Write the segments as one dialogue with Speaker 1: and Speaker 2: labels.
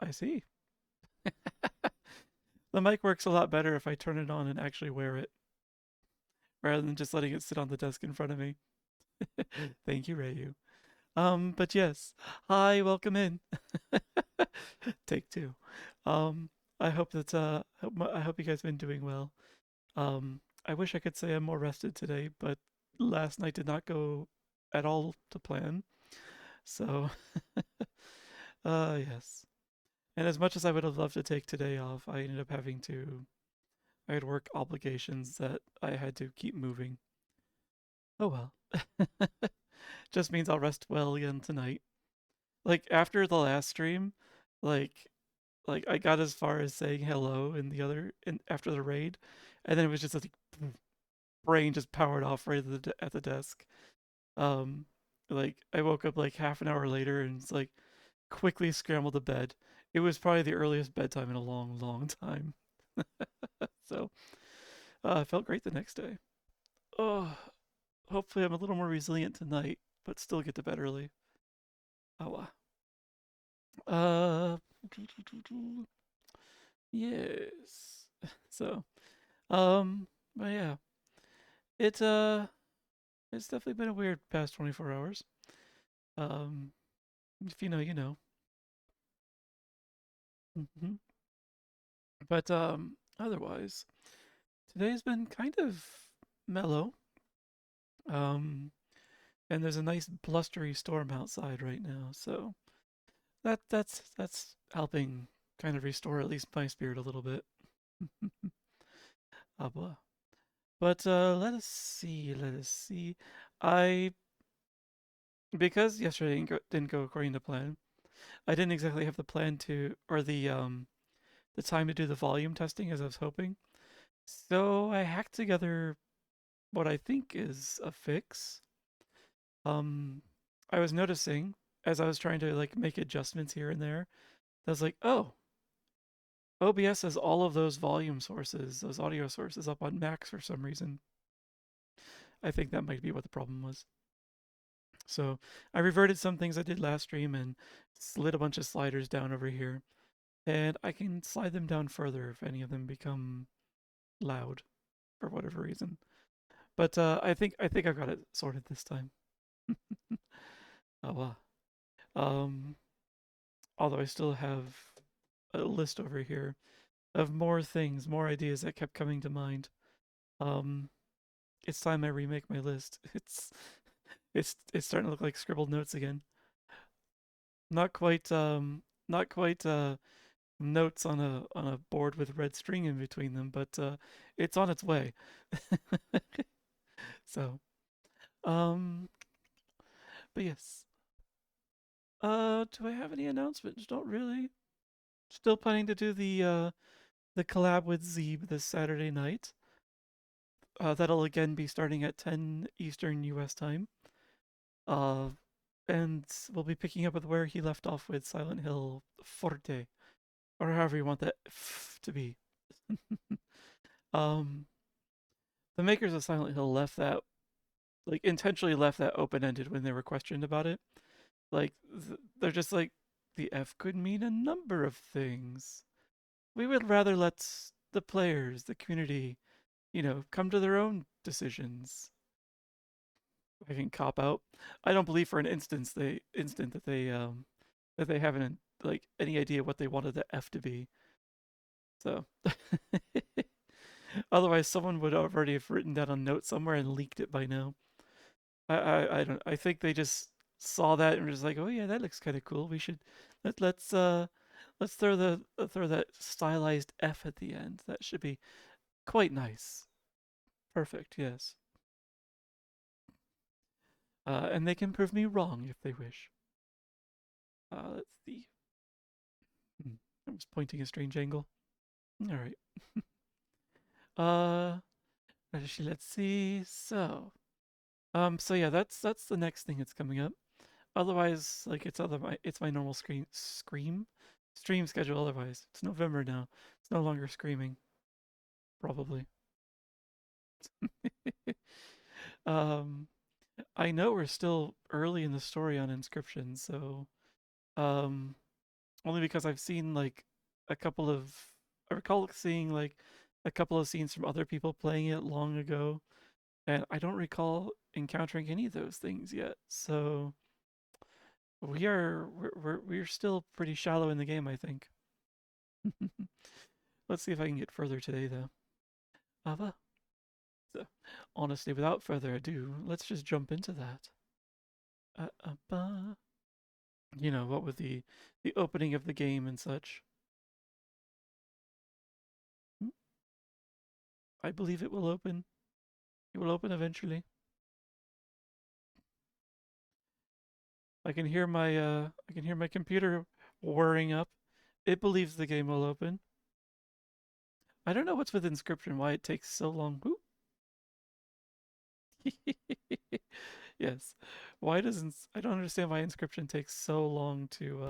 Speaker 1: I see. The mic works a lot better if I turn it on and actually wear it, rather than just letting it sit on the desk in front of me. Thank you, Rayu. But yes. Hi, welcome in. Take two. Um, I hope that I hope you guys have been doing well. I wish I could say I'm more rested today, but last night did not go at all to plan. So, yes. And as much as I would have loved to take today off, I ended up having to. I had work obligations that I had to keep moving. Oh well. Just means I'll rest well again tonight. Like after the last stream, like I got as far as saying hello in the other in after the raid, and then it was just like brain just powered off right at the desk. Um, like I woke up like half an hour later and it's like quickly scrambled to bed. It was probably the earliest bedtime in a long, long time. So I felt great the next day. Oh, hopefully I'm a little more resilient tonight, but still get to bed early. Oh, uh, yes. So, but yeah, it it's definitely been a weird past 24 hours. Um, if you know, you know. Hmm. But otherwise, today's been kind of mellow. Um, and there's a nice blustery storm outside right now, so that's helping kind of restore at least my spirit a little bit. Ah, blah. But let us see. I because yesterday didn't go according to plan. I didn't exactly have the plan to or the time to do the volume testing as I was hoping. So I hacked together what I think is a fix. Um, I was noticing as I was trying to like make adjustments here and there, I was like, oh, OBS has all of those volume sources, those audio sources up on max for some reason. I think that might be what the problem was. So I reverted some things I did last stream and slid a bunch of sliders down over here. And I can slide them down further if any of them become loud for whatever reason. But I think I've got it sorted this time. Oh well. Um, although I still have a list over here of more things, more ideas that kept coming to mind. Um, it's time I remake my list. It's starting to look like scribbled notes again. Not quite notes on a board with red string in between them, but it's on its way. So, um, but yes. Do I have any announcements? Not really. Still planning to do the collab with Zeeb this Saturday night. That'll again be starting at 10 Eastern US time. Uh, and we'll be picking up with where he left off with Silent Hill Forte, or however you want that to be. um, the makers of Silent Hill left that, like, intentionally left that open ended when they were questioned about it. Like, they're just like, the F could mean a number of things. We would rather let the players, the community, come to their own decisions. I can cop out. I don't believe for an instant that they haven't like any idea what they wanted the F to be. So otherwise someone would already have written that on note somewhere and leaked it by now. I don't I think they just saw that and were just like, oh yeah, that looks kind of cool. We should let's throw that stylized F at the end. That should be quite nice. Perfect, yes. And they can prove me wrong if they wish. Let's see. Hmm, I was pointing a strange angle. All right. Uh, let's see. So yeah, that's the next thing that's coming up. Otherwise, like it's my normal stream schedule. Otherwise, it's November now. It's no longer screaming. Probably. um, I know we're still early in the story on Inscryption, so um, Only because I've seen like a couple of. I recall seeing like a couple of scenes from other people playing it long ago, and I don't recall encountering any of those things yet. So we're still pretty shallow in the game, I think. Let's see if I can get further today, though. Ava. So, honestly, without further ado, let's just jump into that. Ba. You know, what with the opening of the game and such. Hmm, I believe it will open. It will open eventually. I can hear my computer whirring up. It believes the game will open. I don't know what's with Inscryption, why it takes so long. Yes. Why doesn't I don't understand why Inscryption takes so long to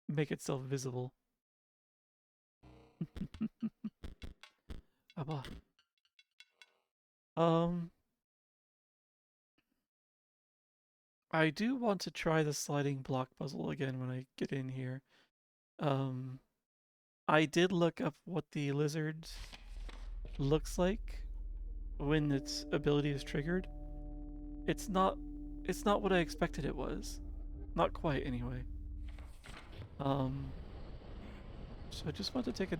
Speaker 1: make itself visible. Abba. Um I do want to try the sliding block puzzle again when I get in here. Um I did look up what the lizard looks like when its ability is triggered. It's not it's not what I expected it was. Not quite anyway. Um so I just want to take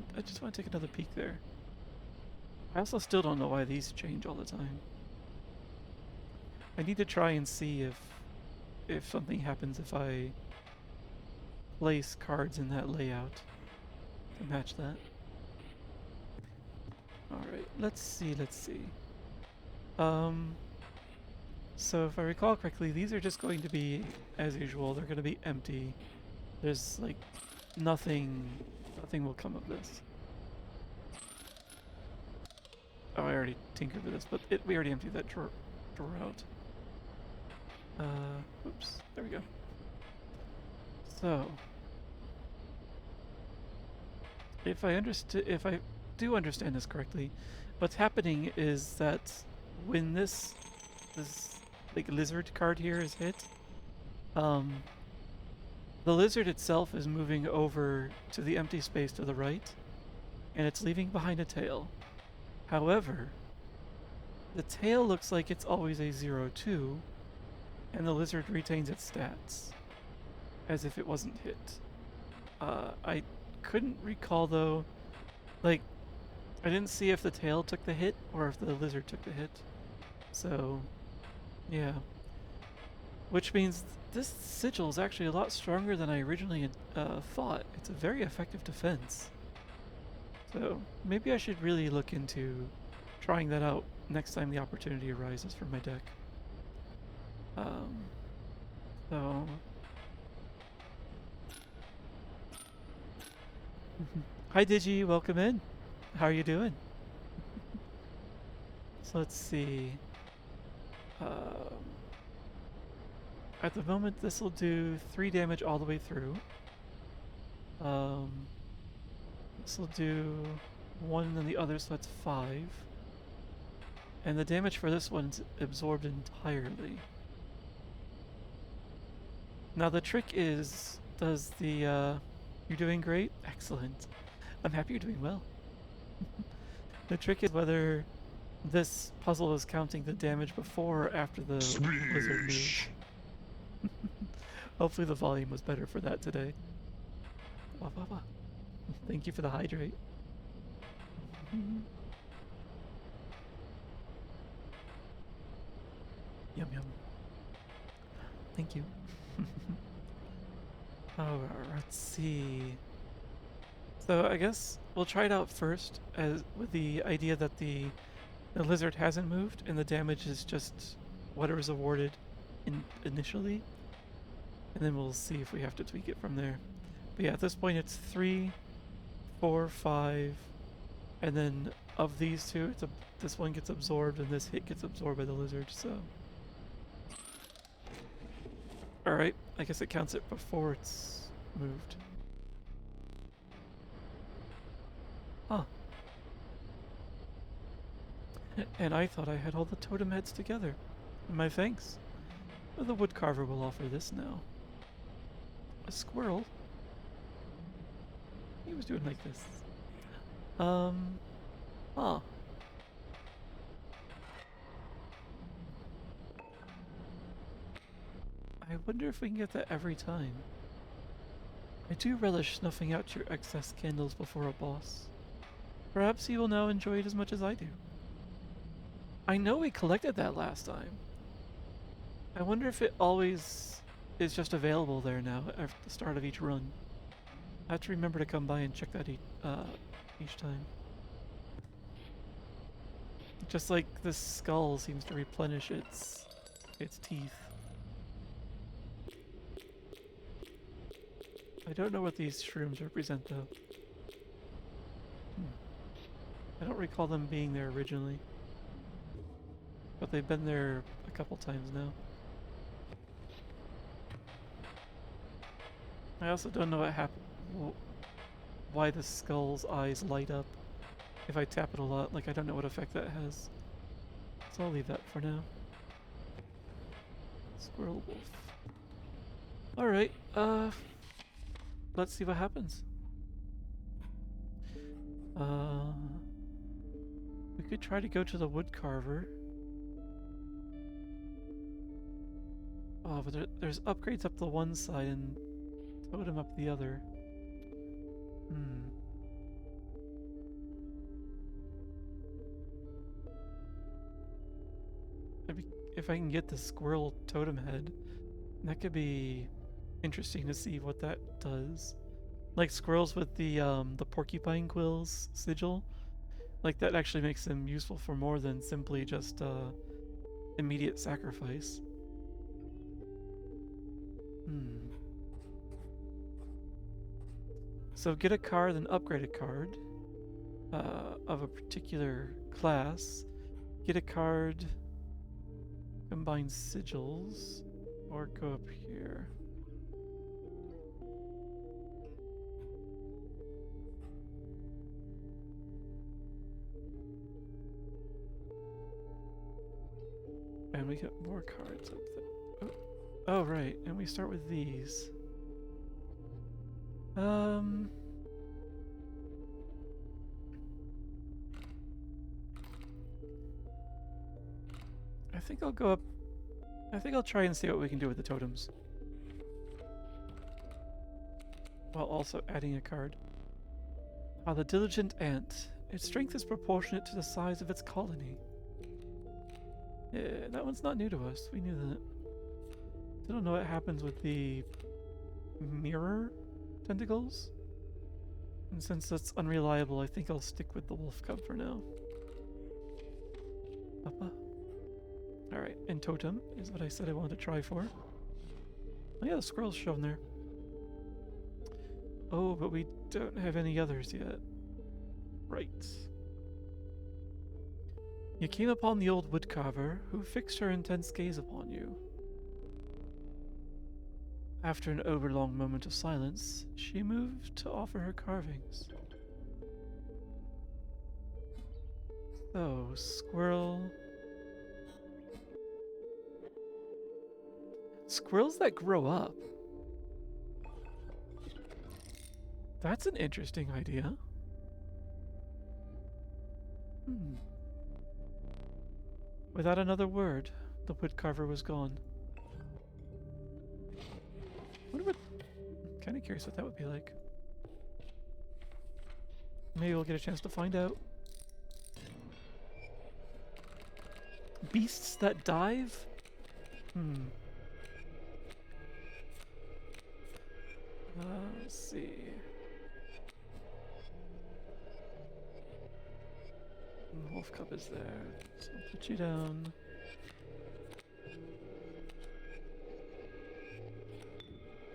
Speaker 1: another peek there. I also still don't know why these change all the time. I need to try and see if something happens if I place cards in that layout to match that. Alright, let's see, let's see. Um so if I recall correctly, these are just going to be as usual, they're gonna be empty. There's like nothing will come of this. Oh, I already tinkered with this, but we already emptied that drawer out. Oops, there we go. So, if I do understand this correctly, what's happening is that when this like lizard card here is hit, um, the lizard itself is moving over to the empty space to the right, and it's leaving behind a tail. However, the tail looks like it's always a 0-2, and the lizard retains its stats, as if it wasn't hit. I couldn't recall though, like, I didn't see if the tail took the hit or if the lizard took the hit. So, yeah. Which means this sigil is actually a lot stronger than I originally thought. It's a very effective defense. So, maybe I should really look into trying that out next time the opportunity arises for my deck. Um, so... Hi Digi, welcome in. How are you doing? So let's see. Um, at the moment, this will do 3 damage all the way through. This will do 1 and then the other, so that's 5. And the damage for this one's absorbed entirely. Now the trick is, does the, you're doing great? Excellent. I'm happy you're doing well. The trick is whether this puzzle is counting the damage before or after the lizard moves. Hopefully the volume was better for that today. Wah, wah, wah. Thank you for the hydrate. Yum yum. Thank you. Alright, let's see. So I guess we'll try it out first as with the idea that the lizard hasn't moved and the damage is just whatever's awarded initially. And then we'll see if we have to tweak it from there. But yeah, at this point it's 3, 4, 5, and then of these two, this one gets absorbed and this hit gets absorbed by the lizard, so... Alright, I guess it counts it before it's moved. Huh. And I thought I had all the totem heads together. My thanks. The woodcarver will offer this now. A squirrel? He was doing like this. Huh. I wonder if we can get that every time. I do relish snuffing out your excess candles before a boss. Perhaps you will now enjoy it as much as I do. I know we collected that last time. I wonder if it always is just available there now at the start of each run. I have to remember to come by and check that each time. Just like the skull seems to replenish its teeth. I don't know what these shrooms represent though. I don't recall them being there originally. But they've been there a couple times now. I also don't know why the skull's eyes light up if I tap it a lot. Like, I don't know what effect that has. So I'll leave that for now. Squirrel wolf. Alright, let's see what happens. We could try to go to the woodcarver. Oh, but there's upgrades up the one side and totem up the other. Maybe if I can get the squirrel totem head, that could be interesting to see what that does. Like squirrels with the porcupine quills sigil, like that actually makes them useful for more than simply just immediate sacrifice. So get a card, then upgrade a card of a particular class. Get a card, combine sigils, or go up here. And we get more cards up there. Oh, right, and we start with these. I think I'll go up. I think I'll try and see what we can do with the totems. While also adding a card. Ah, the diligent ant. Its strength is proportionate to the size of its colony. Yeah, that one's not new to us. We knew that. I don't know what happens with the mirror tentacles. And since that's unreliable, I think I'll stick with the wolf cub for now. Papa. Alright, and totem is what I said I wanted to try for. Oh yeah, the squirrel's shown there. Oh, but we don't have any others yet. Right. You came upon the old woodcarver, who fixed her intense gaze upon you. After an overlong moment of silence, she moved to offer her carvings. So, squirrel... Squirrels that grow up. That's an interesting idea. Without another word, the woodcarver was gone. Wonder what... I'm kind of curious what that would be like. Maybe we'll get a chance to find out. Beasts that dive? Let's see. The wolf cub is there, so I'll put you down.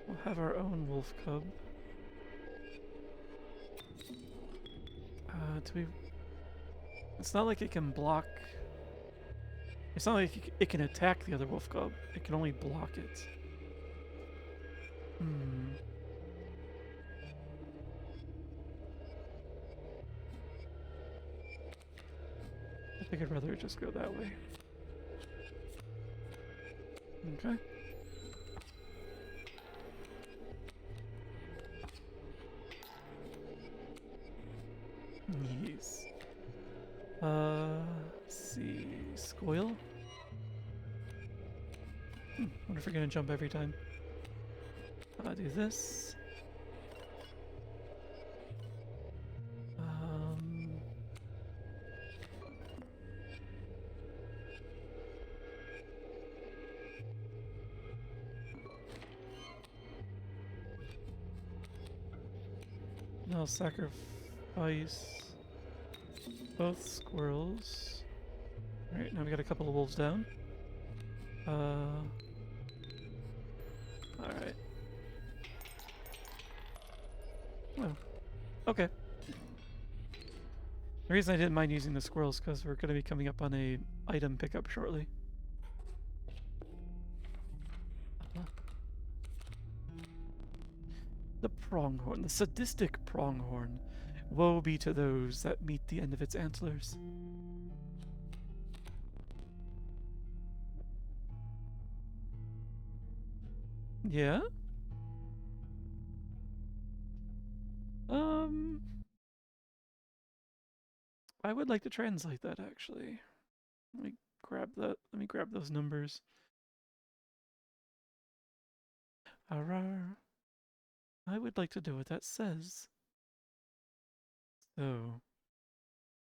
Speaker 1: We'll have our own wolf cub. Do we... It's not like it can block... It's not like it can attack the other wolf cub. It can only block it. I think I'd rather just go that way. Okay. Let's see. Scoil? Wonder if we're gonna jump every time. Do this. I'll sacrifice both squirrels. Alright, now we got a couple of wolves down. Alright. Oh, okay. The reason I didn't mind using the squirrels because we're going to be coming up on a item pickup shortly. The pronghorn, the sadistic pronghorn. Woe be to those that meet the end of its antlers. Yeah? I would like to translate that actually. Let me grab that. Let me grab those numbers. Arrar. I would like to know what that says. So,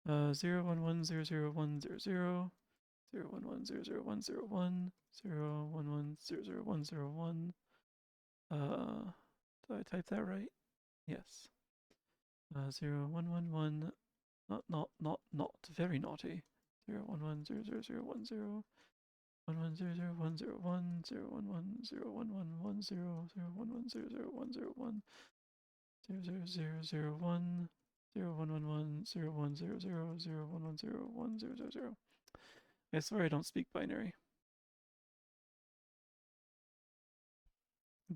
Speaker 1: 011001000, 011001001, 0110001. Did I type that right? Yes. 0111. Not very naughty. 0110010. 11001001, 011011110, 011000101, 00001, 0111 0110000110. I swear I don't speak binary.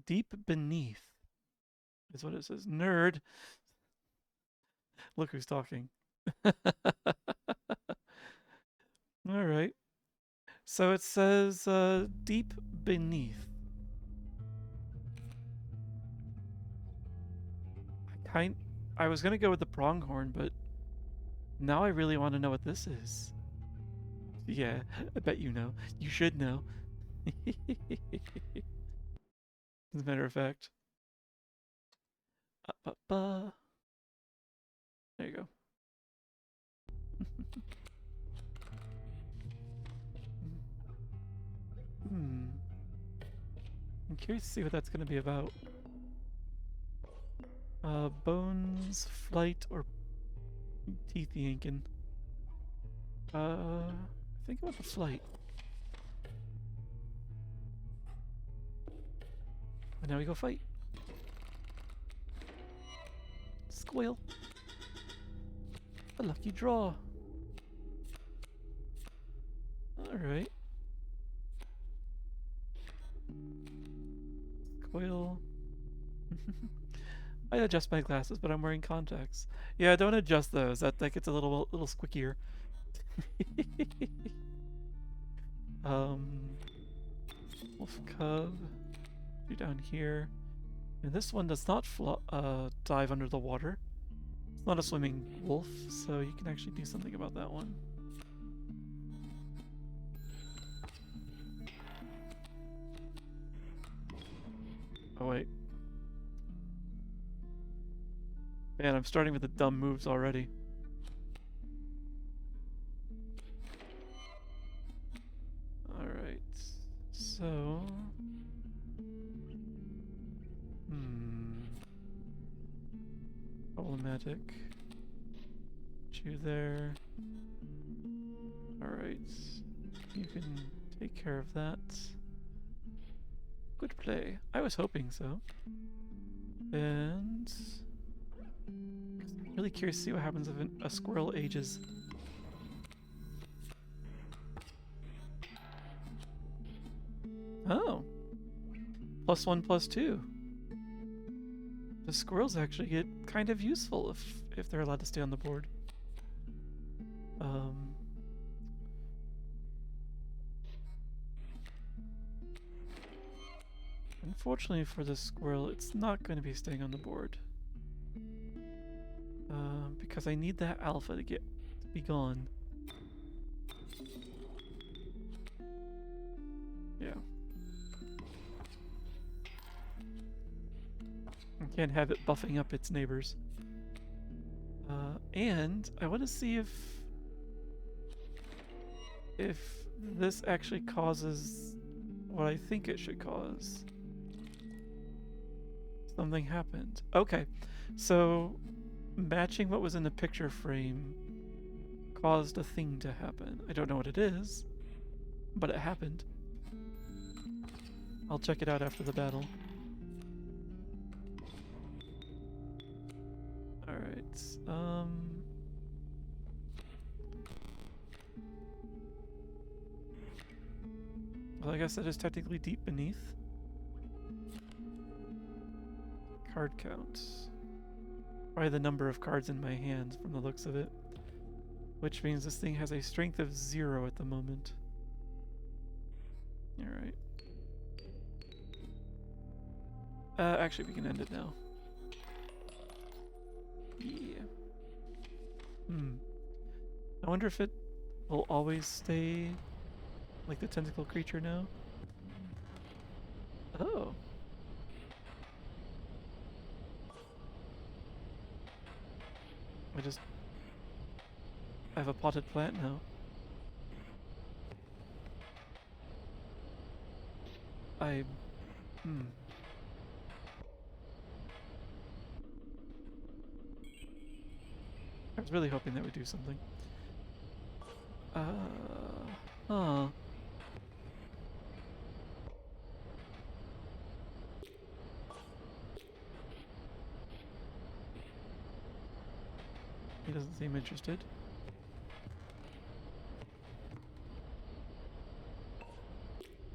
Speaker 1: Deep beneath is what it says. Nerd. Look who's talking. All right. So it says deep beneath. I was gonna go with the pronghorn, but now I really want to know what this is. Yeah, I bet you know. You should know. As a matter of fact. There you go. I'm curious to see what that's going to be about. Bones, flight, or teeth yanking. I think about the flight. And now we go fight. Squeal. A lucky draw. Alright. Squeal. I adjust my glasses, but I'm wearing contacts. Yeah, don't adjust those. That gets a little squickier. Wolf cub. You down here. And this one does not dive under the water. It's not a swimming wolf, so you can actually do something about that one. Oh wait. Man, I'm starting with the dumb moves already. Alright. So... problematic. Put you there. Alright. You can take care of that. Good play. I was hoping so. And... really curious to see what happens if a squirrel ages. Oh. +1/+2. The squirrels actually get kind of useful if they're allowed to stay on the board. Unfortunately for the squirrel, it's not going to be staying on the board. Because I need that alpha to be gone. Yeah. I can't have it buffing up its neighbors. And I want to see if this actually causes what I think it should cause. Something happened. Okay, so matching what was in the picture frame caused a thing to happen. I don't know what it is, but it happened. I'll check it out after the battle. Alright, well, I guess that is technically deep beneath. Card count. Probably the number of cards in my hands from the looks of it. Which means this thing has a strength of 0 at the moment. Alright. Actually, we can end it now. Yeah. I wonder if it will always stay like the tentacle creature now. Oh. I have a potted plant now. I was really hoping that would do something. Huh. He doesn't seem interested.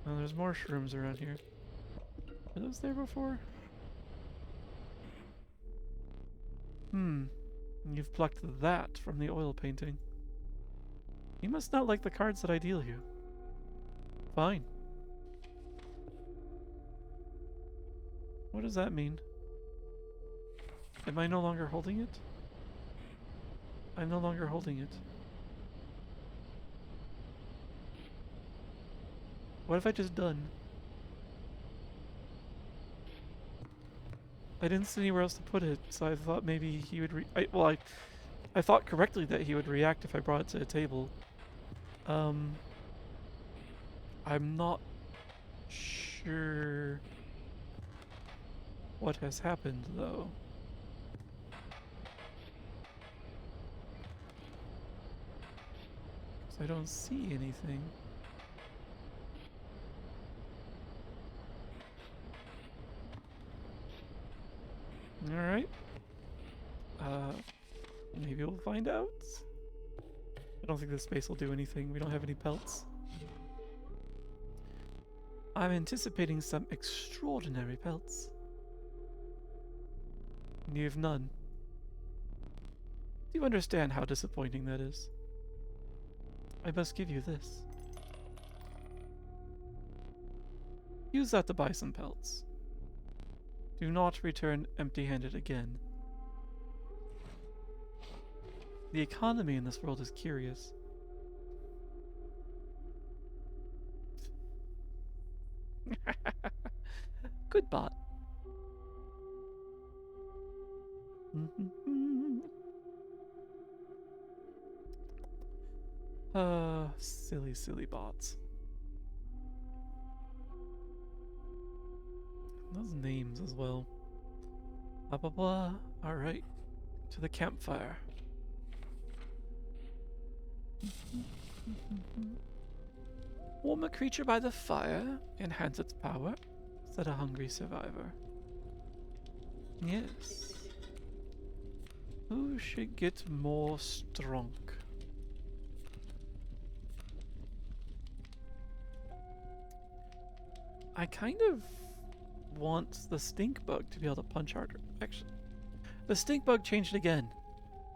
Speaker 1: Oh, there's more shrooms around here. Were those there before? You've plucked that from the oil painting. You must not like the cards that I deal you. Fine. What does that mean? Am I no longer holding it? I'm no longer holding it. What have I just done? I didn't see anywhere else to put it, so I thought maybe he would I thought correctly that he would react if I brought it to a table. I'm not sure what has happened, though. Because I don't see anything. Alright. Maybe we'll find out. I don't think this space will do anything. We don't have any pelts. I'm anticipating some extraordinary pelts. You have none. Do you understand how disappointing that is? I must give you this. Use that to buy some pelts. Do not return empty-handed again. The economy in this world is curious. Good bot. Silly, silly bots. Those names as well. Blah blah blah. Alright. To the campfire. Warm a creature by the fire, enhance its power, said a hungry survivor. Yes. Who should get more strong? I kind of want the stink bug to be able to punch harder. Actually, the stink bug changed again.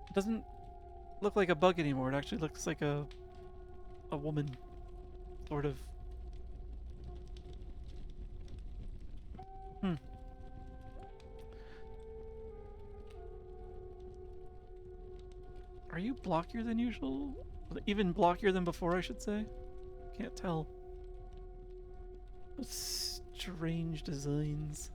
Speaker 1: It doesn't look like a bug anymore. It actually looks like a woman, sort of. Are you blockier than usual? Even blockier than before, I should say? Can't tell. What strange designs.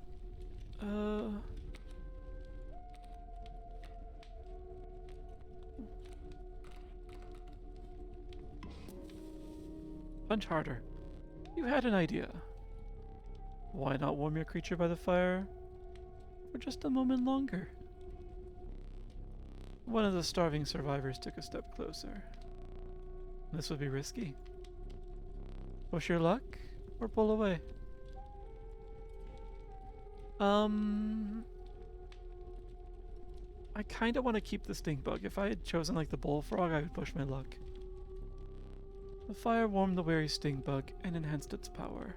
Speaker 1: Punch harder. You had an idea. Why not warm your creature by the fire for just a moment longer? One of the starving survivors took a step closer. This would be risky. Push your luck or pull away? I kind of want to keep the stink bug. If I had chosen like the bullfrog, I would push my luck. The fire warmed the wary stink bug and enhanced its power.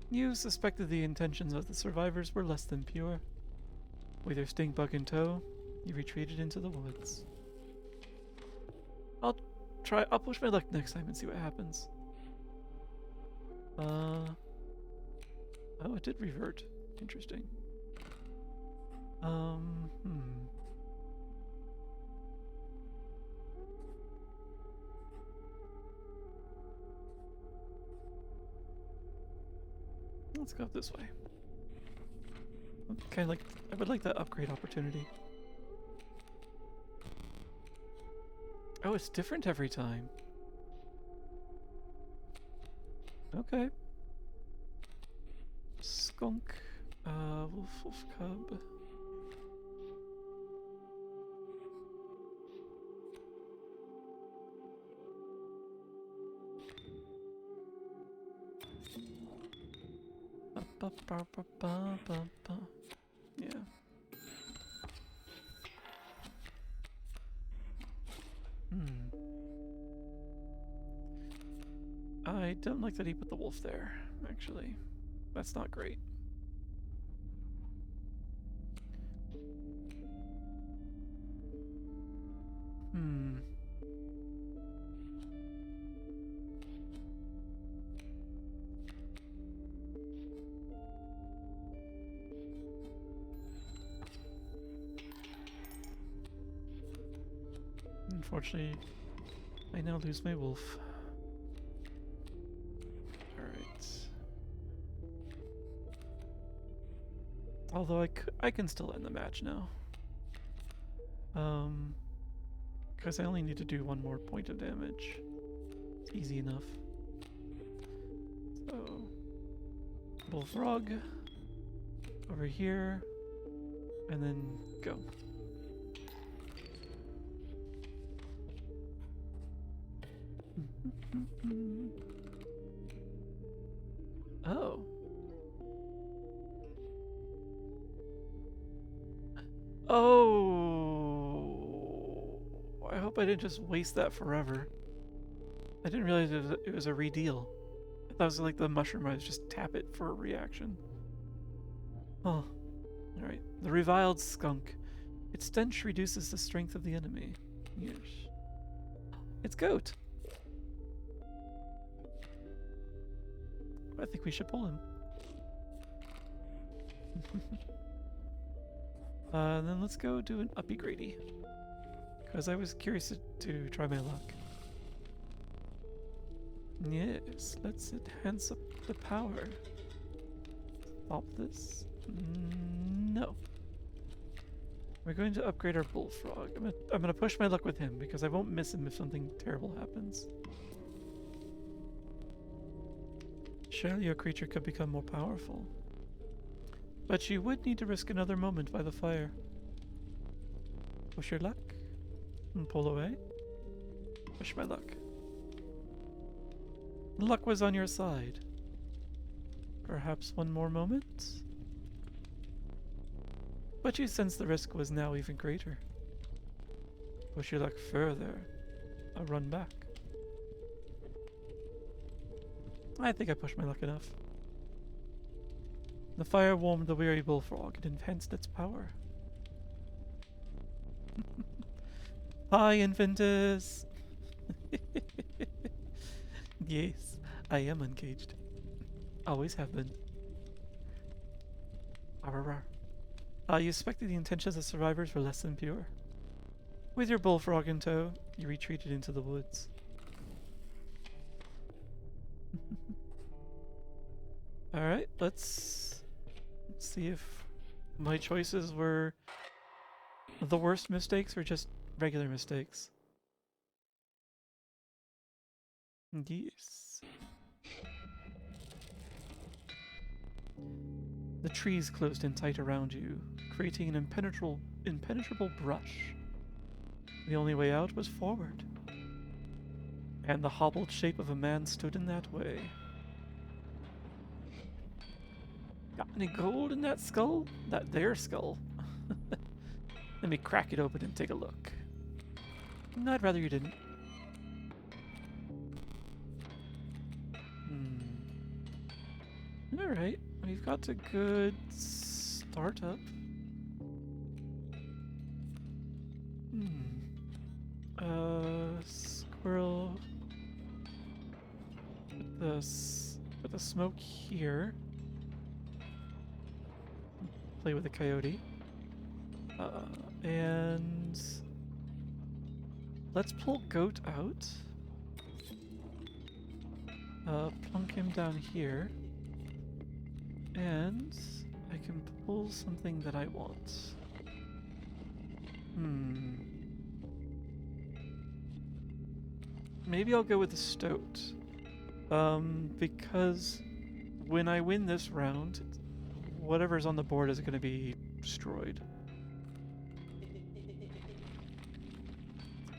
Speaker 1: You suspected the intentions of the survivors were less than pure. With your stink bug in tow, you retreated into the woods. I'll push my luck next time and see what happens. Oh, it did revert. Interesting. Let's go this way. Kind of like, I would like that upgrade opportunity. Oh, it's different every time. Okay. Skunk, wolf cub. Yeah. I don't like that he put the wolf there, actually. That's not great. Unfortunately, I now lose my wolf. Alright. Although I can still end the match now. Because I only need to do one more point of damage. It's easy enough. So, bullfrog over here, and then go. Oh. Oh. I hope I didn't just waste that forever. I didn't realize it was a redeal. I thought it was like the mushroom, I was just tap it for a reaction. Oh. Alright. The reviled skunk. Its stench reduces the strength of the enemy. Yes. It's goat. I think we should pull him. Then let's go do an uppy grady. Because I was curious to try my luck. Yes, let's enhance up the power. Pop this. No. We're going to upgrade our bullfrog. I'm gonna push my luck with him because I won't miss him if something terrible happens. Surely your creature could become more powerful. But you would need to risk another moment by the fire. Push your luck. And pull away. Push my luck. Luck was on your side. Perhaps one more moment? But you sensed the risk was now even greater. Push your luck further. I'll run back. I think I pushed my luck enough. The fire warmed the weary bullfrog and enhanced its power. Hi, Inventus! Yes, I am uncaged. Always have been. You suspected the intentions of survivors were less than pure. With your bullfrog in tow, you retreated into the woods. Alright, let's see if my choices were the worst mistakes or just regular mistakes. Yes. The trees closed in tight around you, creating an impenetrable brush. The only way out was forward. And the hobbled shape of a man stood in that way. Got any gold in that skull? Their skull. Let me crack it open and take a look. I'd rather you didn't. Alright, we've got a good startup. Squirrel. Put the smoke here. Play with the coyote. And let's pull goat out. Plunk him down here. And I can pull something that I want. Maybe I'll go with the stoat. Because when I win this round, whatever's on the board is going to be destroyed.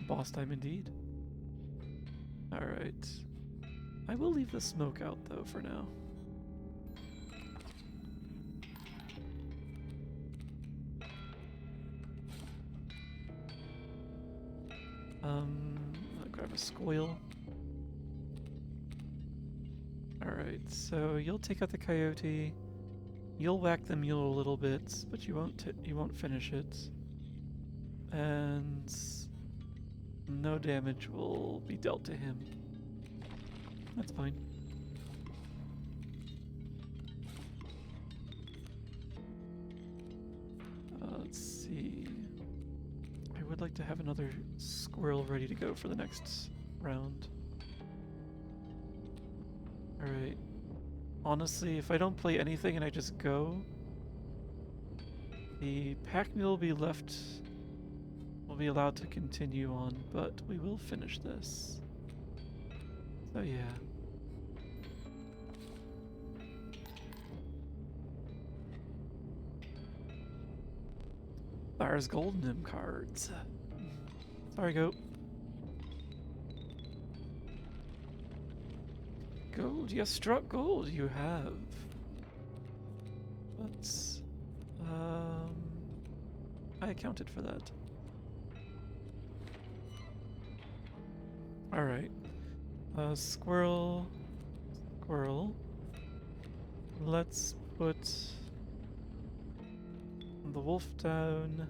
Speaker 1: Boss time indeed. Alright. I will leave the smoke out though for now. I'll grab a squeal. Alright, so you'll take out the coyote. You'll whack the mule a little bit, but you won't finish it. And no damage will be dealt to him. That's fine. Let's see. I would like to have another squirrel ready to go for the next round. Alright. Honestly, if I don't play anything and I just go, the pack mule will be left, will be allowed to continue on, but we will finish this. So yeah. There's gold in them cards. Sorry, goat. Gold, yes, struck gold, you have. But, I accounted for that. Alright. Squirrel. Let's put the wolf down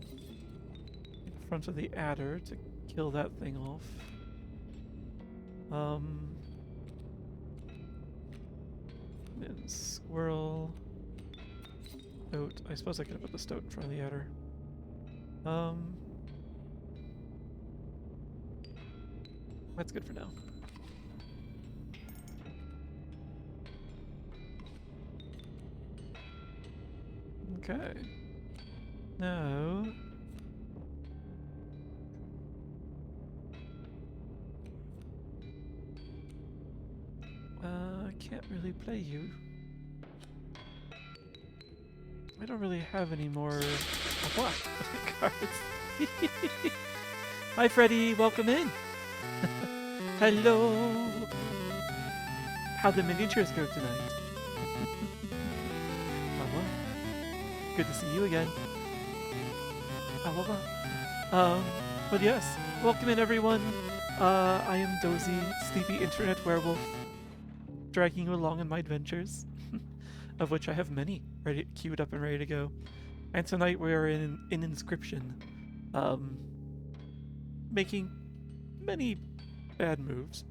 Speaker 1: in front of the adder to kill that thing off. And squirrel. Stoat. I suppose I could have put the stoat in front of the adder. That's good for now. Okay. Now... I can't really play you. I don't really have any more what? Cards. Hi Freddy, welcome in. Hello. How'd the miniatures go tonight? Good to see you again. But yes, welcome in everyone. I am Dozy, sleepy internet werewolf, dragging you along in my adventures, of which I have many queued up and ready to go. And tonight we are in Inscryption, making many bad moves.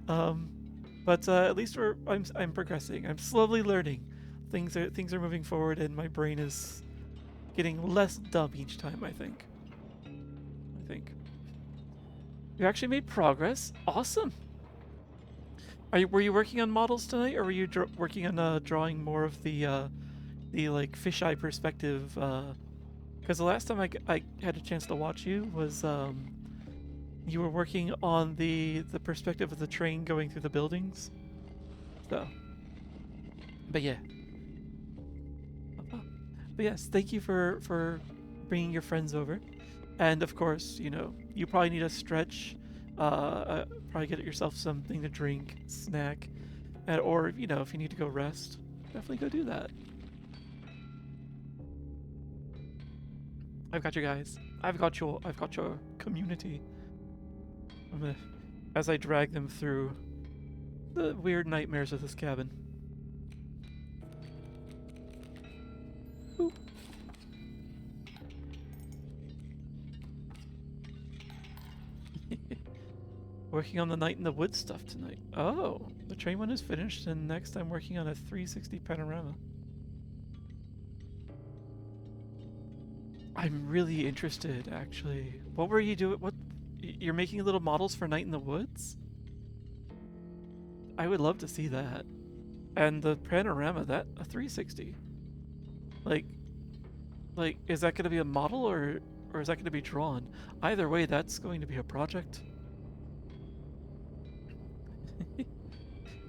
Speaker 1: But at least I'm progressing. I'm slowly learning. Things are moving forward, and my brain is getting less dumb each time. I think. You actually made progress. Awesome. Were you working on models tonight, or were you working on drawing more of the like fisheye perspective? Because the last time I had a chance to watch you was you were working on the perspective of the train going through the buildings. So, but yeah, but yes, thank you for bringing your friends over, and of course, you know, you probably need a stretch. Probably get yourself something to drink, snack, and, or you know, if you need to go rest, definitely go do that. I've got you guys. I've got your community. I'm gonna, as I drag them through the weird nightmares of this cabin. Boop. Working on the Night in the Woods stuff tonight. Oh, the train one is finished, and next I'm working on a 360 panorama. I'm really interested, actually. What were you doing? What? You're making little models for Night in the Woods? I would love to see that. And the panorama, that a 360. Like, like, is that going to be a model or is that going to be drawn? Either way, that's going to be a project.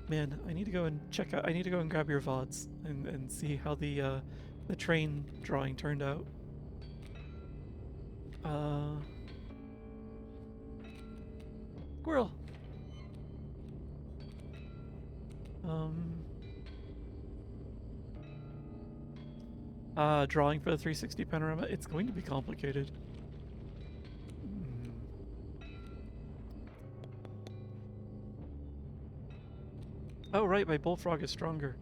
Speaker 1: Man, I need to go and check out. I need to go and grab your VODs and see how the train drawing turned out. Uh, squirrel. Um, drawing for the 360 panorama. It's going to be complicated. Hmm. Oh right, my bullfrog is stronger.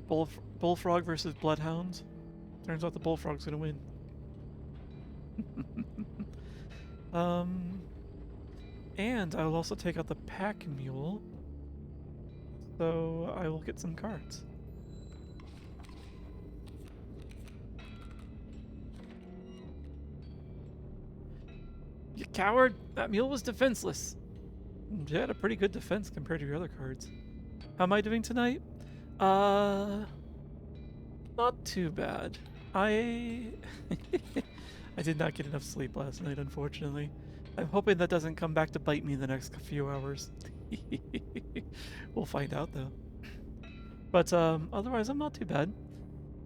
Speaker 1: Bullfrog versus bloodhound. Turns out the bullfrog's gonna win. um, and I will also take out the pack mule, so I will get some cards. You coward! That mule was defenseless. You had a pretty good defense compared to your other cards. How am I doing tonight? Uh, not too bad. I I did not get enough sleep last night, unfortunately. I'm hoping that doesn't come back to bite me in the next few hours. We'll find out though. But otherwise, I'm not too bad.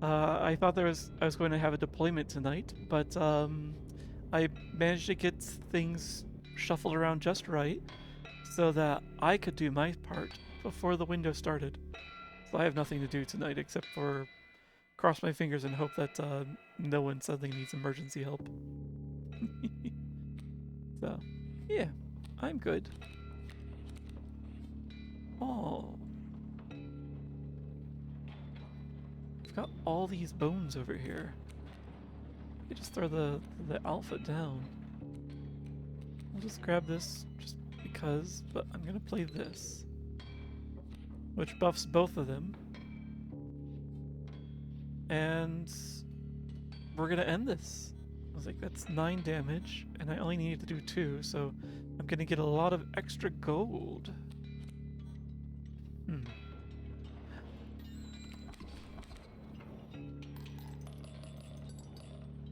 Speaker 1: I thought I was going to have a deployment tonight, but I managed to get things shuffled around just right so that I could do my part before the window started. So I have nothing to do tonight except for cross my fingers and hope that no one suddenly needs emergency help. So, yeah, I'm good. Oh, I've got all these bones over here. I could just throw the alpha down. I'll just grab this just because, but I'm gonna play this, which buffs both of them. And we're gonna end this. I was like, that's 9 damage, and I only needed to do 2, so I'm gonna get a lot of extra gold. Hmm.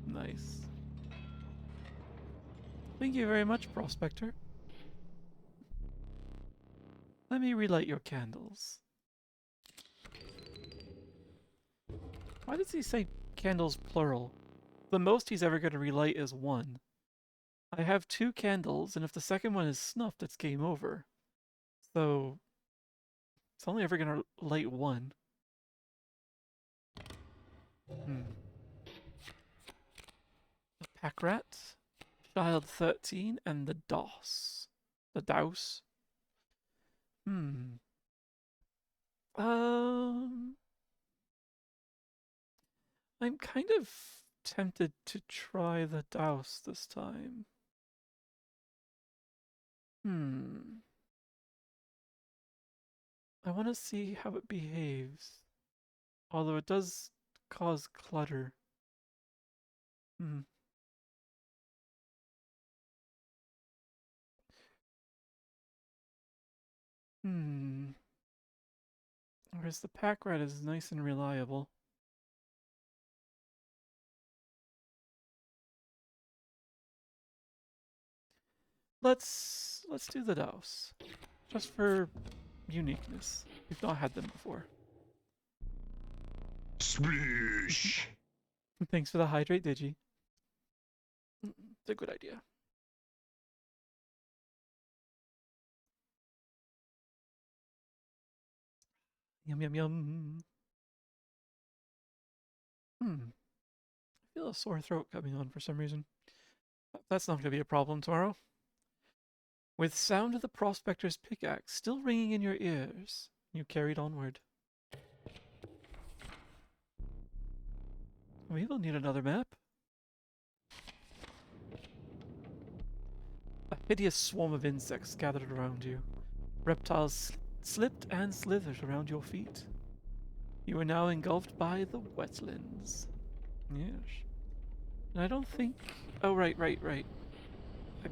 Speaker 1: Nice. Thank you very much, Prospector. Let me relight your candles. Why does he say candles plural? The most he's ever going to relight is 1. I have 2 candles, and if the second one is snuffed, it's game over. So, it's only ever going to light 1. Hmm. The Pack Rat, Child 13, and the DOS. The Douse. Hmm. Um, I'm kind of tempted to try the Douse this time. Hmm. I want to see how it behaves. Although it does cause clutter. Hmm. Whereas the pack rat is nice and reliable. Let's do the douse. Just for uniqueness. We've not had them before.
Speaker 2: Splish!
Speaker 1: Thanks for the hydrate, Digi. It's a good idea. Yum yum yum. I feel a sore throat coming on for some reason. That's not going to be a problem tomorrow. With sound of the prospector's pickaxe still ringing in your ears, you carried onward. We will need another map. A hideous swarm of insects gathered around you. Reptiles slipped and slithered around your feet. You are now engulfed by the wetlands. Yes. And I don't think... Oh, right. I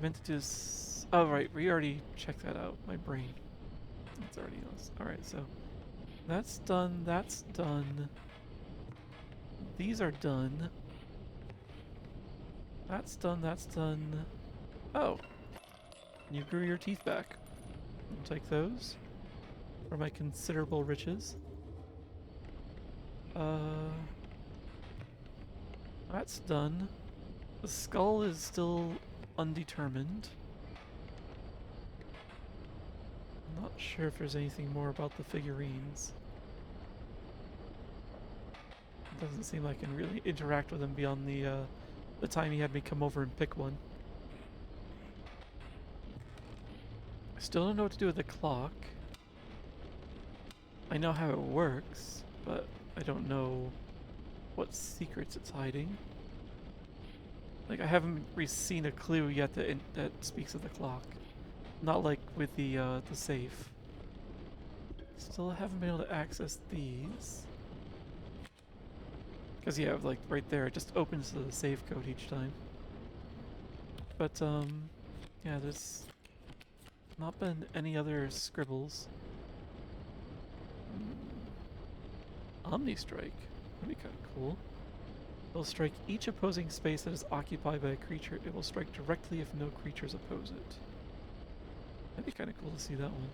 Speaker 1: meant to do this... Oh, right, we already checked that out. My brain. It's already us. Alright, so... That's done, that's done. These are done. That's done, that's done. Oh. You grew your teeth back. I'll take those. For my considerable riches. That's done. The skull is still undetermined. I'm not sure if there's anything more about the figurines. It doesn't seem like I can really interact with him beyond the time he had me come over and pick one. I still don't know what to do with the clock. I know how it works, but I don't know what secrets it's hiding. Like, I haven't seen a clue yet that speaks of the clock. Not like with the safe. Still haven't been able to access these. Because, yeah, like, right there, it just opens to the save code each time. But, yeah, there's not been any other scribbles. Omni Strike. That'd be kind of cool. It'll strike each opposing space that is occupied by a creature. It will strike directly if no creatures oppose it. That'd be kind of cool to see that one.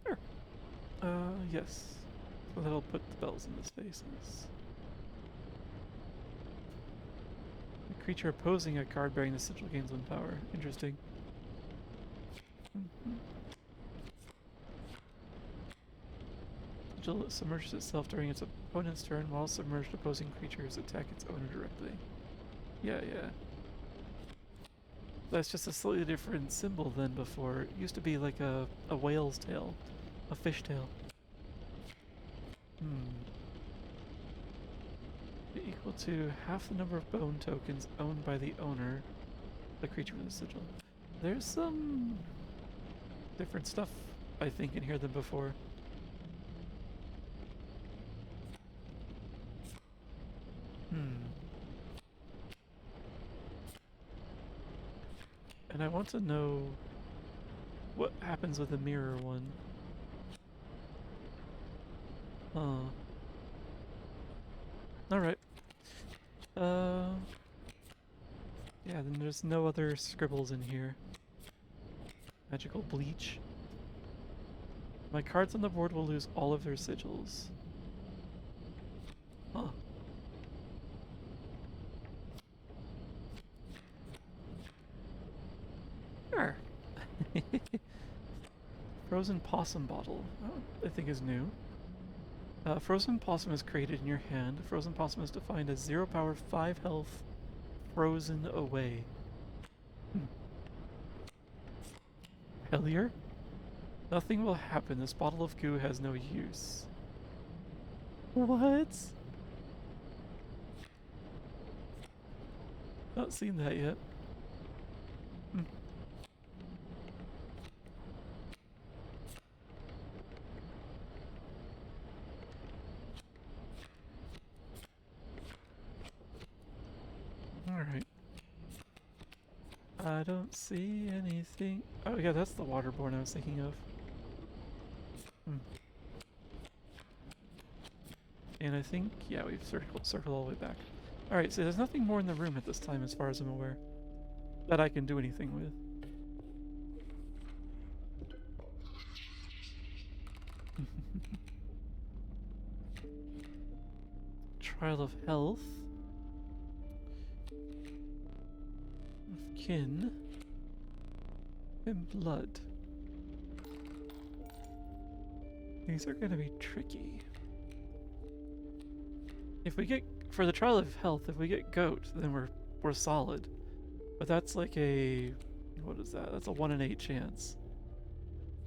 Speaker 1: Sure. Yes. So that'll put the bells in the spaces. The creature opposing a card bearing the sigil gains 1 power. Interesting. Sigil submerges itself during its opponent's turn while submerged opposing creatures attack its owner directly. Yeah. That's just a slightly different symbol than before. It used to be like a whale's tail. A fish tail. Be equal to half the number of bone tokens owned by the owner, the creature with the sigil. There's some different stuff, I think, in here than before. And I want to know what happens with the mirror one. Alright. Yeah, then there's no other scribbles in here. Magical bleach. My cards on the board will lose all of their sigils. Huh. Sure. Frozen possum bottle. Oh, I think is new. Frozen possum is created in your hand. Frozen possum is defined as 0 power, 5 health, frozen away. Hellier? Nothing will happen. This bottle of goo has no use. What? Not seen that yet. Alright. I don't see anything. Oh yeah, that's the waterborne I was thinking of. Hmm. And I think, yeah, we've circled all the way back. Alright, so there's nothing more in the room at this time as far as I'm aware that I can do anything with. Trial of health. Of kin. And blood. These are gonna be tricky. If we get, for the trial of health, if we get goat, then we're solid. But that's like a, what is that? That's a 1 in 8 chance.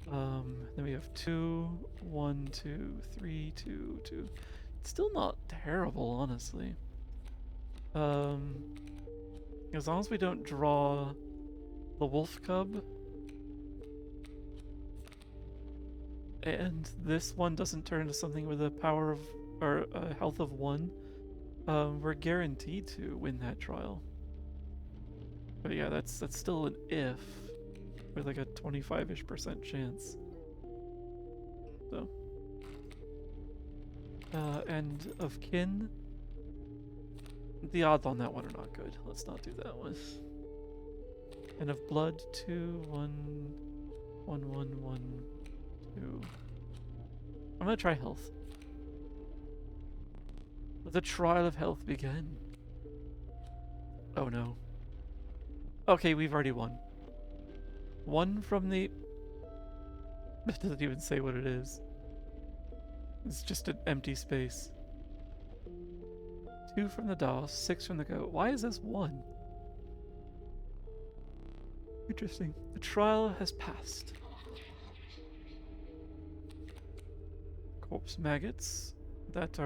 Speaker 1: Then we have 2, 1, 2, 3, 2, 2. It's still not terrible, honestly. As long as we don't draw the wolf cub, and this one doesn't turn into something with a power of, or a health of 1, we're guaranteed to win that trial. But yeah, that's still an if, with like a 25-ish% chance. So, and of kin, the odds on that one are not good. Let's not do that one. And of blood, 2, 1, 1, 1, 1, 2. I'm gonna try health. Let the trial of health begin. Oh no. Okay, we've already won. 1 from the... It doesn't even say what it is. It's just an empty space. 2 from the DOS, 6 from the goat. Why is this 1? Interesting. The trial has passed. Corpse maggots that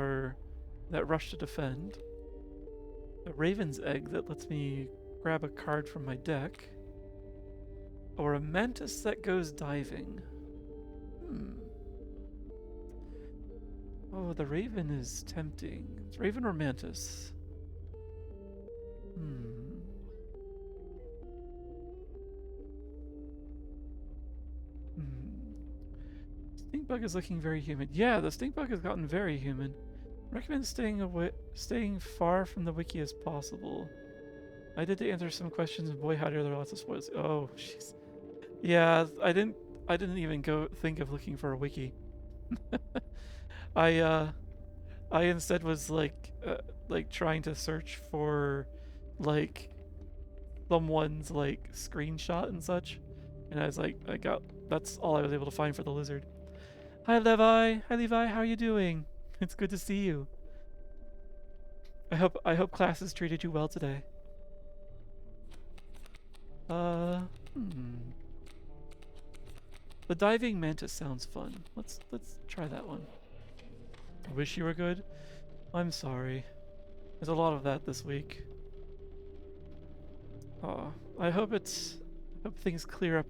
Speaker 1: rush to defend. A raven's egg that lets me grab a card from my deck. Or a mantis that goes diving. Oh, the raven is tempting. It's raven or mantis? Stink bug is looking very human. Yeah, the stink bug has gotten very human. Recommend staying far from the wiki as possible. I did answer some questions, and boy, howdy, there are lots of spoilers. Oh, jeez. Yeah, I didn't even go think of looking for a wiki. I instead was like trying to search for like someone's like screenshot and such, and I was like, that's all I was able to find for the lizard. Hi Levi, how are you doing? It's good to see you. I hope classes treated you well today. The diving mantis sounds fun. Let's try that one. I wish you were good. I'm sorry. There's a lot of that this week. I hope things clear up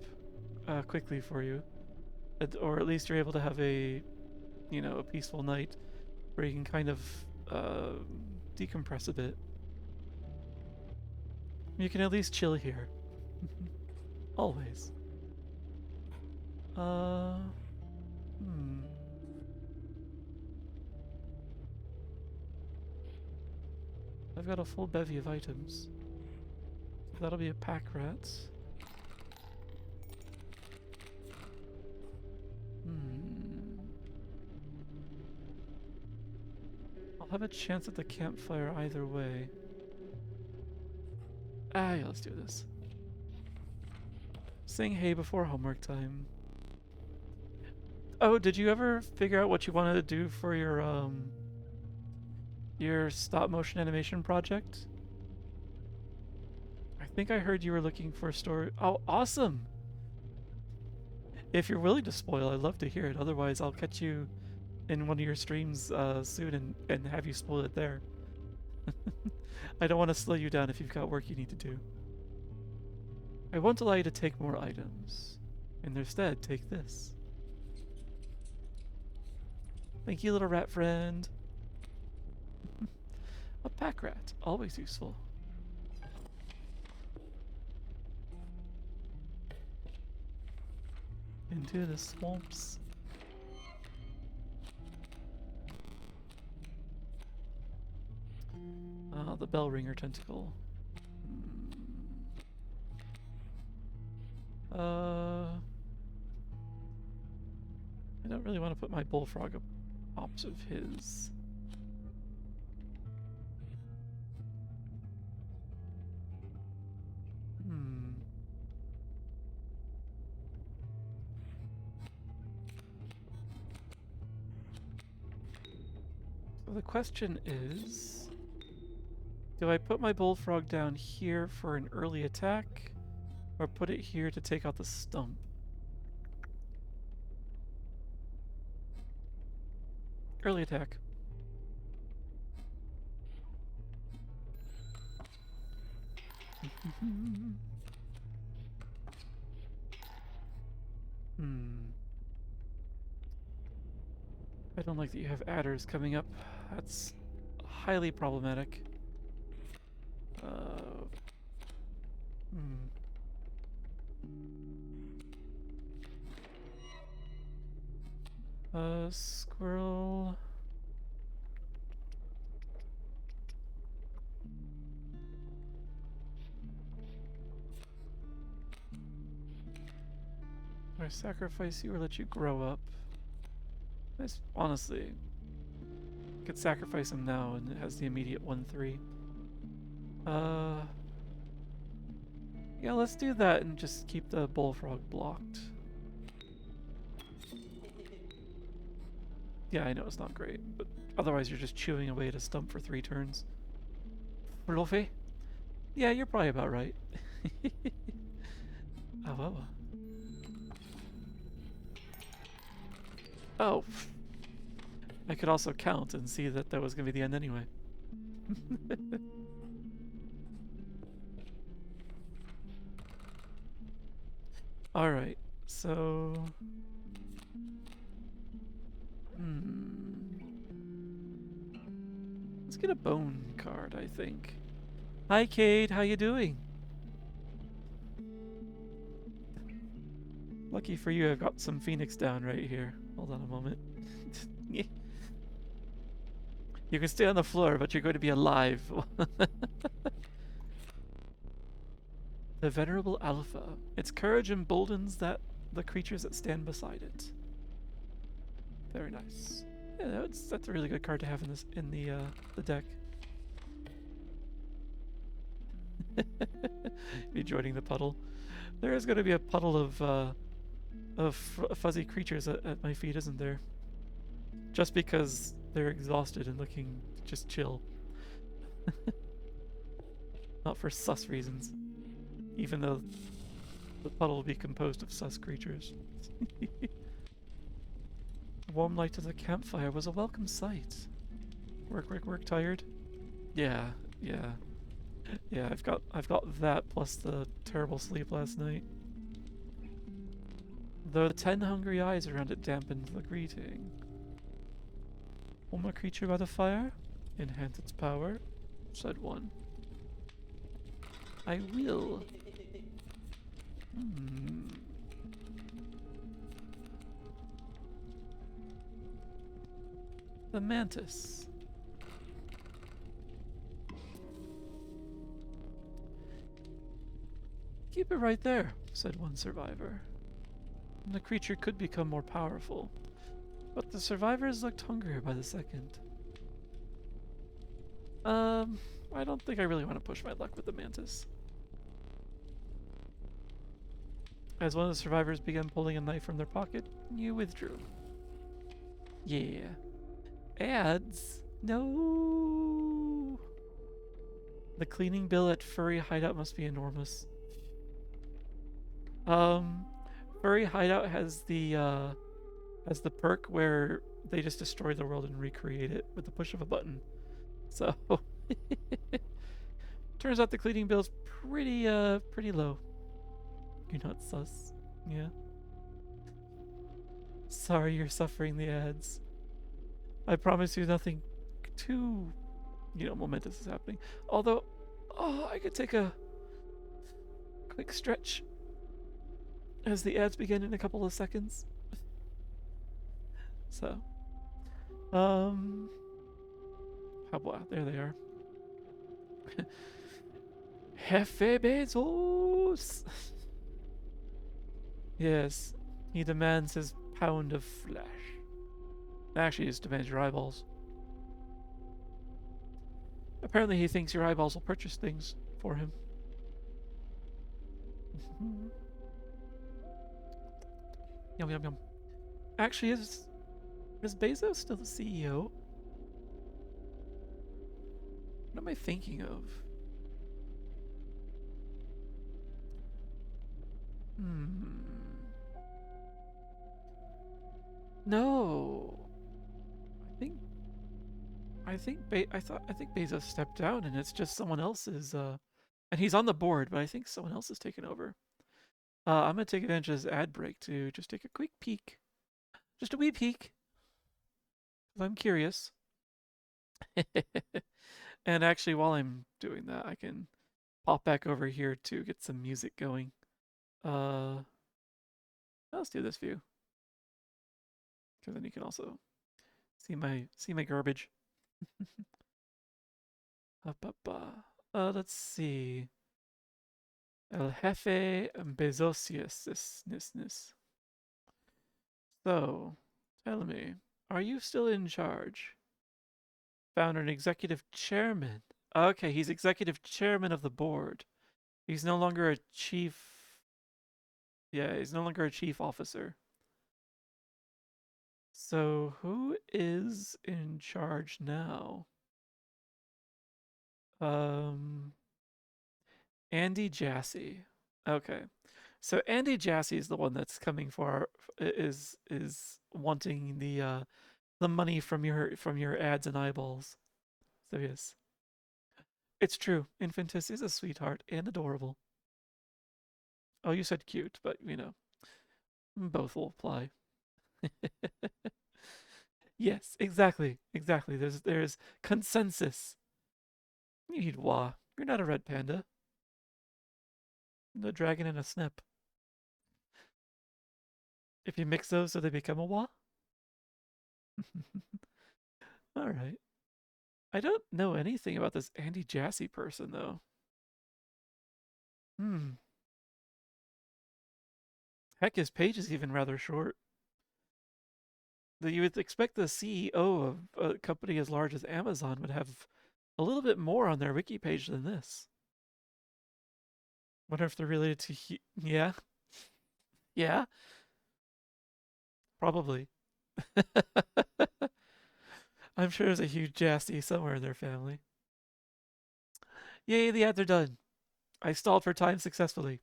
Speaker 1: quickly for you, or at least you're able to have a peaceful night where you can kind of decompress a bit. You can at least chill here. Always. I've got a full bevy of items. That'll be a pack rat. I'll have a chance at the campfire either way. Yeah, let's do this. Saying hey before homework time. Oh, did you ever figure out what you wanted to do for your stop motion animation project? I think I heard you were looking for a story. Oh, awesome! If you're willing to spoil, I'd love to hear it. Otherwise, I'll catch you in one of your streams soon and have you spoil it there. I don't want to slow you down if you've got work you need to do. I won't allow you to take more items. And instead, take this. Thank you, little rat friend. A pack rat, always useful. into the swamps. Ah, the bell ringer tentacle. I don't really want to put my bullfrog up opposite of his. So the question is, do I put my bullfrog down here for an early attack, or put it here to take out the stump? Early attack. I don't like that you have adders coming up. That's highly problematic. Squirrel. Do I sacrifice you or let you grow up? Honestly, could sacrifice him now and it has the immediate 1/3. Yeah, let's do that and just keep the bullfrog blocked. Yeah, I know it's not great, but otherwise you're just chewing away at a stump for 3 turns. Fluffy? Yeah, you're probably about right. Oh. Oh. I could also count and see that that was going to be the end anyway. Alright, so... Let's get a bone card, I think. Hi, Cade, how you doing? Lucky for you, I've got some Phoenix down right here. Hold on a moment. You can stay on the floor, but you're going to be alive. The Venerable Alpha. Its courage emboldens the creatures that stand beside it. Very nice. Yeah, that's a really good card to have in the deck. Be joining the puddle. There is going to be a puddle of fuzzy creatures at my feet, isn't there? Just because they're exhausted and looking just chill. Not for sus reasons. Even though the puddle will be composed of sus creatures. Warm light of the campfire was a welcome sight. Work, tired? Yeah. Yeah, I've got that plus the terrible sleep last night. Though the 10 hungry eyes around it dampened the greeting. Warm a creature by the fire? Enhance its power? Said one. I will. The mantis. Keep it right there, said one survivor. The creature could become more powerful, but the survivors looked hungrier by the second. I don't think I really want to push my luck with the mantis. As one of the survivors began pulling a knife from their pocket, you withdrew. Yeah. Ads? No. The cleaning bill at Furry Hideout must be enormous. Furry Hideout has the perk where they just destroy the world and recreate it with the push of a button. So turns out the cleaning bill's pretty low. You're not sus. Yeah. Sorry you're suffering the ads. I promise you nothing too, momentous is happening. Although, I could take a quick stretch. as the ads begin in a couple of seconds. So, how there they are. Jefe Bezos. Yes, he demands his pound of flesh. Actually, he just demands your eyeballs. Apparently, he thinks your eyeballs will purchase things for him. Yum yum yum. Actually, is Bezos still the CEO? What am I thinking of? No. I think I think Bezos stepped down and it's just someone else's and he's on the board, but I think someone else has taken over. I'm gonna take advantage of this ad break to just take a quick peek. Just a wee peek. I'm curious. And actually while I'm doing that, I can pop back over here to get some music going. Let's do this view. Because then you can also see my garbage. Let's see. El Jefe Bezosius. So, tell me, are you still in charge? Found an executive chairman. Okay, he's executive chairman of the board. He's no longer a chief. Yeah, he's no longer a chief officer. So, who is in charge now? Andy Jassy. Okay. So Andy Jassy is the one that's coming for is wanting the money from your ads and eyeballs. So yes. It's true. Infantis is a sweetheart and adorable. Oh, you said cute, but you know, both will apply. Yes, exactly. Exactly. There's consensus. You need wah. You're not a red panda. The dragon and a snip. If you mix those so they become a wah. All right. I don't know anything about this Andy Jassy person though. Heck, his page is even rather short. You would expect the CEO of a company as large as Amazon would have a little bit more on their wiki page than this. Wonder if they're related to yeah, yeah, probably. I'm sure there's a huge Jassy somewhere in their family. Yay, the ads are done. I stalled for time successfully.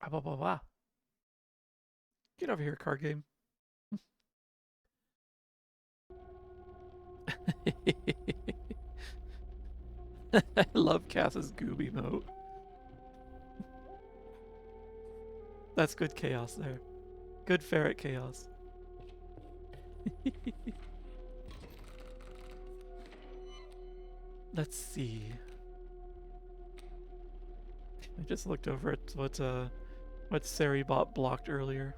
Speaker 1: Ah, blah, blah, blah. Get over here, card game. I love Cass's gooby emote. That's good chaos there. Good ferret chaos. Let's see. I just looked over at what Saribot blocked earlier.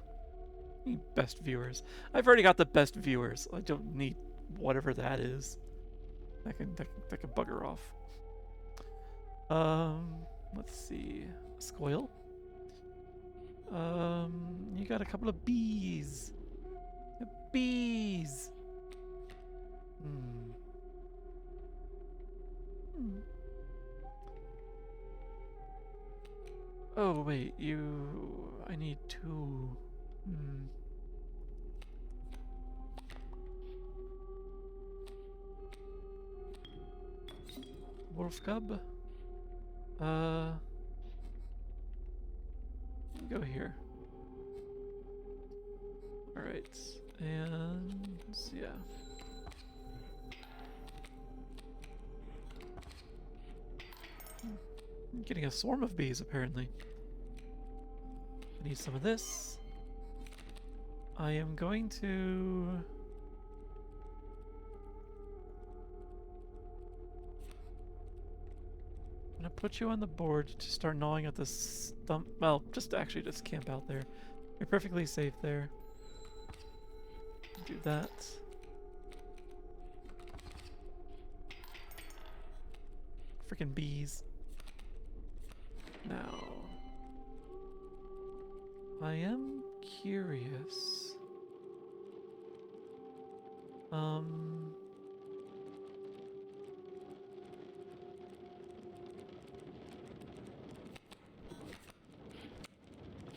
Speaker 1: Best viewers. I've already got the best viewers. I don't need whatever that is. That can bugger off. Let's see. Squirrel. You got a couple of bees. Bees. Hmm. Oh wait, I need two. Wolf cub. Go here. All right, and yeah. I'm getting a swarm of bees apparently. I need some of this. I am going to put you on the board to start gnawing at the stump. Well, just actually just camp out there. You're perfectly safe there. Do that. Freaking bees. Now, I am curious.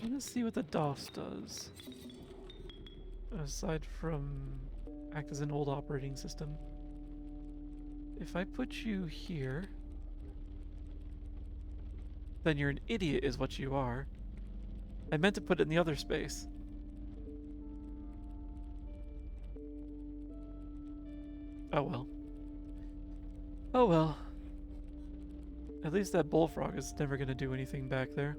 Speaker 1: Let's see what the DOS does. Aside from act as an old operating system. If I put you here, then you're an idiot is what you are. I meant to put it in the other space. Oh well. Oh well. At least that bullfrog is never going to do anything back there.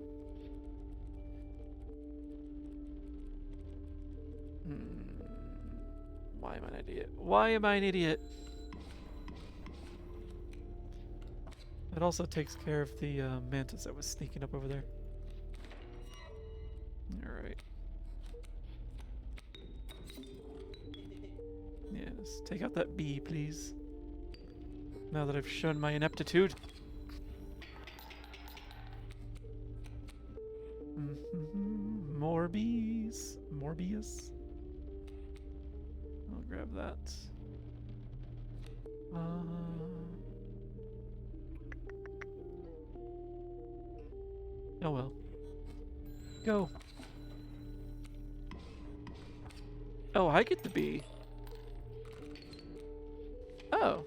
Speaker 1: Why am I an idiot? Why am I an idiot? It also takes care of the mantis that was sneaking up over there. Alright. Yes, take out that bee, please. Now that I've shown my ineptitude. More bees. More bees. I'll grab that. Oh well. Go. Oh, I get the bee. Oh.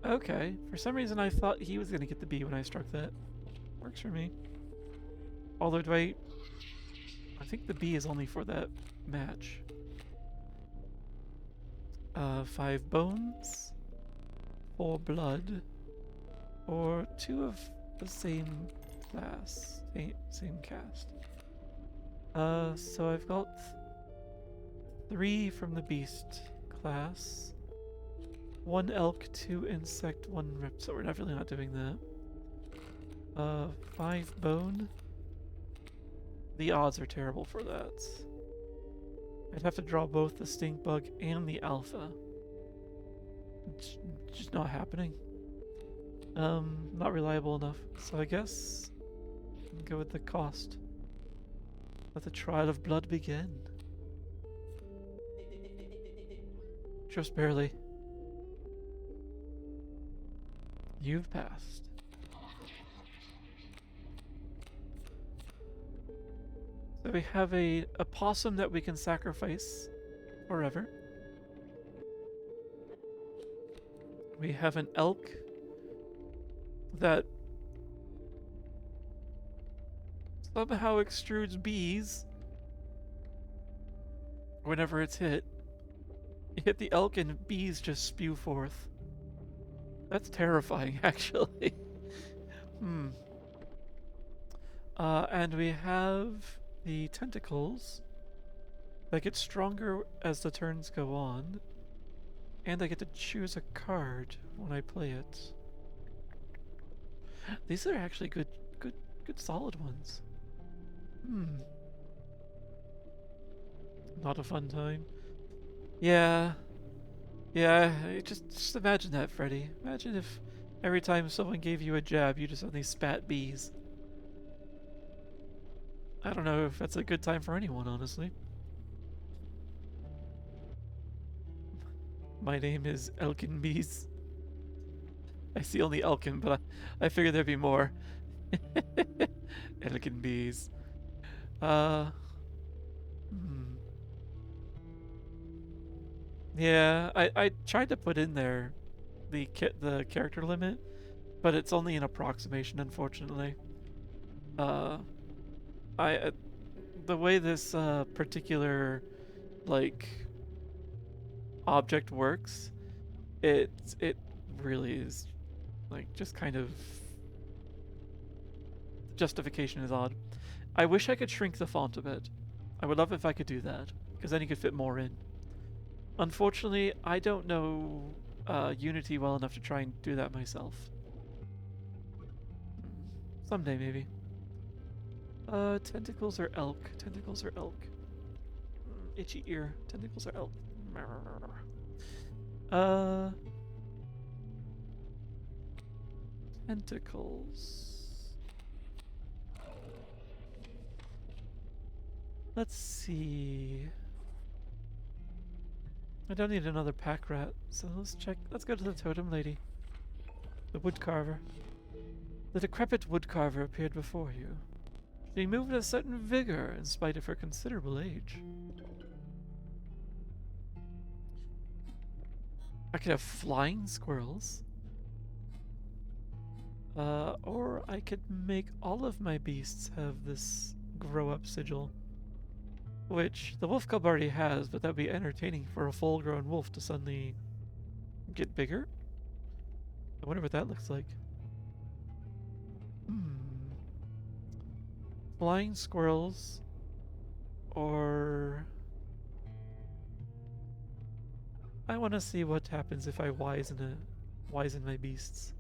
Speaker 1: Okay. For some reason I thought he was gonna get the bee when I struck that. Works for me. Although I think the bee is only for that match. 5 bones, 4 blood, or 2 of the same class, same cast. So I've got 3 from the beast class, 1 elk, 2 insect, 1 rip. So we're definitely not doing that. 5 bone. The odds are terrible for that. I'd have to draw both the stink bug and the alpha. It's just not happening. Not reliable enough. So I guess I'll go with the cost. Let the trial of blood begin. Just barely. You've passed. So we have a possum that we can sacrifice forever. We have an elk that somehow extrudes bees whenever it's hit. You hit the elk and bees just spew forth. That's terrifying, actually. And we have the tentacles that get stronger as the turns go on, and I get to choose a card when I play it. These are actually good solid ones. Not a fun time. Yeah, just imagine that, Freddy. Imagine if every time someone gave you a jab, you just suddenly spat bees. I don't know if that's a good time for anyone, honestly. My name is Elkin Bees. I see only Elkin, but I figured there'd be more. Elkin Bees. Yeah, I tried to put in there the character limit, but it's only an approximation, unfortunately. The way this particular like object works, it really is like just kind of justification is odd. I wish I could shrink the font a bit. I would love if I could do that, because then you could fit more in. Unfortunately, I don't know Unity well enough to try and do that myself. Someday, maybe. Tentacles or elk? Tentacles or elk? Itchy ear. Tentacles or elk? Uh... Tentacles. Let's see. I don't need another pack rat, so let's check. Let's go to the totem lady. The woodcarver. The decrepit woodcarver appeared before you. She moved with a certain vigor in spite of her considerable age. I could have flying squirrels. Or I could make all of my beasts have this grow-up sigil. Which the wolf cub already has, but that would be entertaining for a full-grown wolf to suddenly get bigger. I wonder what that looks like. Flying squirrels, or I want to see what happens if I wizen my beasts.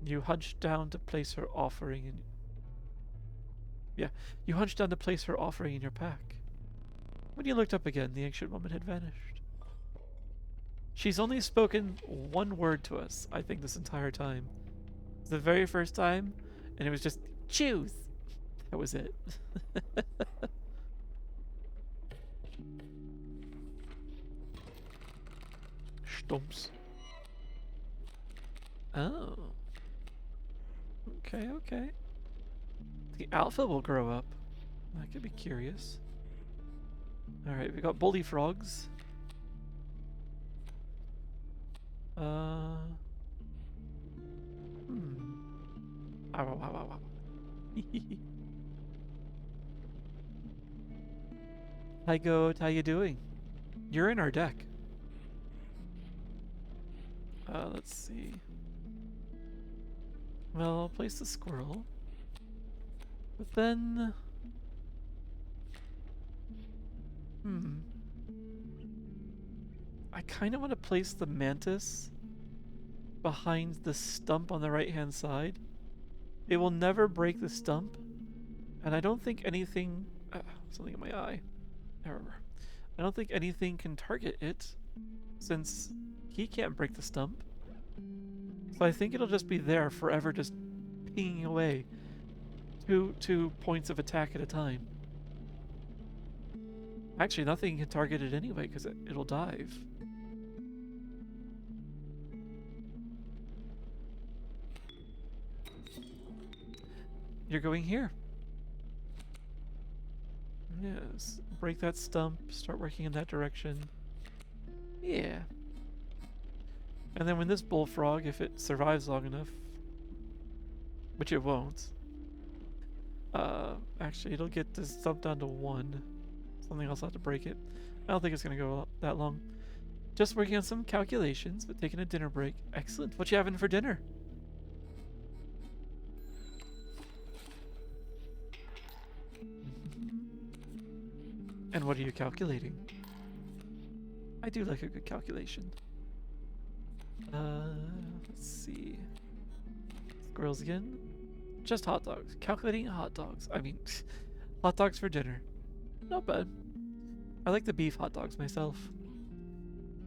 Speaker 1: You hunched down to place her offering in. Yeah, you hunched down to place her offering in your pack. When you looked up again, the ancient woman had vanished. She's only spoken one word to us, I think, this entire time. The very first time, and it was just, choose! That was it. Stumps. Oh. Okay, okay. The alpha will grow up. That could be curious. Alright, we got bully frogs. Ow, ow, ow, ow, ow. Hi, Goat. How you doing? You're in our deck. Let's see. Well, I'll place the squirrel. But then... I kind of want to place the mantis behind the stump on the right-hand side. It will never break the stump, and I don't think anything... something in my eye. Error. I don't think anything can target it, since he can't break the stump. So I think it'll just be there forever, just pinging away. Two points of attack at a time. Actually, nothing can target it anyway, because it'll dive. You're going here. Yes. Break that stump. Start working in that direction. Yeah. And then when this bullfrog, if it survives long enough, which it won't, actually it'll get this stump down to 1. Something else will have to break it. I don't think it's going to go that long. Just working on some calculations, but taking a dinner break. Excellent. What you having for dinner? And what are you calculating? I do like a good calculation. Let's see. Squirrels again. Just hot dogs. Calculating hot dogs. I mean, hot dogs for dinner. Not bad. I like the beef hot dogs myself.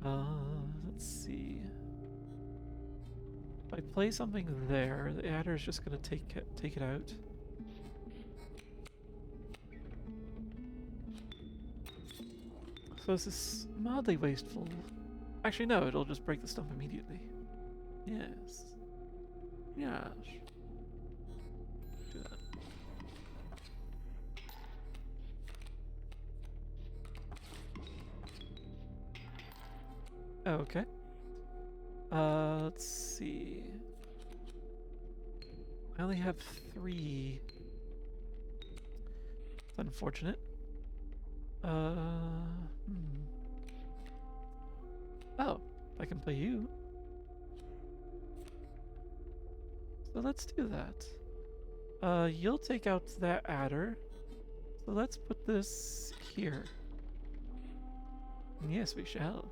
Speaker 1: Let's see. If I play something there, the adder is just gonna take it out. So this is mildly wasteful. Actually, no, it'll just break the stump immediately. Yes. Yes. Do that. Okay. Let's see. I only have 3. It's unfortunate. Oh, I can play you. So let's do that. You'll take out that adder. So let's put this here. Yes, we shall.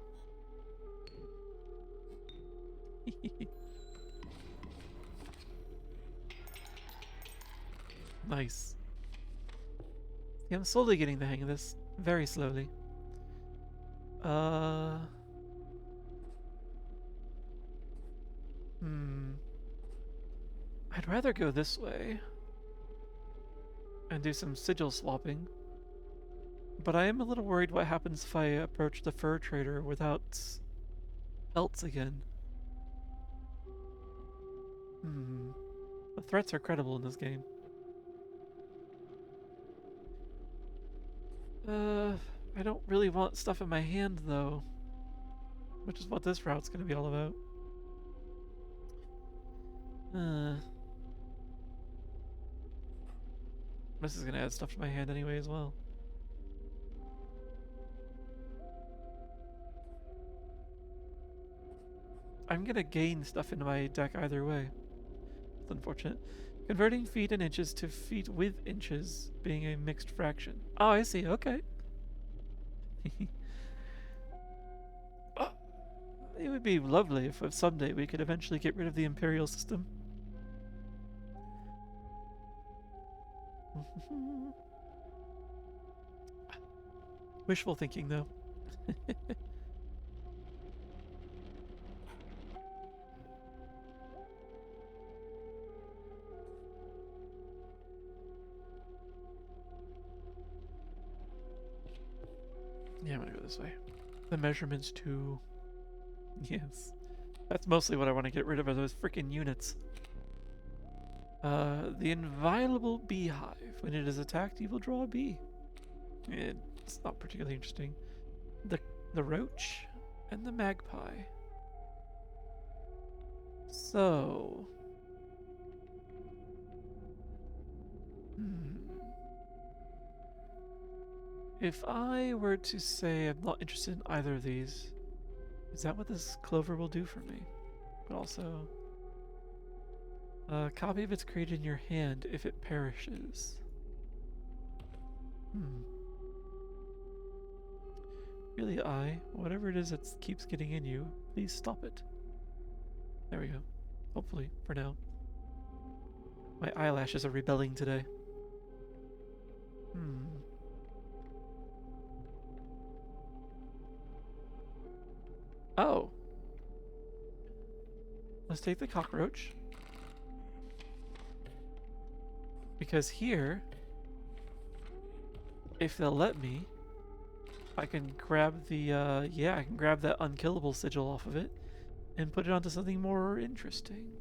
Speaker 1: Nice. Yeah, I'm slowly getting the hang of this. Very slowly. Uh... Hmm. I'd rather go this way and do some sigil swapping. But I am a little worried what happens if I approach the fur trader without belts again. Hmm. The threats are credible in this game. I don't really want stuff in my hand though, which is what this route's gonna be all about. This is gonna add stuff to my hand anyway as well. I'm gonna gain stuff into my deck either way. It's unfortunate. Converting feet and inches to feet with inches being a mixed fraction. Oh, I see. Okay. Oh, it would be lovely if someday we could eventually get rid of the imperial system. Wishful thinking, though. Yeah, I'm gonna go this way. The measurements too. Yes. That's mostly what I want to get rid of are those freaking units. The inviolable beehive. When it is attacked, you will draw a bee. It's not particularly interesting. The roach and the magpie. So... If I were to say I'm not interested in either of these, is that what this clover will do for me? But also, a copy of it's created in your hand if it perishes. Really, whatever it is that keeps getting in you, please stop it. There we go. Hopefully, for now. My eyelashes are rebelling today. Oh. Let's take the cockroach. Because here, if they'll let me, I can grab the, I can grab that unkillable sigil off of it and put it onto something more interesting.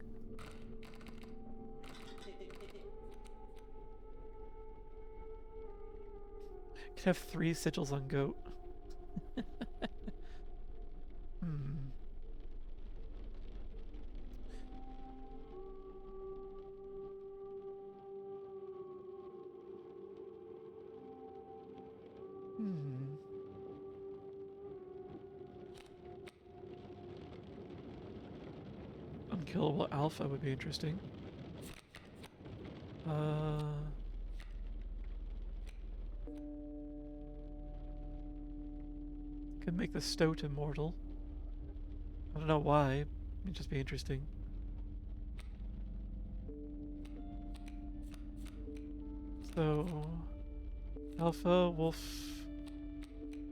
Speaker 1: I can have 3 sigils on goat. Unkillable alpha would be interesting. Could make the stoat immortal. I don't know why. It'd just be interesting. So, alpha, wolf,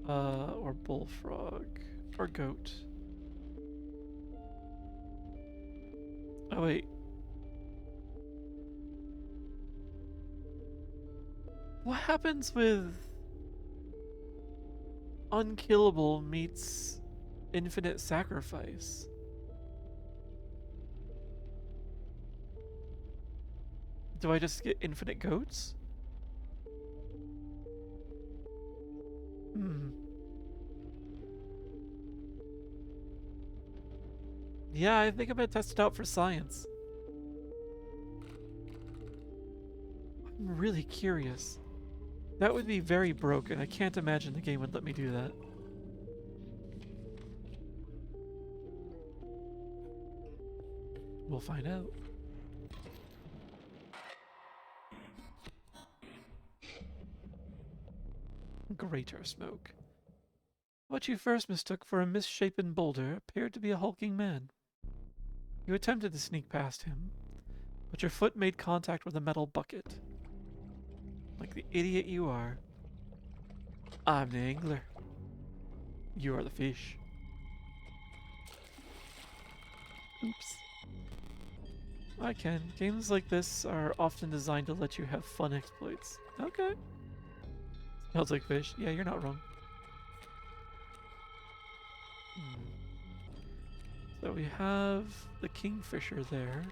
Speaker 1: or bullfrog, or goat. Oh wait. What happens with unkillable meets infinite sacrifice? Do I just get infinite goats? Yeah, I think I'm gonna test it out for science. I'm really curious. That would be very broken. I can't imagine the game would let me do that. We'll find out. Greater smoke. What you first mistook for a misshapen boulder appeared to be a hulking man. You attempted to sneak past him, but your foot made contact with a metal bucket. Like the idiot you are. I'm the angler. You are the fish. Oops. I can. Games like this are often designed to let you have fun exploits. Okay. Smells like fish. Yeah, you're not wrong. So we have the kingfisher there.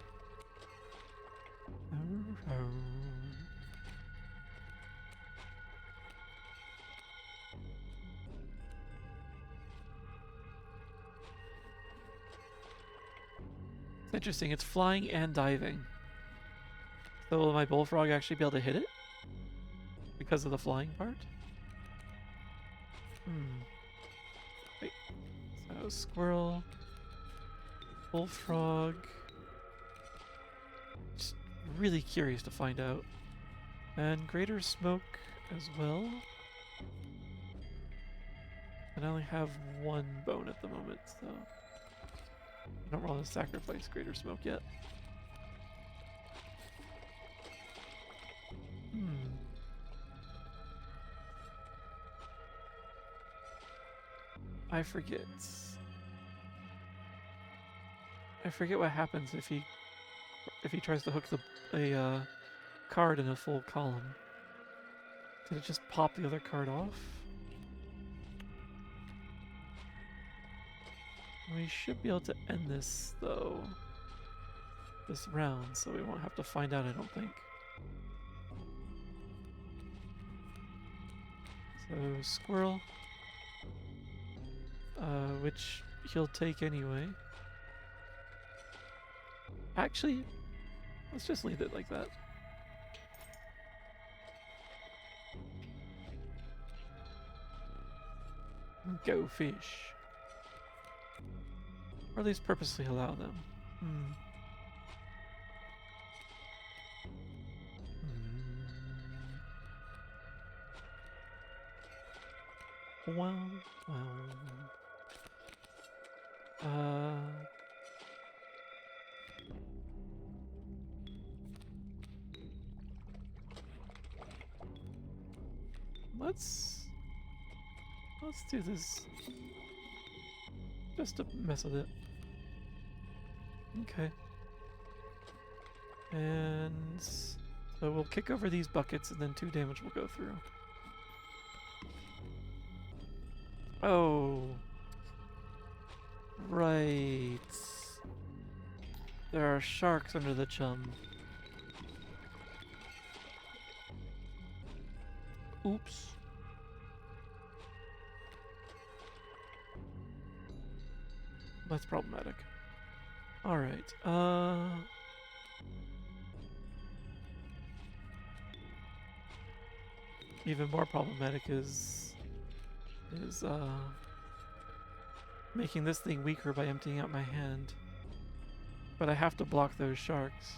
Speaker 1: It's interesting. It's flying and diving. So will my bullfrog actually be able to hit it? Because of the flying part? Wait. So squirrel. Bullfrog. Just really curious to find out. And greater smoke as well. And I only have one bone at the moment, so I don't want to sacrifice greater smoke yet. I forget. I forget what happens if he tries to hook a card in a full column. Did it just pop the other card off? We should be able to end this though. This round, so we won't have to find out, I don't think. So squirrel. Which he'll take anyway. Actually, let's just leave it like that. Go fish. Or at least purposely allow them. Well. Let's do this just to mess with it. Okay. And so we'll kick over these buckets and then 2 damage will go through. Oh. Right. There are sharks under the chum. Oops. That's problematic. Alright, even more problematic is making this thing weaker by emptying out my hand. But I have to block those sharks.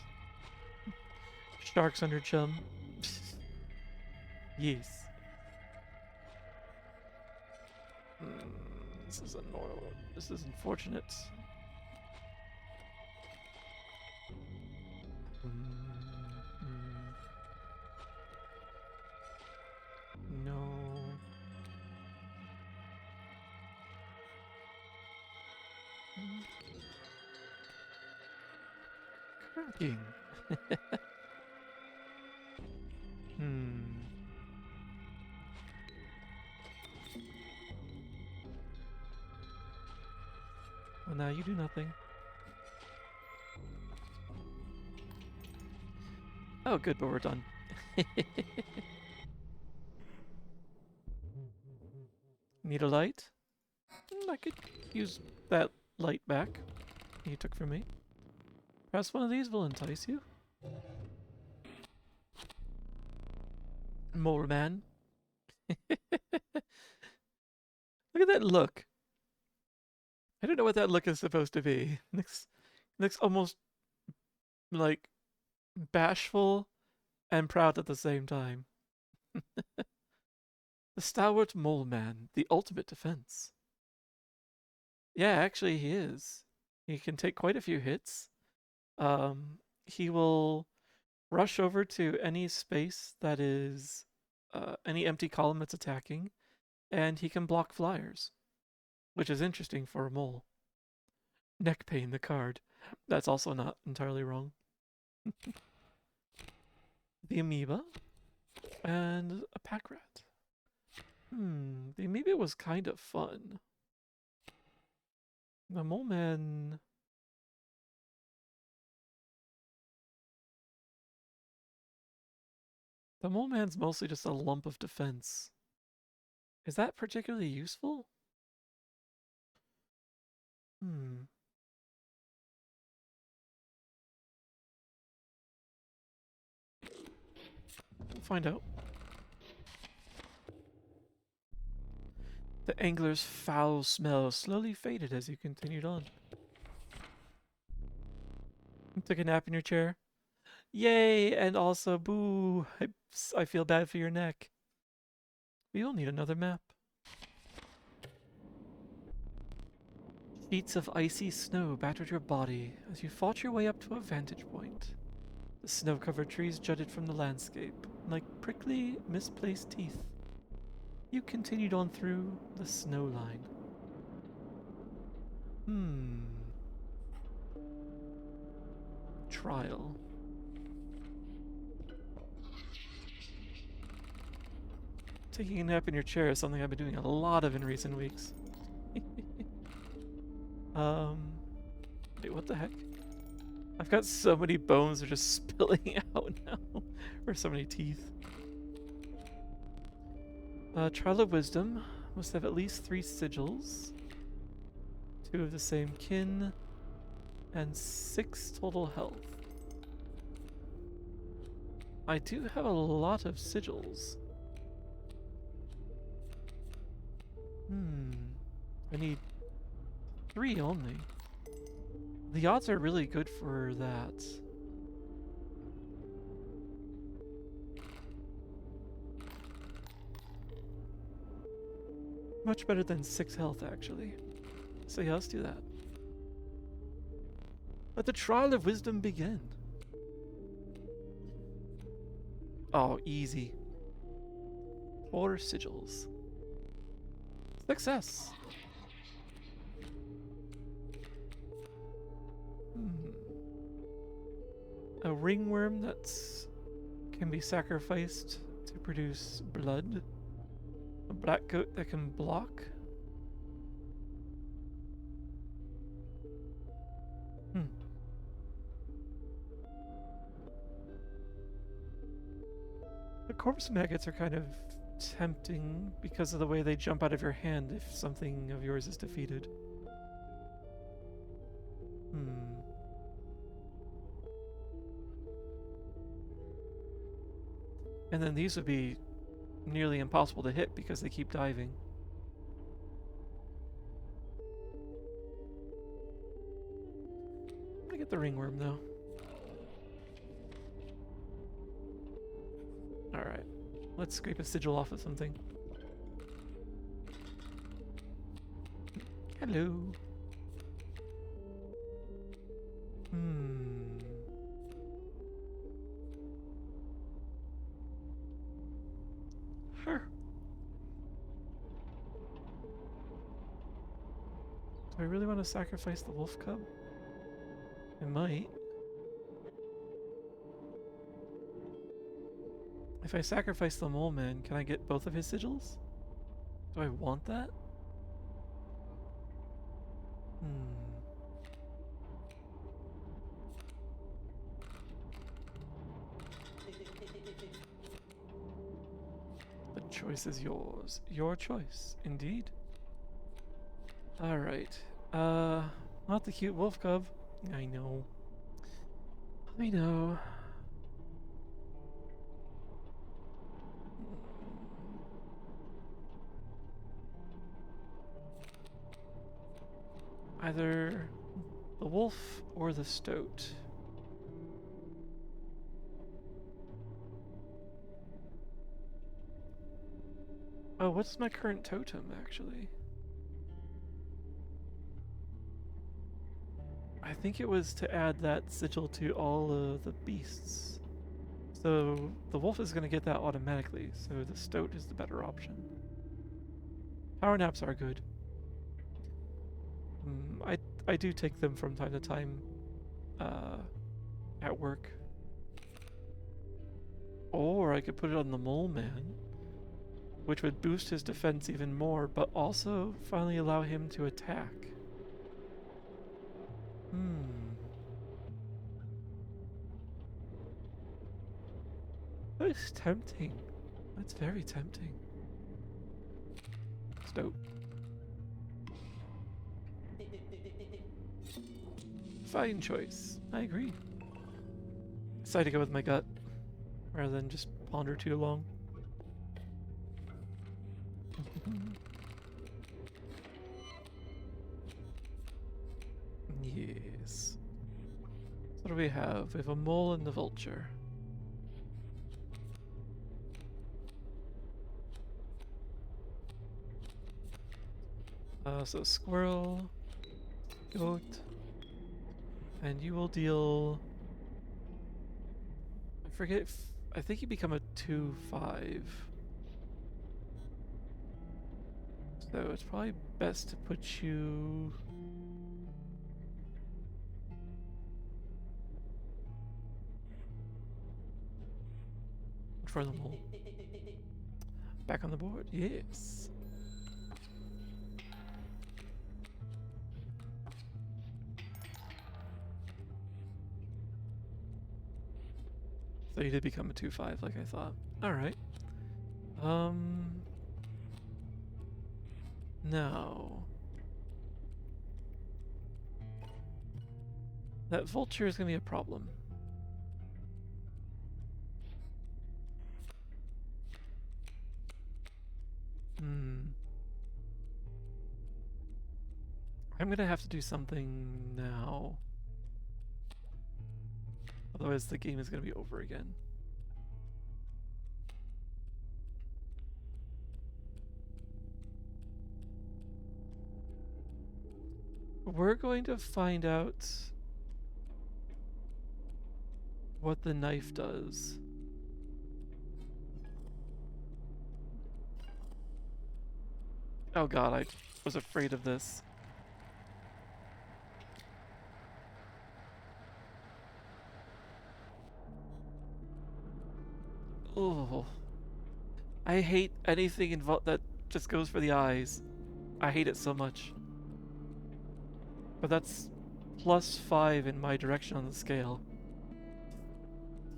Speaker 1: Sharks under chum. Yes. This is annoying. This is unfortunate. No. Cracking. Well, now you do nothing. Oh, good, but we're done. Need a light? I could use that light back you took from me. Perhaps one of these will entice you. Mole man. Look at that look. I don't know what that look is supposed to be. Looks almost like bashful and proud at the same time. The stalwart mole man, the ultimate defense. Yeah, actually he is. He can take quite a few hits. He will rush over to any space that is any empty column that's attacking, and he can block flyers, which is interesting for a mole. Neck pain, the card. That's also not entirely wrong. The amoeba and a pack rat. The amoeba was kind of fun. The mole man. The mole man's mostly just a lump of defense. Is that particularly useful? We'll find out. The angler's foul smell slowly faded as you continued on. You took a nap in your chair. Yay! And also, boo! I feel bad for your neck. We will need another map. Sheets of icy snow battered your body as you fought your way up to a vantage point. The snow-covered trees jutted from the landscape, like prickly, misplaced teeth. You continued on through the snow line. Trial. Taking a nap in your chair is something I've been doing a lot of in recent weeks. Wait, what the heck? I've got so many bones that are just spilling out now. Or so many teeth. Trial of Wisdom must have at least 3 sigils, 2 of the same kin, and 6 total health. I do have a lot of sigils. I need 3 only. The odds are really good for that. Much better than 6 health, actually. So yeah, let's do that. Let the trial of wisdom begin. Oh, easy. 4 sigils. Success! A ringworm that can be sacrificed to produce blood. A black goat that can block. The corpse maggots are kind of tempting because of the way they jump out of your hand if something of yours is defeated. And then these would be nearly impossible to hit because they keep diving. I get the ringworm though. Alright. Let's scrape a sigil off of something. Hello. Sure. Do I really want to sacrifice the wolf cub? I might. If I sacrifice the mole man, can I get both of his sigils? Do I want that? The choice is yours. Your choice, indeed. Alright. Not the cute wolf cub. I know. I know. Either the wolf or the stoat. Oh, what's my current totem, actually? I think it was to add that sigil to all of the beasts. So the wolf is going to get that automatically, so the stoat is the better option. Power naps are good. I do take them from time to time at work. Or I could put it on the mole man, which would boost his defense even more, but also finally allow him to attack. That's tempting. That's very tempting. Stoat. Fine choice. I agree. Decided to go with my gut rather than just ponder too long. Yes. What do we have? We have a mole and the vulture. So squirrel, goat, and you will deal. I forget. I think you become a 2/5. So it's probably best to put you. For the mole. Back on the board, yes. So you did become a 2/5 like I thought. Alright. Now. That vulture is gonna be a problem. I'm gonna have to do something now. Otherwise the game is gonna be over again. We're going to find out what the knife does. Oh god, I was afraid of this. Oh. I hate anything involved that just goes for the eyes. I hate it so much. But that's +5 in my direction on the scale.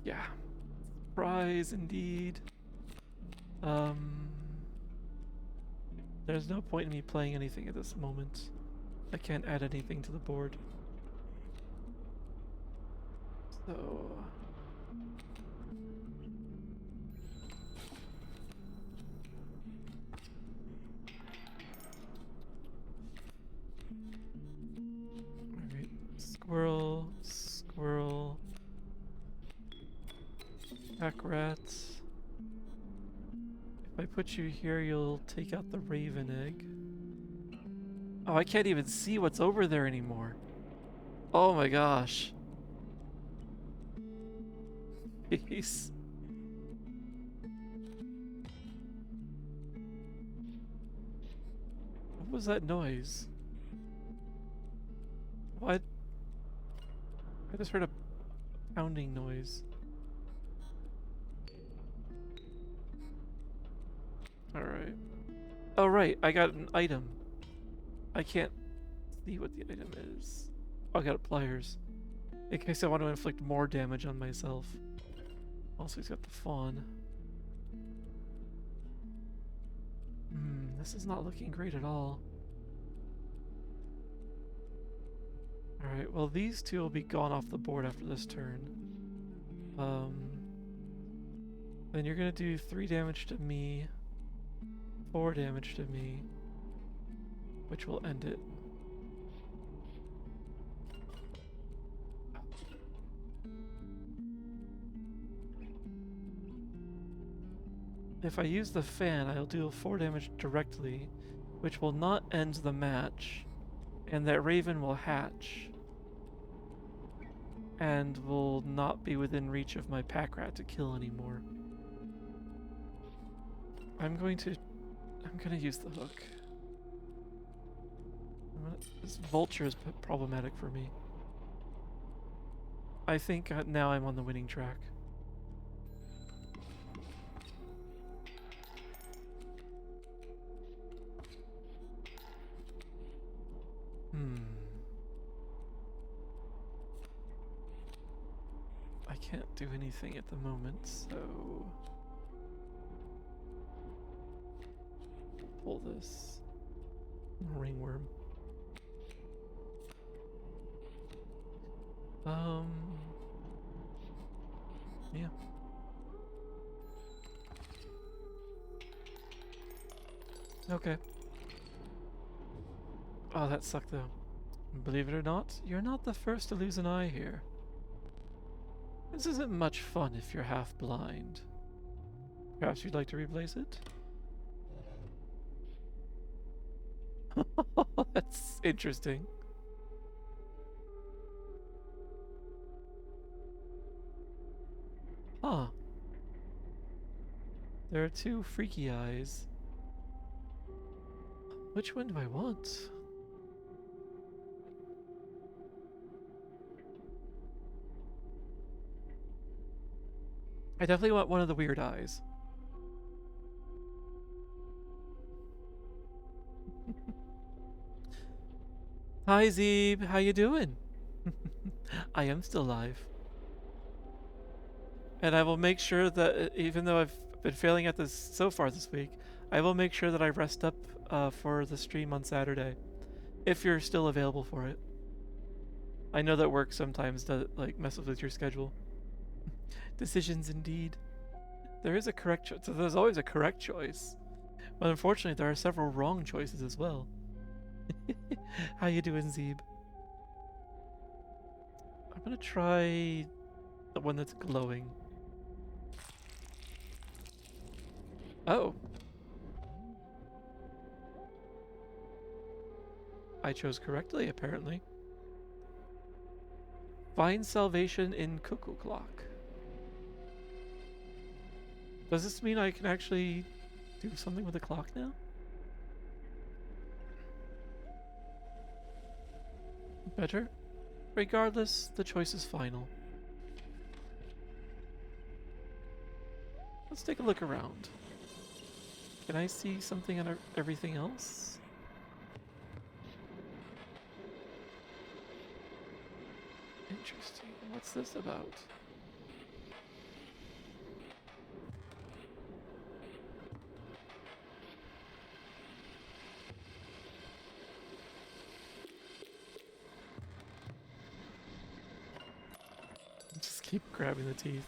Speaker 1: Yeah. Surprise indeed. There's no point in me playing anything at this moment. I can't add anything to the board. So... Alright, squirrel, squirrel, pack rats. If I put you here, you'll take out the raven egg. Oh, I can't even see what's over there anymore. Oh my gosh. Jeez. What was that noise? What? I just heard a pounding noise. Alright. Oh right, I got an item. I can't see what the item is. Oh, I got pliers. In case I want to inflict more damage on myself. Also, he's got the fawn. This is not looking great at all. Alright, well these two will be gone off the board after this turn. Then you're gonna do 3 damage to me, 4 damage to me, which will end it. If I use the fan, I'll deal 4 damage directly, which will not end the match, and that raven will hatch. and will not be within reach of my pack rat to kill anymore. I'm gonna use the hook. This vulture is problematic for me. I think now I'm on the winning track. I can't do anything at the moment, so pull this ringworm. Yeah. Okay. Oh, that sucked though. Believe it or not, you're not the first to lose an eye here. This isn't much fun if you're half blind. Perhaps you'd like to replace it? That's interesting. Huh. There are two freaky eyes. Which one do I want? I definitely want one of the weird eyes. Hi Zeeb, how you doing? I am still alive. And I will make sure that, even though I've been failing at this so far this week, I will make sure that I rest up for the stream on Saturday, if you're still available for it. I know that work sometimes does like messes with your schedule. Decisions indeed. There is a correct choice. So there's always a correct choice. But unfortunately, there are several wrong choices as well. How you doing, Zeeb? I'm gonna try the one that's glowing. Oh. I chose correctly, apparently. Find salvation in Cuckoo Clock. Does this mean I can actually do something with the clock now? Better? Regardless, the choice is final. Let's take a look around. Can I see something on everything else? Interesting. What's this about? Just keep grabbing the teeth.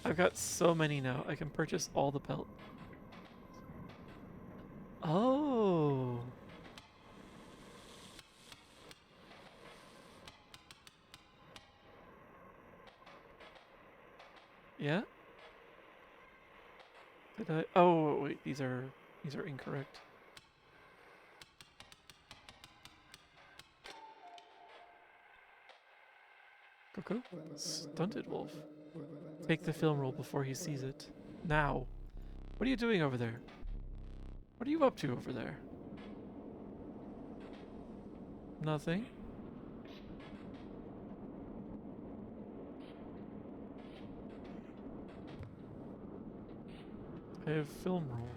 Speaker 1: I've got so many now. I can purchase all the pelt. Oh. Yeah? Did I? Oh, wait, these are incorrect. Cuckoo? Stunted wolf. Take the film roll before he sees it. Now. What are you doing over there? What are you up to over there? Nothing. I have film roll.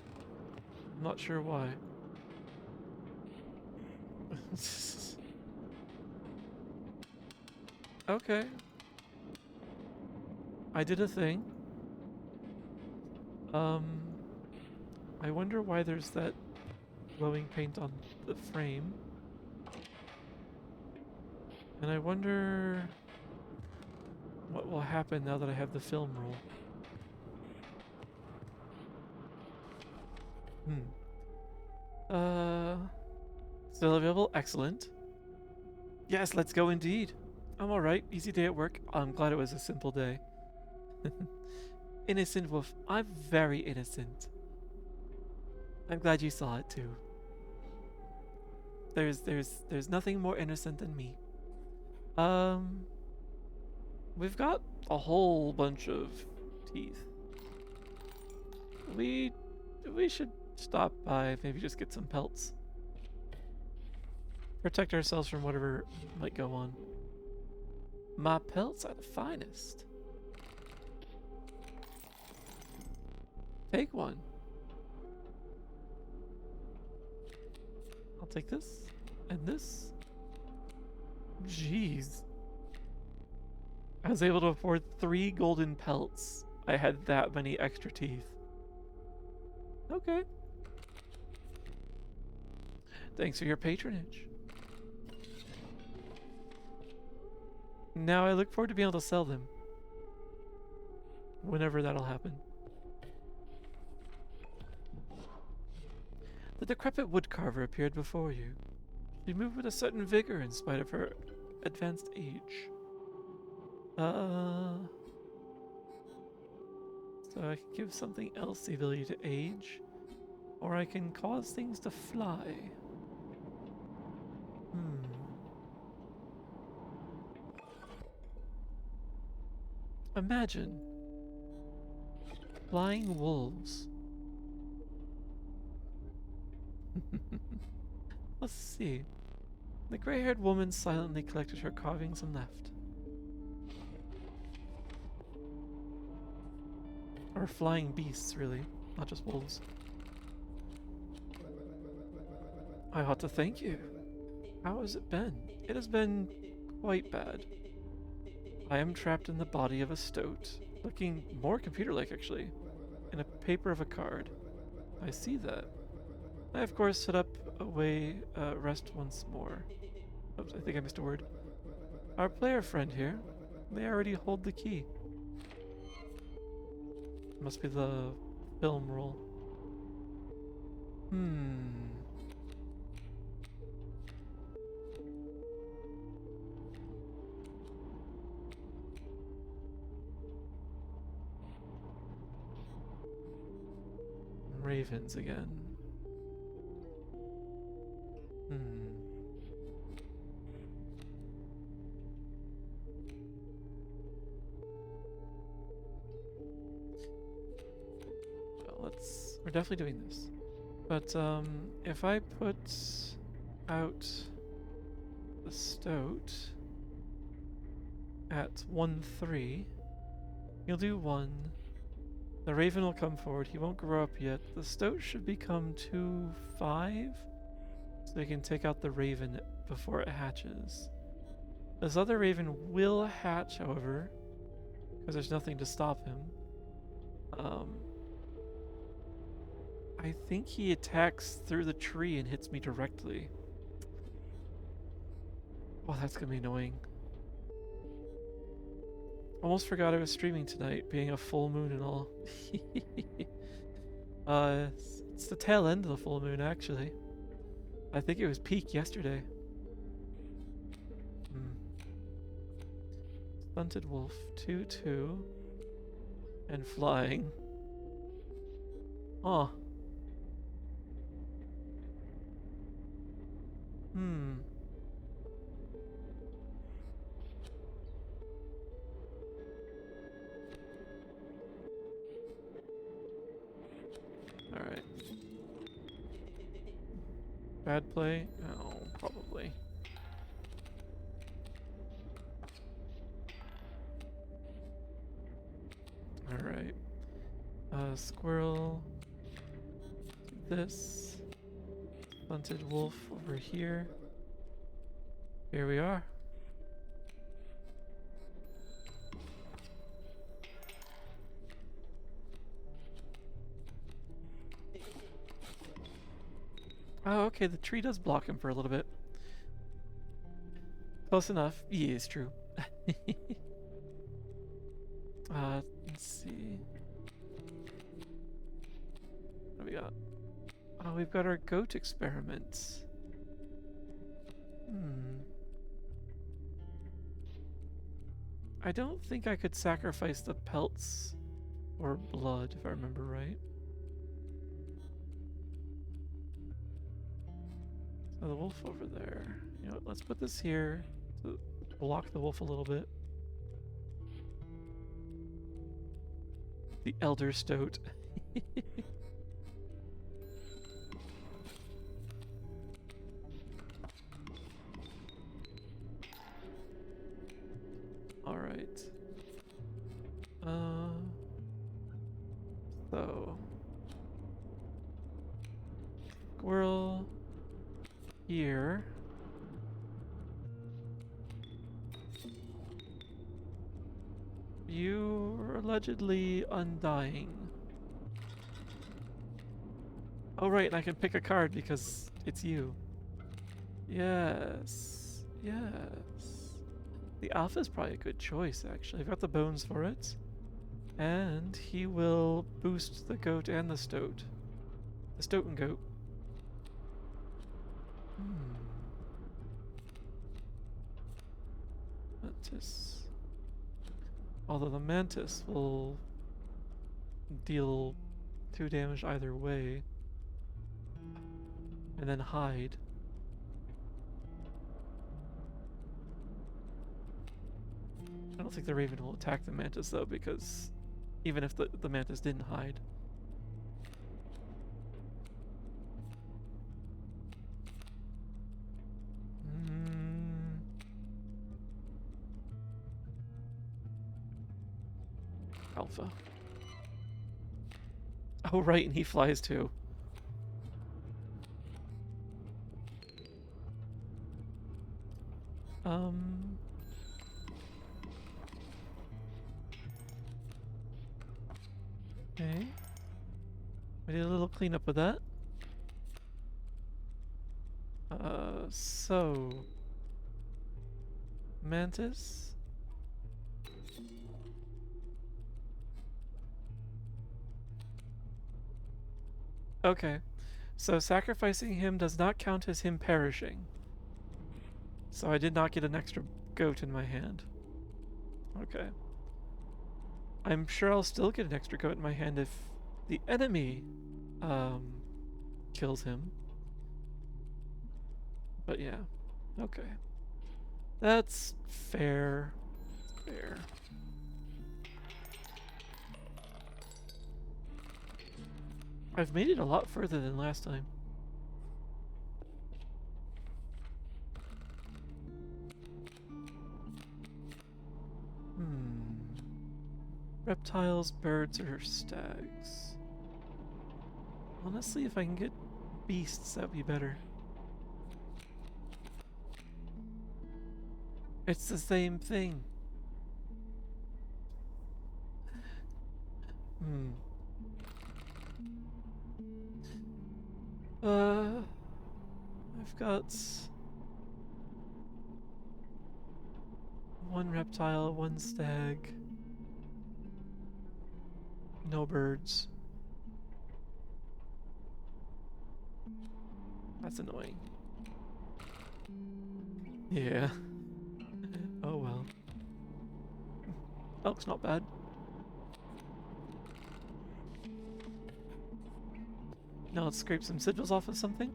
Speaker 1: I'm not sure why. Okay. I did a thing. I wonder why there's that glowing paint on the frame. And I wonder what will happen now that I have the film roll. Still available? Excellent. Yes, let's go indeed. I'm alright. Easy day at work. I'm glad it was a simple day. Innocent wolf. I'm very innocent. I'm glad you saw it too. There's nothing more innocent than me. We've got a whole bunch of teeth. We should stop by, maybe just get some pelts. Protect ourselves from whatever might go on. My pelts are the finest. Take one. I'll take this and this. Jeez. I was able to afford 3 golden pelts. I had that many extra teeth. Okay. Thanks for your patronage. Now I look forward to being able to sell them. Whenever that'll happen. The decrepit woodcarver appeared before you. She moved with a certain vigor in spite of her advanced age. So I can give something else the ability to age, or I can cause things to fly. Imagine flying wolves. Let's see. The gray-haired woman silently collected her carvings and left. Or flying beasts, really, not just wolves. I ought to thank you. How has it been? It has been quite bad. I am trapped in the body of a stoat, looking more computer-like actually, in a paper of a card. I see that. I of course set up a way, rest once more. Oops, I think I missed a word. Our player friend here, they already hold the key. Must be the film roll. Ravens again. Well, we're definitely doing this. But, if I put out the stoat at 1-3, he'll do 1. The raven will come forward. He won't grow up yet. The stoat should become 2-5, so they can take out the raven before it hatches. This other raven will hatch, however, because there's nothing to stop him. I think he attacks through the tree and hits me directly. Oh, that's gonna be annoying. Almost forgot I was streaming tonight, being a full moon and all. It's the tail end of the full moon, actually. I think it was peak yesterday. Stunted wolf, 2-2. And flying. Oh. Alright. Bad play? Oh, probably. Alright. Squirrel. This. Stunted wolf over here. Here we are. Oh, okay, the tree does block him for a little bit. Close enough. Yeah, it's true. Let's see. What do we got? Oh, we've got our goat experiments. I don't think I could sacrifice the pelts or blood, if I remember right. So the wolf over there. You know what, let's put this here to block the wolf a little bit. The Elder Stoat. All right. So squirrel here. You're allegedly undying. Oh right, and I can pick a card because it's you. Yes. Yes. The alpha is probably a good choice, actually. I've got the bones for it. And he will boost the goat and the stoat. The stoat and goat. Mantis. Although the mantis will deal 2 damage either way. And then hide. I don't think the raven will attack the mantis though, because even if the mantis didn't hide. Alpha. Oh right, and he flies too. Okay. We did a little cleanup with that. So mantis. Okay. So sacrificing him does not count as him perishing. So I did not get an extra goat in my hand. Okay. I'm sure I'll still get an extra goat in my hand if the enemy kills him. But yeah. Okay. That's fair. Fair. I've made it a lot further than last time. Reptiles, birds, or stags? Honestly, if I can get beasts, that'd be better. It's the same thing. I've got 1 reptile, 1 stag. No birds. That's annoying. Yeah. Oh well. Elk's not bad. Now let's scrape some sigils off of something.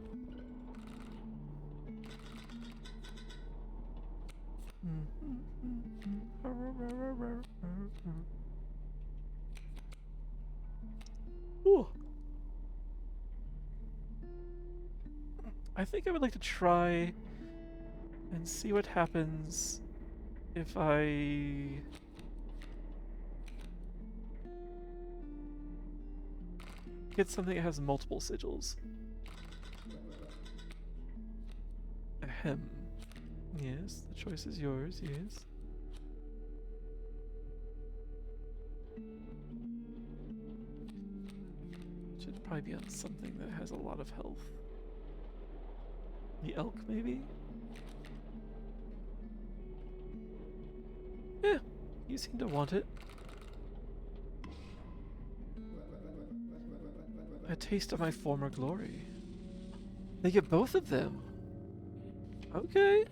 Speaker 1: Ooh. I think I would like to try and see what happens if I get something that has multiple sigils. Ahem. Yes, the choice is yours, yes. Should probably be on something that has a lot of health. The elk, maybe? Yeah, you seem to want it. A taste of my former glory. They get both of them. Okay.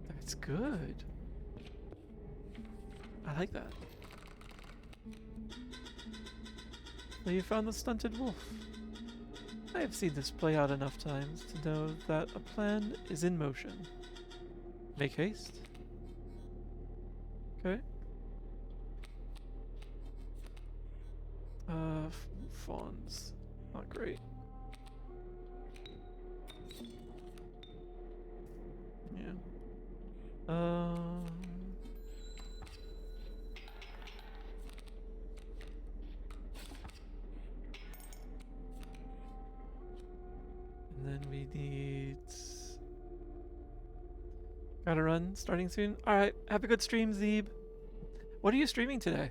Speaker 1: That's good. I like that. So you found the stunted wolf. I have seen this play out enough times to know that a plan is in motion. Make haste. Okay. fawns. Not great. Yeah. And then we need... Gotta run, starting soon. Alright, have a good stream, Zeeb. What are you streaming today?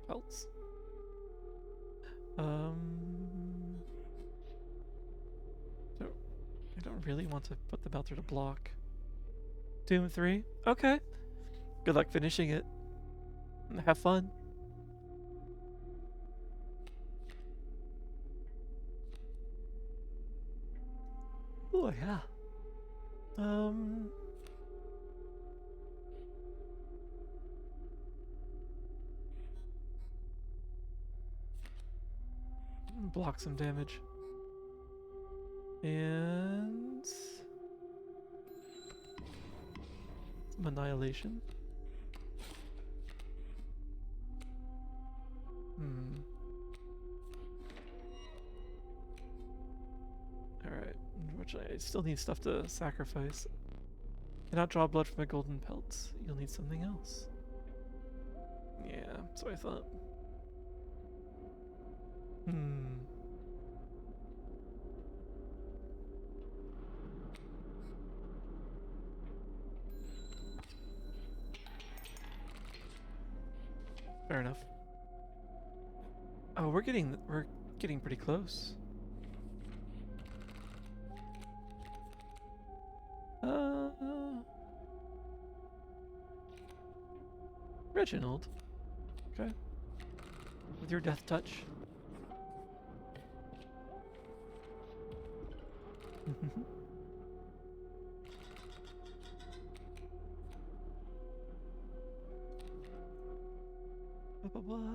Speaker 1: Pelts. So I don't really want to put the belter to block. Doom 3? Okay. Good luck finishing it. And have fun. Oh yeah. Block some damage. And some annihilation. Alright, unfortunately I still need stuff to sacrifice. Cannot draw blood from a golden pelt. You'll need something else. Yeah, that's what I thought. Fair enough. Oh, we're getting pretty close. Reginald. Okay. With your death touch. Blah, blah, blah.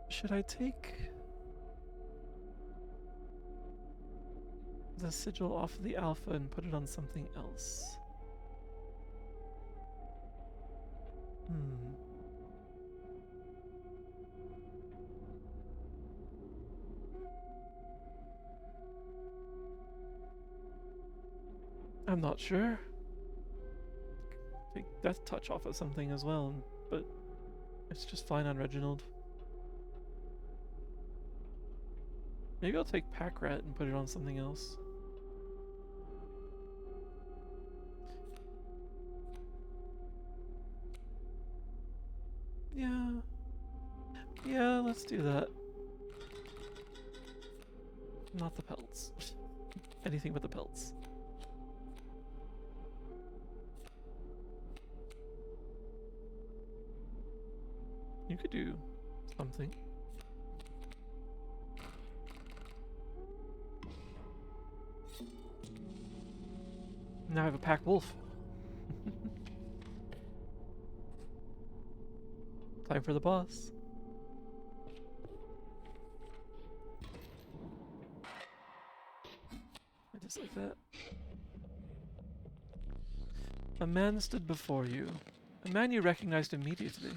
Speaker 1: Should I take the sigil off of the alpha and put it on something else? I'm not sure. Take death touch off of something as well, but it's just fine on Reginald. Maybe I'll take Pack Rat and put it on something else. Yeah. Yeah, let's do that. Not the pelts. Anything but the pelts. You could do something. Now I have a pack wolf. Time for the boss. Just like that. A man stood before you. A man you recognized immediately.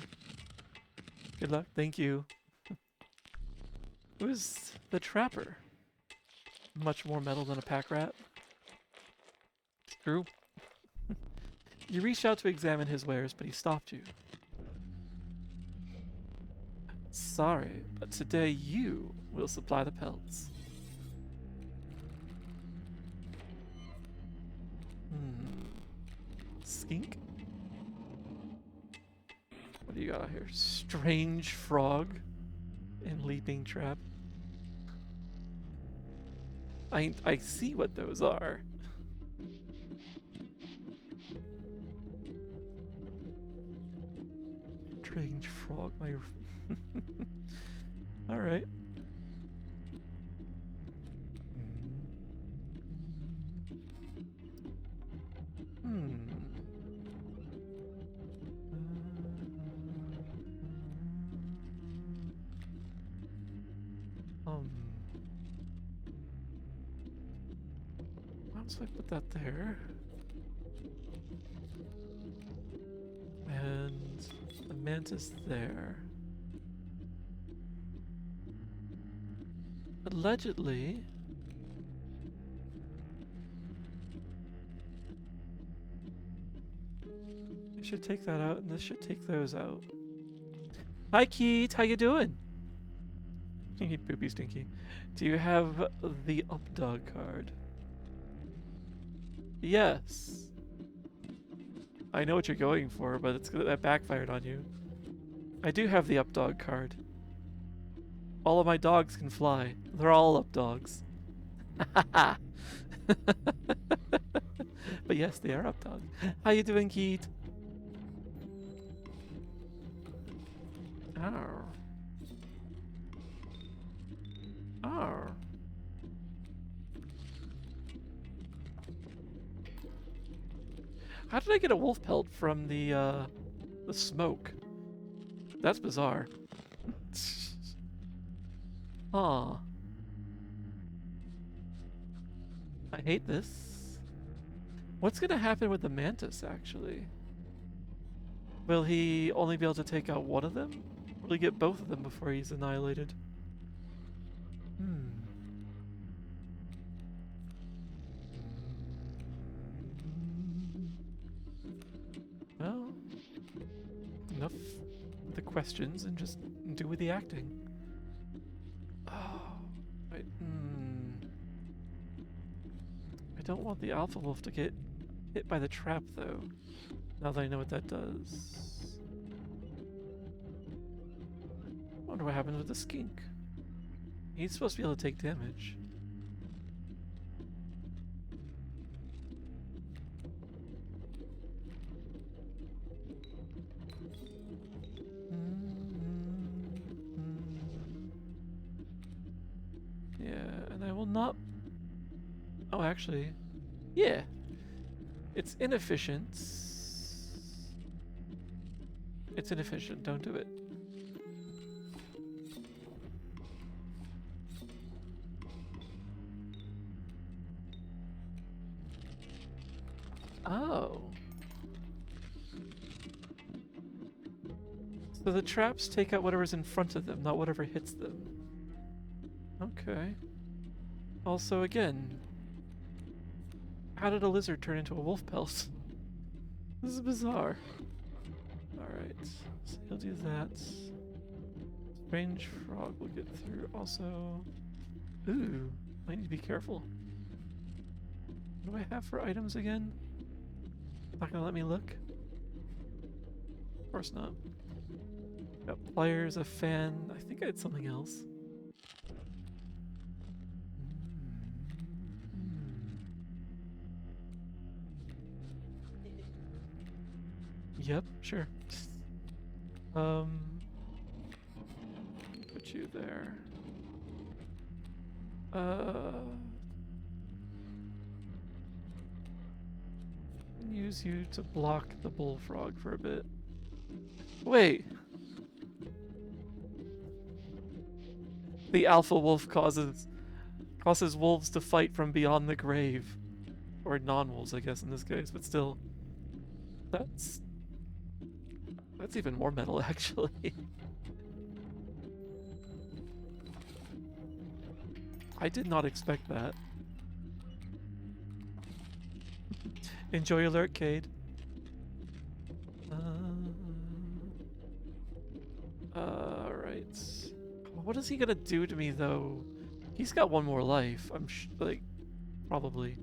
Speaker 1: Good luck. Thank you. It was the trapper. Much more metal than a pack rat. It's true. You reached out to examine his wares, but he stopped you. Sorry, but today you will supply the pelts. Skink? What do you got here? Strange frog and leaping trap. I see what those are. Strange frog, my... Alright. So I put that there. And the mantis there. Allegedly, I should take that out, and this should take those out. Hi, Keith. How you doing? Stinky, poopy, stinky. Do you have the up dog card? Yes. I know what you're going for, but that backfired on you. I do have the up dog card. All of my dogs can fly. They're all up dogs. But yes, they are up dogs. How you doing, Keith? Oh. Oh. How did I get a wolf pelt from the smoke? That's bizarre. Aw. I hate this. What's gonna happen with the mantis, actually? Will he only be able to take out one of them? Will he get both of them before he's annihilated? Well, enough with the questions and just do with the acting. Oh, wait. I don't want the alpha wolf to get hit by the trap, though. Now that I know what that does. Wonder what happens with the skink. He's supposed to be able to take damage. Yeah, and I will not... Oh, actually... Yeah. It's inefficient. It's inefficient. Don't do it. Oh. So the traps take out whatever's in front of them, not whatever hits them. Okay. Also, again, how did a lizard turn into a wolf pelt? This is bizarre. Alright, so he'll do that. Strange frog will get through. Also, ooh, I need to be careful. What do I have for items again? Not gonna let me look? Of course not. Got pliers, a fan. I think I had something else. Yep, sure. Put you there. Use you to block the bullfrog for a bit. Wait. The alpha wolf causes wolves to fight from beyond the grave. Or non-wolves, I guess, in this case, but still. That's even more metal, actually. I did not expect that. Enjoy your lurk, Cade. Alright. What is he gonna do to me, though? He's got one more life. I'm like, probably.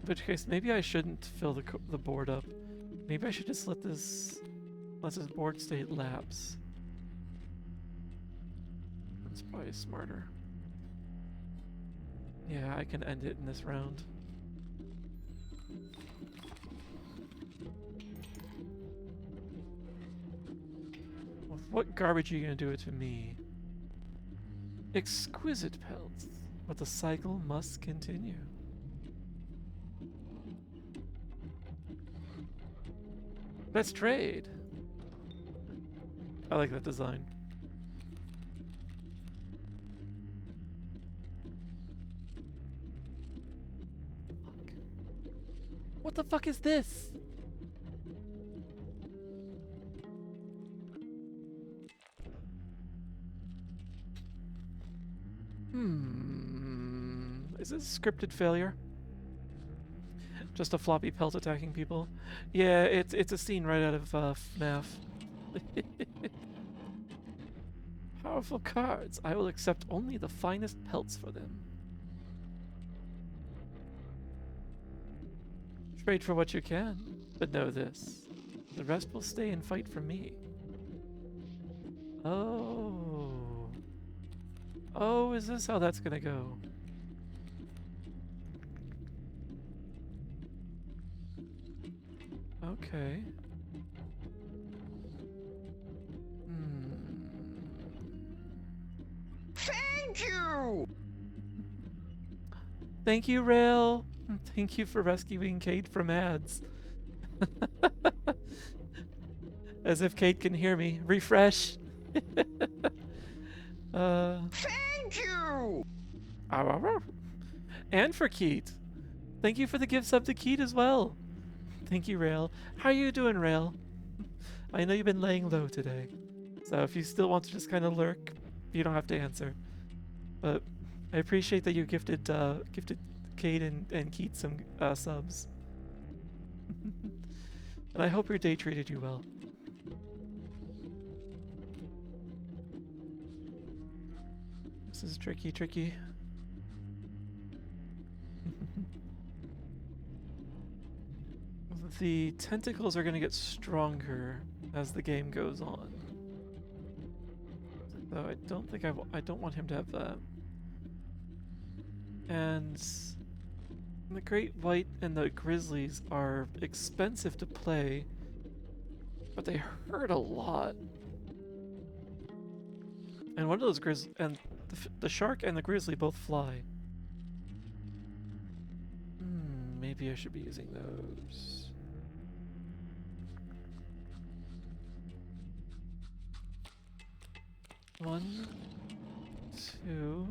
Speaker 1: In which case, maybe I shouldn't fill the board up. Maybe I should just let this board state lapse. That's probably smarter. Yeah, I can end it in this round. What garbage are you gonna do it to me? Exquisite pelts, but the cycle must continue. Let's trade. I like that design. What the fuck is this? Is this a scripted failure? Just a floppy pelt attacking people? Yeah, it's a scene right out of FNAF. Powerful cards. I will accept only the finest pelts for them. Trade for what you can, but know this. The rest will stay and fight for me. Oh. Oh, is this how that's gonna go? Okay.
Speaker 2: Thank you!
Speaker 1: Thank you, Rail. Thank you for rescuing Kate from ads. As if Kate can hear me. Refresh.
Speaker 2: Thank you!
Speaker 1: And for Keat. Thank you for the gift sub to Keat as well. Thank you, Rail. How are you doing, Rail? I know you've been laying low today. So if you still want to just kind of lurk, you don't have to answer. But I appreciate that you gifted Kate and Keat some subs. And I hope your day treated you well. This is tricky. The tentacles are going to get stronger as the game goes on. So I don't think I don't want him to have that. And the Great White and the Grizzlies are expensive to play, but they hurt a lot. And one of those the shark and the grizzly both fly. Maybe I should be using those. One, two.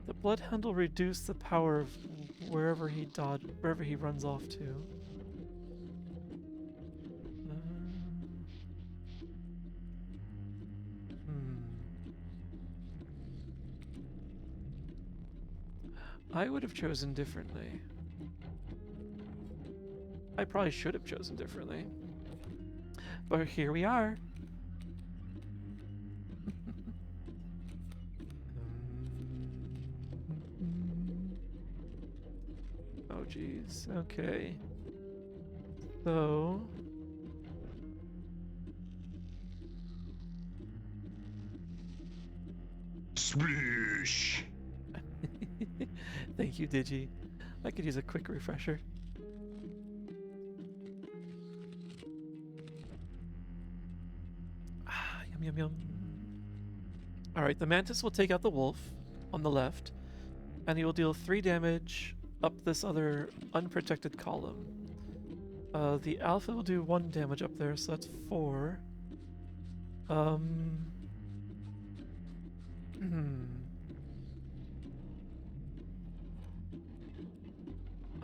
Speaker 1: The Bloodhound will reduce the power of wherever he runs off to. I would have chosen differently. I probably should have chosen differently. But here we are. Oh geez. Okay. So
Speaker 2: Sploosh!
Speaker 1: Thank you, Digi. I could use a quick refresher. Yum. Alright, the Mantis will take out the Wolf on the left, and he will deal 3 damage up this other unprotected column. The Alpha will do 1 damage up there, so that's 4.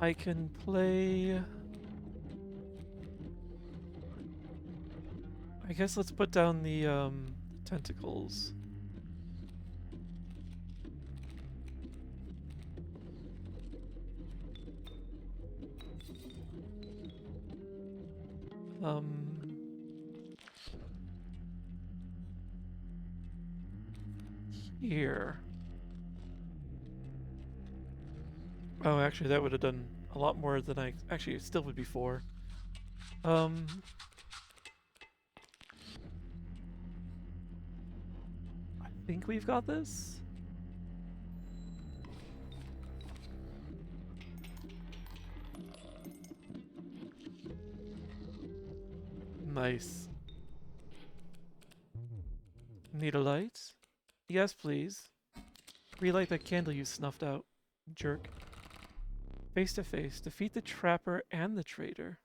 Speaker 1: I can play... I guess let's put down the tentacles. Here. Oh, actually, that would have done a lot more than I... Actually, it still would be 4. I think we've got this. Nice. Need a light? Yes, please. Relight that candle you snuffed out, jerk. Face to face, defeat the trapper and the traitor.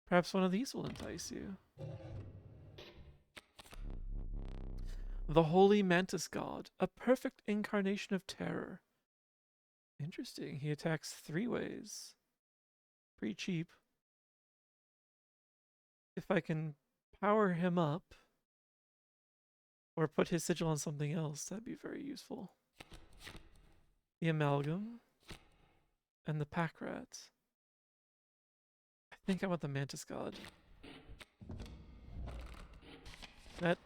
Speaker 1: Perhaps one of these will entice you. The Holy Mantis God, a perfect incarnation of terror. Interesting. He attacks 3 ways. Pretty cheap. If I can power him up or put his sigil on something else, that'd be very useful. The Amalgam and the Pack Rat. I think I want the Mantis God.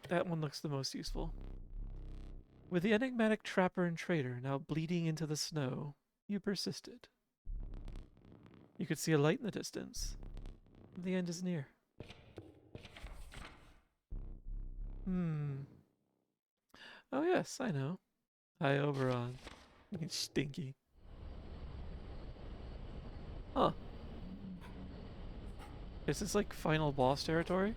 Speaker 1: That one looks the most useful. With the enigmatic trapper and traitor now bleeding into the snow, you persisted. You could see a light in the distance. The end is near. Oh yes, I know. Hi, Oberon. It's stinky. Huh. Is this like final boss territory?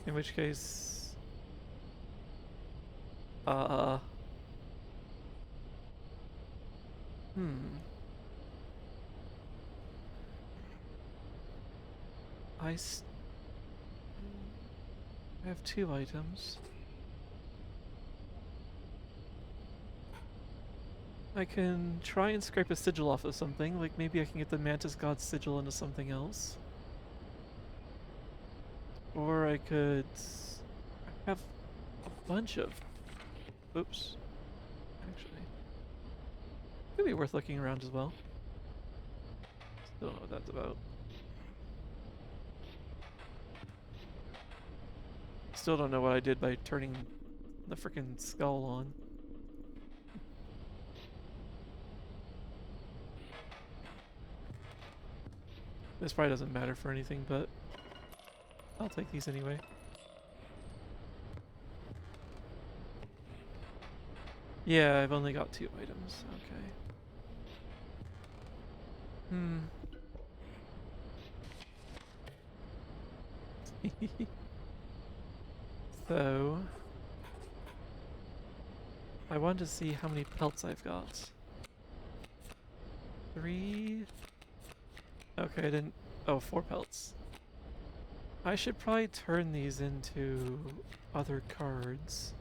Speaker 1: In which case... Hmm. I have 2 items. I can try and scrape a sigil off of something, like maybe I can get the Mantis God's sigil into something else. Or I could have a bunch of... Oops. Actually. Could be worth looking around as well. Still don't know what that's about. Still don't know what I did by turning the frickin' skull on. This probably doesn't matter for anything, but I'll take these anyway. Yeah, I've only got 2 items. Okay. So... I wanted to see how many pelts I've got. 3... Okay, I didn't... Oh, 4 pelts. I should probably turn these into other cards.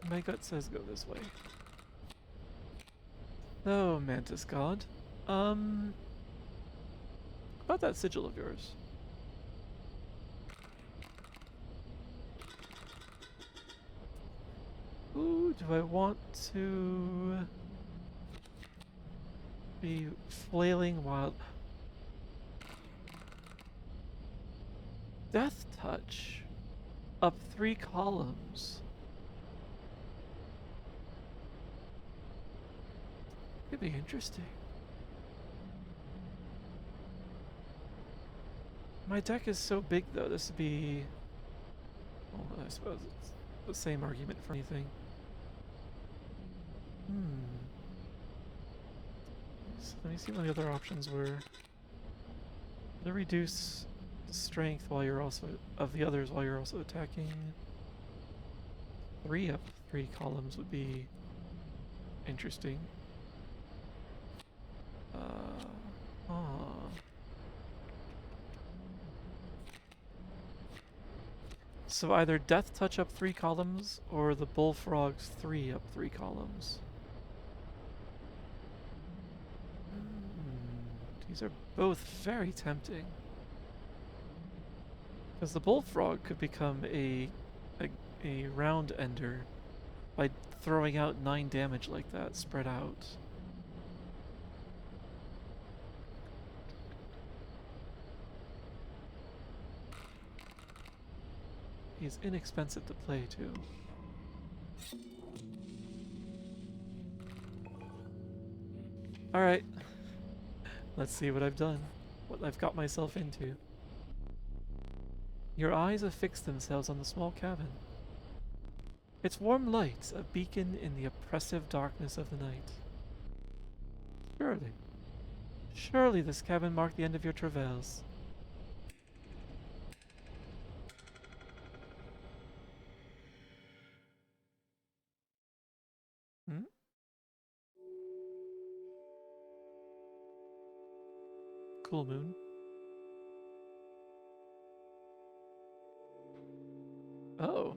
Speaker 1: My gut says go this way. Oh, Mantis God. About that sigil of yours. Ooh, do I want to be flailing wild? Death touch. Up 3 columns. Could be interesting. My deck is so big though, this would be... Well, I suppose it's the same argument for anything. So let me see what the other options were. To reduce the strength while you're also... of the others while you're also attacking. 3 up 3 columns would be interesting. So either Death Touch up 3 columns, or the Bullfrog's 3 up 3 columns. These are both very tempting. Because the Bullfrog could become a round ender by throwing out 9 damage like that, spread out. He's inexpensive to play, too. Alright. Let's see what I've done. What I've got myself into. Your eyes affix themselves on the small cabin. Its warm light, a beacon in the oppressive darkness of the night. Surely. Surely this cabin marked the end of your travails. Hmm? Cool moon. Oh.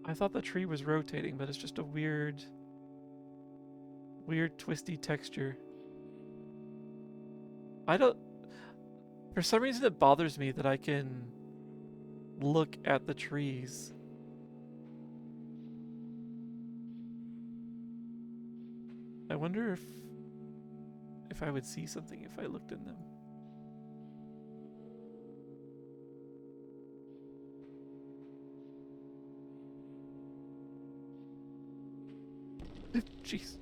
Speaker 1: I thought the tree was rotating, but it's just a weird twisty texture. I don't... For some reason it bothers me that I can look at the trees. I wonder if I would see something if I looked in them. Jeez.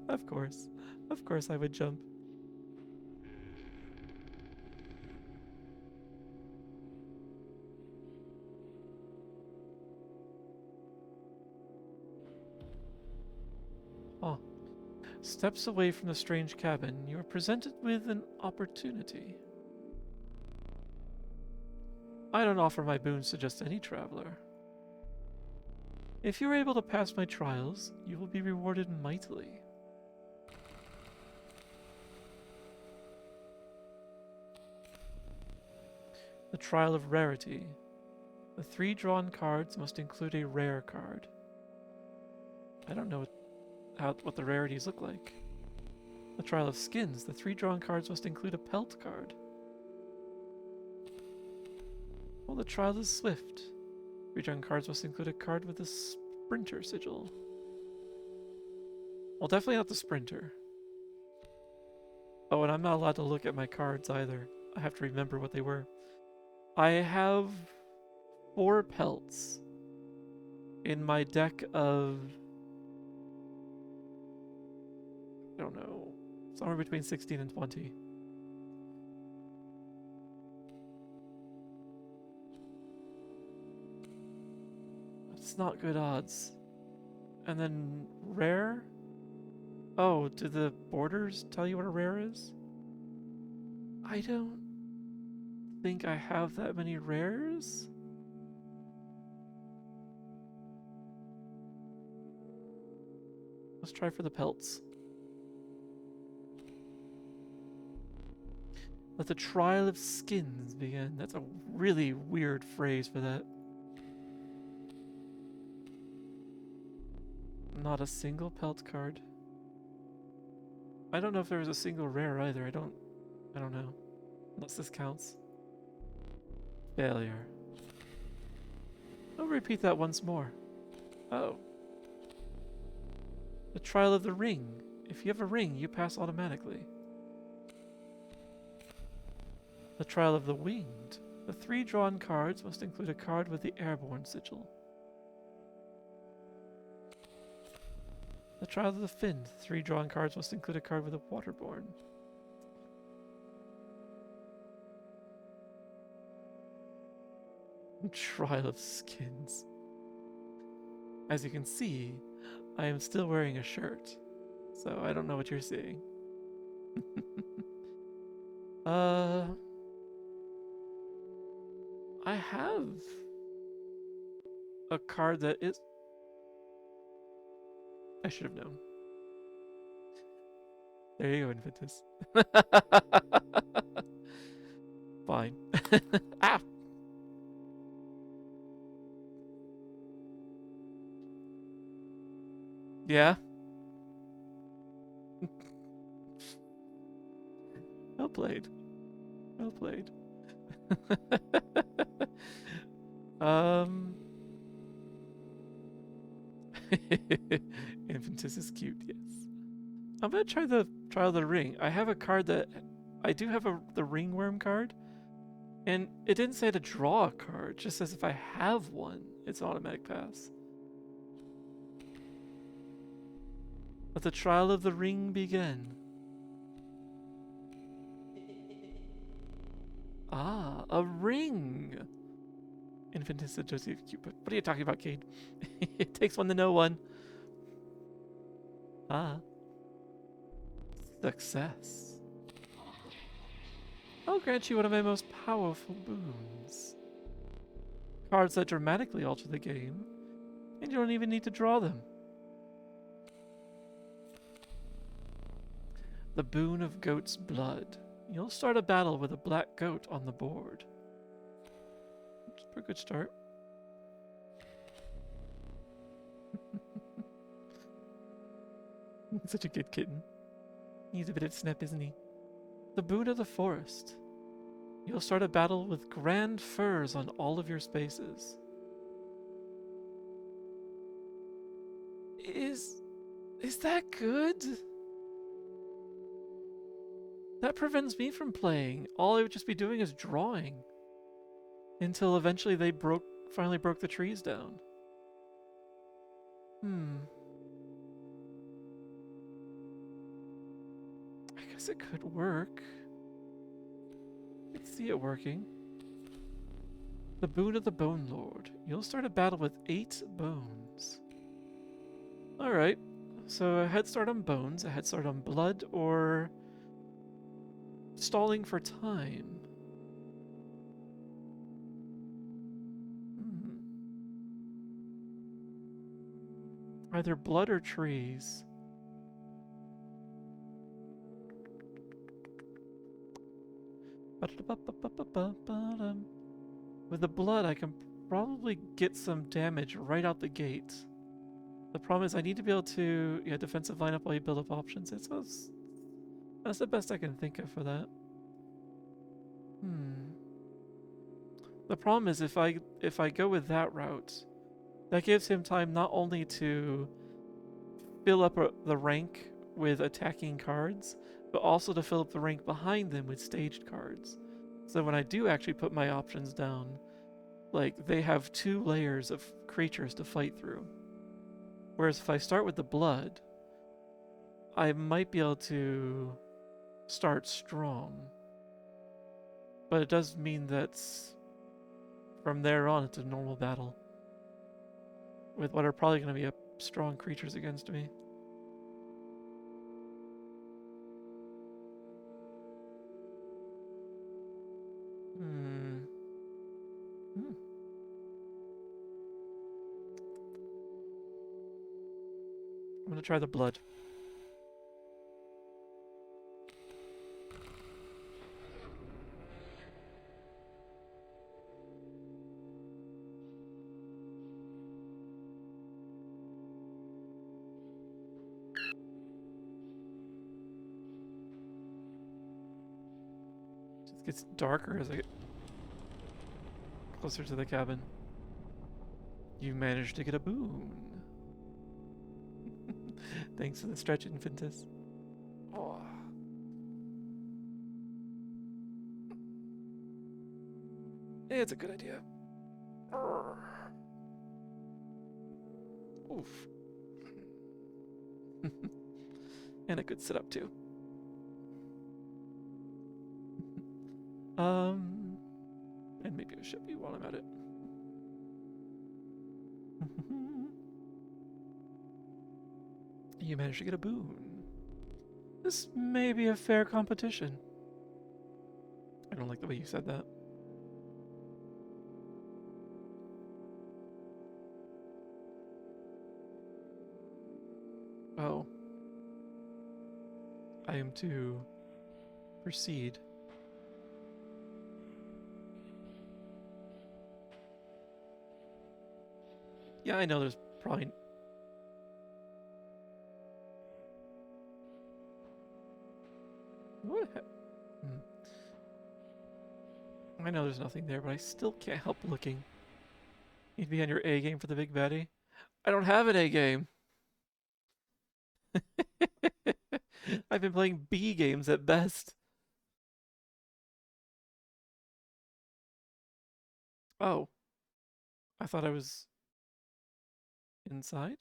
Speaker 1: Of course. Of course I would jump. Oh. Steps away from the strange cabin, you are presented with an opportunity. I don't offer my boons to just any traveler. If you are able to pass my trials, you will be rewarded mightily. The Trial of Rarity. The 3 drawn cards must include a rare card. I don't know what the rarities look like. The Trial of Skins. The 3 drawn cards must include a pelt card. Well, the Trial is Swift. 3 drawn cards must include a card with a Sprinter sigil. Well, definitely not the Sprinter. Oh, and I'm not allowed to look at my cards either. I have to remember what they were. I have 4 pelts in my deck of... I don't know. Somewhere between 16 and 20. It's not good odds. And then rare? Oh, do the borders tell you what a rare is? I don't think I have that many rares. Let's try for the pelts. Let the trial of skins begin. That's a really weird phrase for that. Not a single pelt card. I don't know if there was a single rare either. I don't know. Unless this counts. Failure. I'll repeat that once more. Oh. The trial of the ring. If you have a ring, you pass automatically. The trial of the winged. The 3 drawn cards must include a card with the airborne sigil. The trial of the finned. 3 drawn cards must include a card with a waterborne. Trial of skins. As you can see, I am still wearing a shirt, so I don't know what you're seeing. I have a card that is... I should have known. There you go, Inventus. Fine. Ah! Yeah? Well played. Well played. Infantis is cute, yes. I'm gonna try the trial of the ring. I have a card that I do have the ringworm card, and it didn't say to draw a card. It just says if I have one, it's an automatic pass. Let the trial of the ring begin. Ah, a ring. Infant said Joseph cute, but what are you talking about, Cade? It takes one to know one. Ah. Success. I'll grant you one of my most powerful boons. Cards that dramatically alter the game, and you don't even need to draw them. The boon of goat's blood. You'll start a battle with a black goat on the board. It's a pretty good start. Such a good kitten. He's a bit of a snap, isn't he? The boon of the forest. You'll start a battle with grand firs on all of your spaces. Is that good? That prevents me from playing. All I would just be doing is drawing. Until eventually they finally broke the trees down. I guess it could work. I could see it working. The boon of the Bone Lord. You'll start a battle with 8 bones. Alright. So a head start on bones, a head start on blood, or stalling for time. Either blood or trees. With the blood, I can probably get some damage right out the gate. The problem is I need to be able to, defensive lineup while you build up options. That's the best I can think of for that. The problem is if I go with that route, that gives him time not only to fill up the rank with attacking cards, but also to fill up the rank behind them with staged cards. So when I do actually put my options down, like, they have 2 layers of creatures to fight through. Whereas if I start with the blood, I might be able to start strong. But it does mean that from there on it's a normal battle. With what are probably going to be strong creatures against me. I'm going to try the blood. It gets darker as I get closer to the cabin. You managed to get a boon. Thanks for the stretch, Infantis. Oh. It's a good idea. Oof. And a good setup too. And maybe a shippy while I'm at it. You managed to get a boon. This may be a fair competition. I don't like the way you said that. Oh. I am to proceed. Yeah, I know there's probably... What? I know there's nothing there, but I still can't help looking. You'd be on your A game for the big baddie. I don't have an A game. I've been playing B games at best. Oh. I thought I was inside?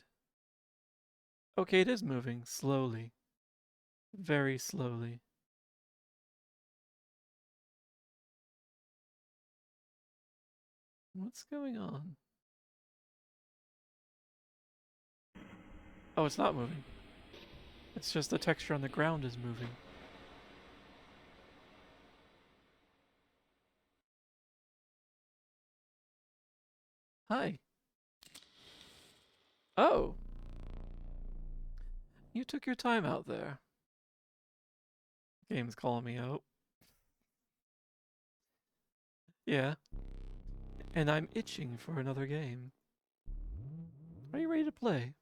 Speaker 1: Okay, it is moving slowly. Very slowly. What's going on? Oh, it's not moving. It's just the texture on the ground is moving. Hi. Oh. You took your time out there. Game's calling me out. Yeah. And I'm itching for another game. Are you ready to play?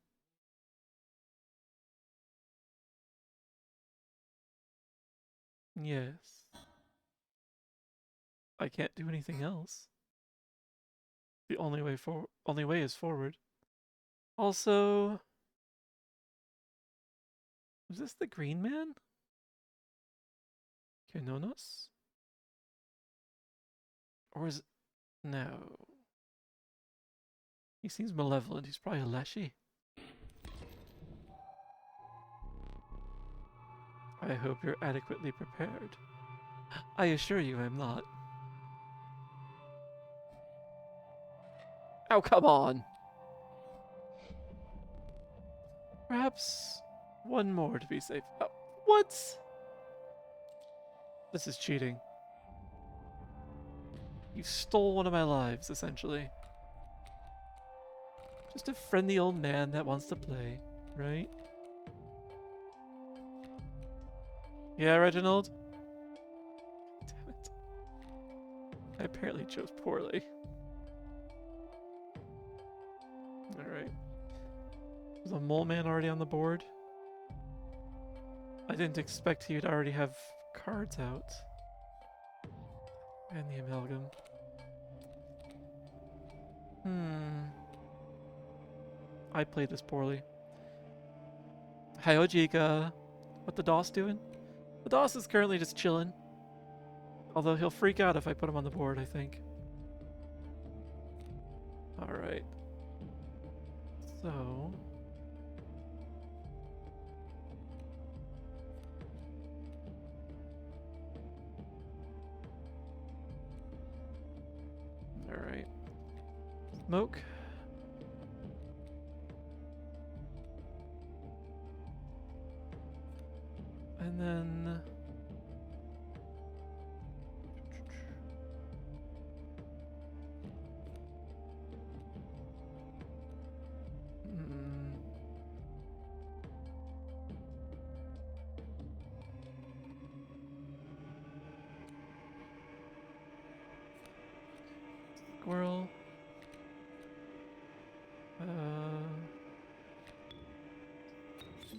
Speaker 1: Yes. I can't do anything else. The only way is forward. Also, is this the green man? Kenonos? Or is it... No. He seems malevolent. He's probably a Leshy. I hope you're adequately prepared. I assure you I'm not. Oh, come on! Perhaps one more to be safe. Oh, what? This is cheating. You stole one of my lives, essentially. Just a friendly old man that wants to play, right? Yeah, Reginald? Damn it. I apparently chose poorly. Alright. Is a mole man already on the board? I didn't expect he'd already have cards out. And the amalgam. I played this poorly. Hi, Ojika. What the DOS doing? The DOS is currently just chilling. Although he'll freak out if I put him on the board, I think. Alright. So... Alright. Smoke. And then... Squirrel.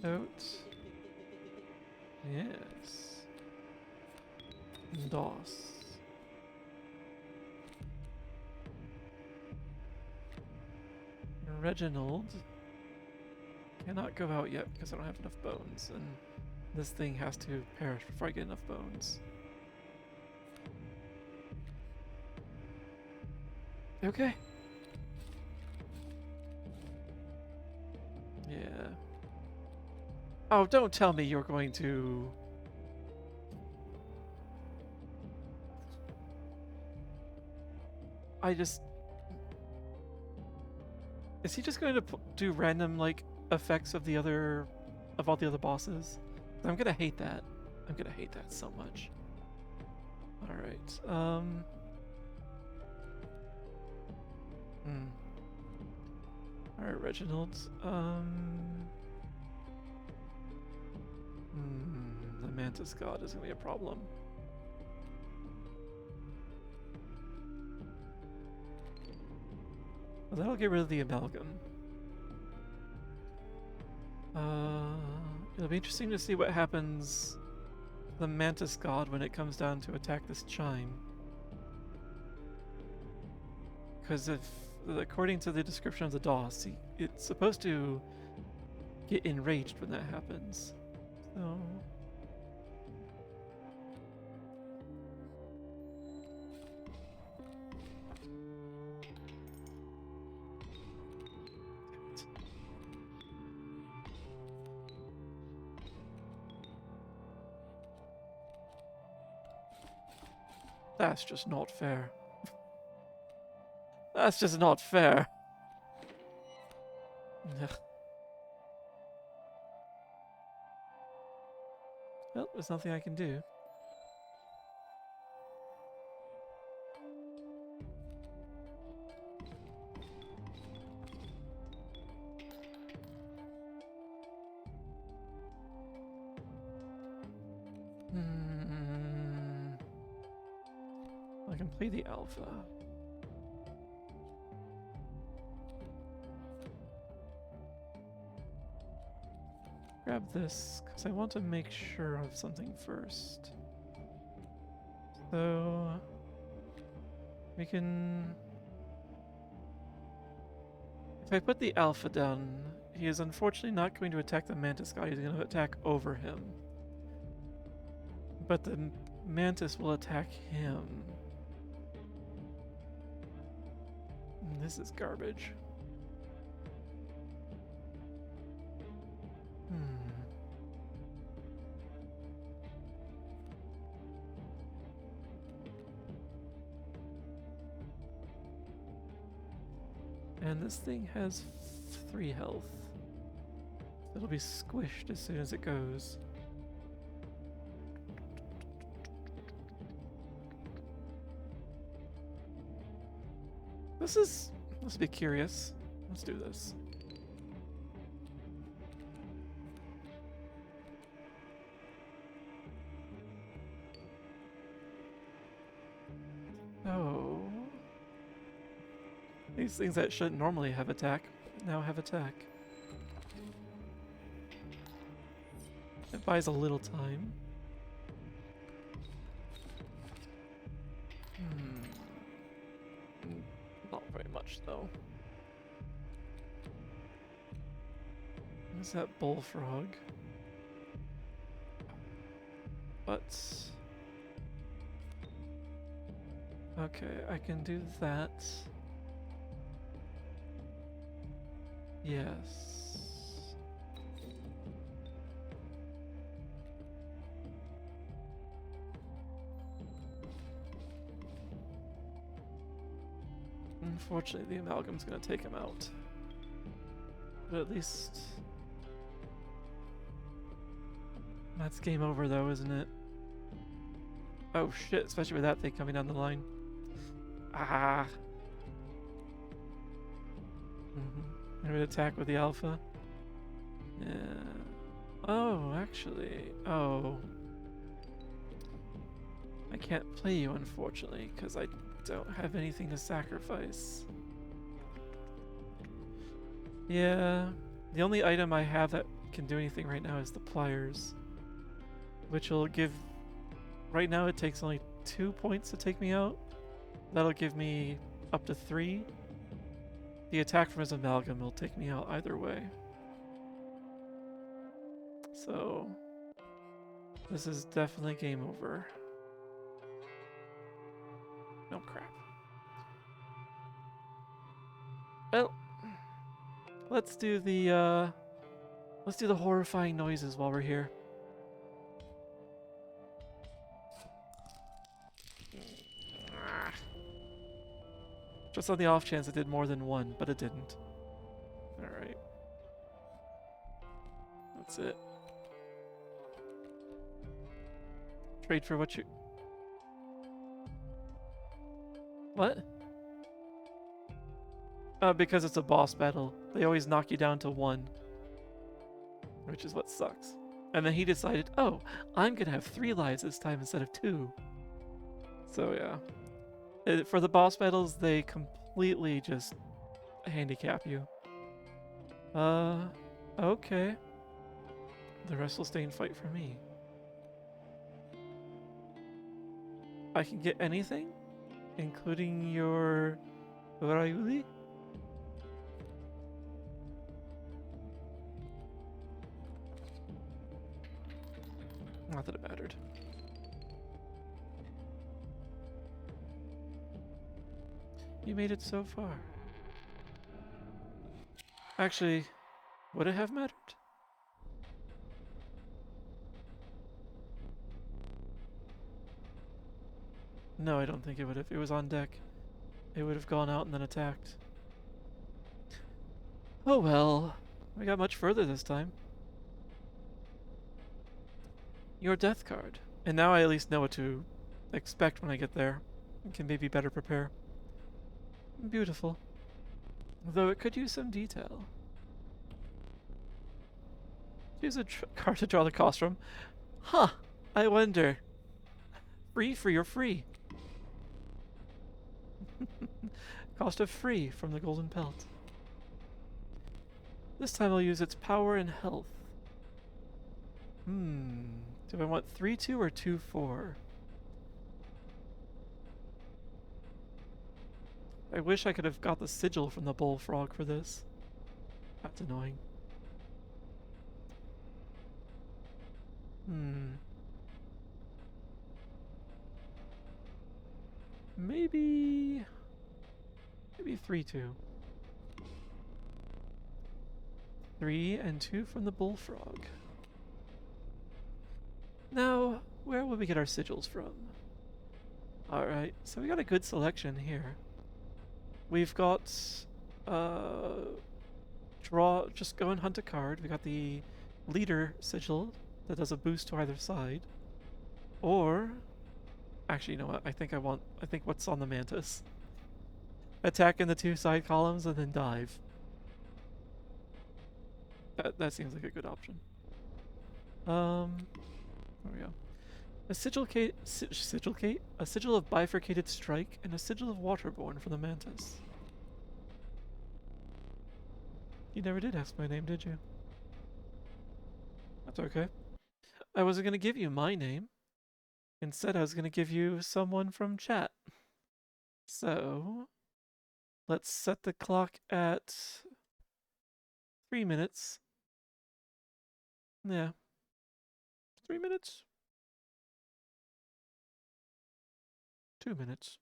Speaker 1: Note. Yes. DOS. Reginald cannot go out yet because I don't have enough bones, and this thing has to perish before I get enough bones. Okay. Yeah. Oh, don't tell me you're going to... I just... Is he just going to do random, like, effects of the other... of all the other bosses? I'm gonna hate that. I'm gonna hate that so much. Alright, Alright, Reginald. The Mantis God is gonna be a problem. Well, that'll get rid of the amalgam. It'll be interesting to see what happens to the Mantis God when it comes down to attack this chime. Because if, according to the description of the DOS, it's supposed to get enraged when that happens. So... That's just not fair. That's just not fair. Ugh. Well, there's nothing I can do. Hmm. I can play the alpha. Grab this, because I want to make sure of something first. So... we can... if I put the alpha down, he is unfortunately not going to attack the mantis god, he's going to attack over him. But the mantis will attack him. This is garbage. And this thing has 3 health. It'll be squished as soon as it goes. This will be curious. Let's do this. Oh. These things that shouldn't normally have attack, now have attack. It buys a little time. Not very much, though. What's that bullfrog? But... okay, I can do that. Yes. Unfortunately, the amalgam's gonna take him out. But at least... that's game over though, isn't it? Oh shit, especially with that thing coming down the line. Ah! I'm gonna attack with the alpha. Yeah. Oh, actually. Oh. I can't play you, unfortunately, because I don't have anything to sacrifice. Yeah. The only item I have that can do anything right now is the pliers. Which will give... right now it takes only 2 points to take me out. That'll give me up to 3. The attack from his amalgam will take me out either way. So... this is definitely game over. No crap. Well... let's do the horrifying noises while we're here. Just on the off chance it did more than 1, but it didn't. Alright. That's it. Trade for what you... what? Because it's a boss battle. They always knock you down to 1. Which is what sucks. And then he decided, oh, I'm gonna have 3 lives this time instead of 2. So yeah. For the boss battles, they completely just handicap you. Okay. The rest will stay and fight for me. I can get anything? Including your... Urayuli? Not that it mattered. You made it so far. Actually, would it have mattered? No, I don't think it would have. It was on deck. it would have gone out and then attacked. Oh well, we got much further this time. Your death card. And now I at least know what to expect when I get there. I can maybe better prepare. Beautiful. Though it could use some detail. Use a card to draw the cost from. Huh, I wonder. Free or free? Cost of free from the golden pelt. This time I'll use its power and health. Do I want 3-2 or 2-4? I wish I could have got the sigil from the bullfrog for this. That's annoying. Maybe 3-2. 3 and 2 from the bullfrog. Now, where will we get our sigils from? Alright, so we got a good selection here. We've got draw, just go and hunt a card. We got the leader sigil that does a boost to either side. Or actually, you know what? I think what's on the mantis. Attack in the 2 side columns and then dive. That seems like a good option. There we go. A sigil of bifurcated strike and a sigil of waterborne for the mantis. You never did ask my name, did you? That's okay. I wasn't gonna give you my name. Instead, I was gonna give you someone from chat. So, let's set the clock at 3 minutes. Yeah. 3 minutes? 2 minutes.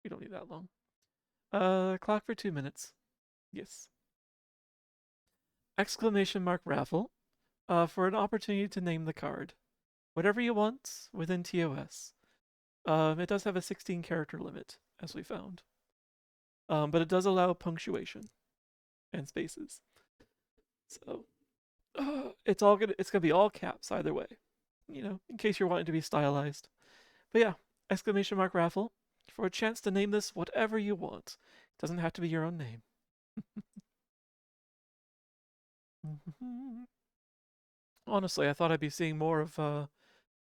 Speaker 1: We don't need that long. Clock for 2 minutes. Yes. Exclamation mark raffle. For an opportunity to name the card. Whatever you want within TOS. It does have a 16 character limit, as we found. But it does allow punctuation and spaces. So it's gonna be all caps either way. You know, in case you're wanting to be stylized. But yeah, exclamation mark raffle for a chance to name this whatever you want. It doesn't have to be your own name. Honestly, I thought I'd be seeing more of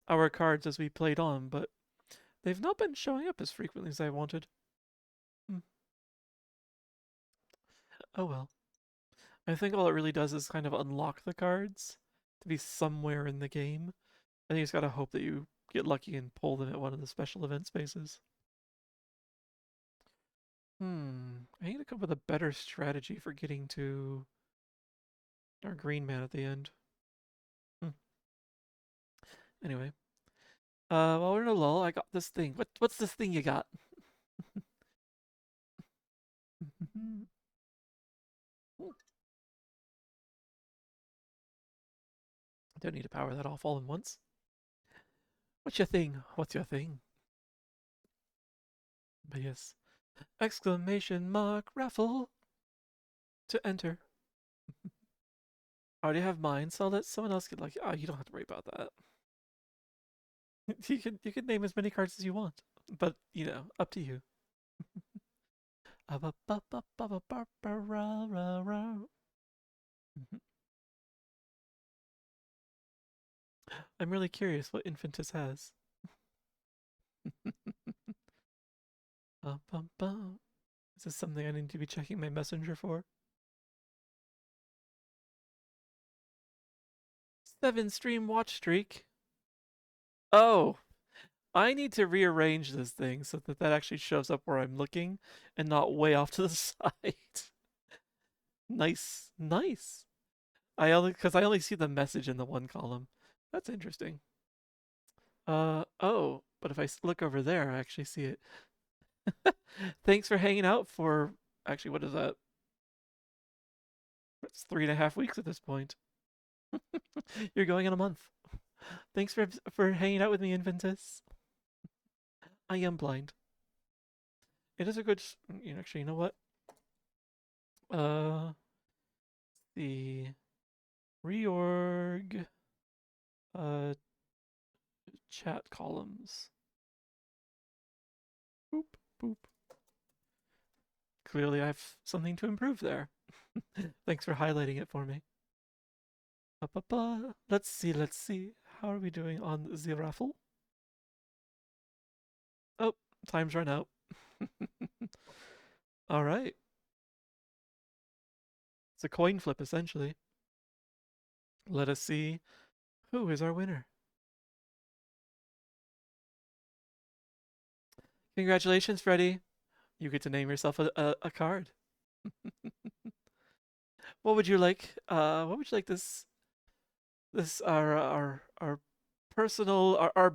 Speaker 1: our cards as we played on, but they've not been showing up as frequently as I wanted. Oh well. I think all it really does is kind of unlock the cards to be somewhere in the game. And you just gotta hope that you get lucky and pull them at one of the special event spaces. I need to come up with a better strategy for getting to our green man at the end. Anyway. While we're in a lull, I got this thing. What's this thing you got? Don't need to power that off all at once. What's your thing? What's your thing? But yes. Exclamation mark raffle to enter. I already have mine, so I'll let someone else get lucky. Oh, you don't have to worry about that. You can name as many cards as you want, but you know, up to you. I'm really curious what Infantis has. Is this something I need to be checking my messenger for? 7 stream watch streak. Oh, I need to rearrange this thing so that that actually shows up where I'm looking and not way off to the side. Nice, nice. Because I only see the message in the one column. That's interesting. Oh, but if I look over there, I actually see it. Thanks for hanging out for, actually, what is that? It's 3.5 weeks at this point. You're going in a month. Thanks for hanging out with me, Inventus. I am blind. It is a good. Actually, you know what? Uh, the reorg uh chat columns. Boop boop. Clearly, I have something to improve there. Thanks for highlighting it for me. Let's see, let's see. How are we doing on the raffle? Oh, time's run out. All right. It's a coin flip, essentially. Let us see who is our winner. Congratulations, Freddie. You get to name yourself a card. What would you like? What would you like this our personal our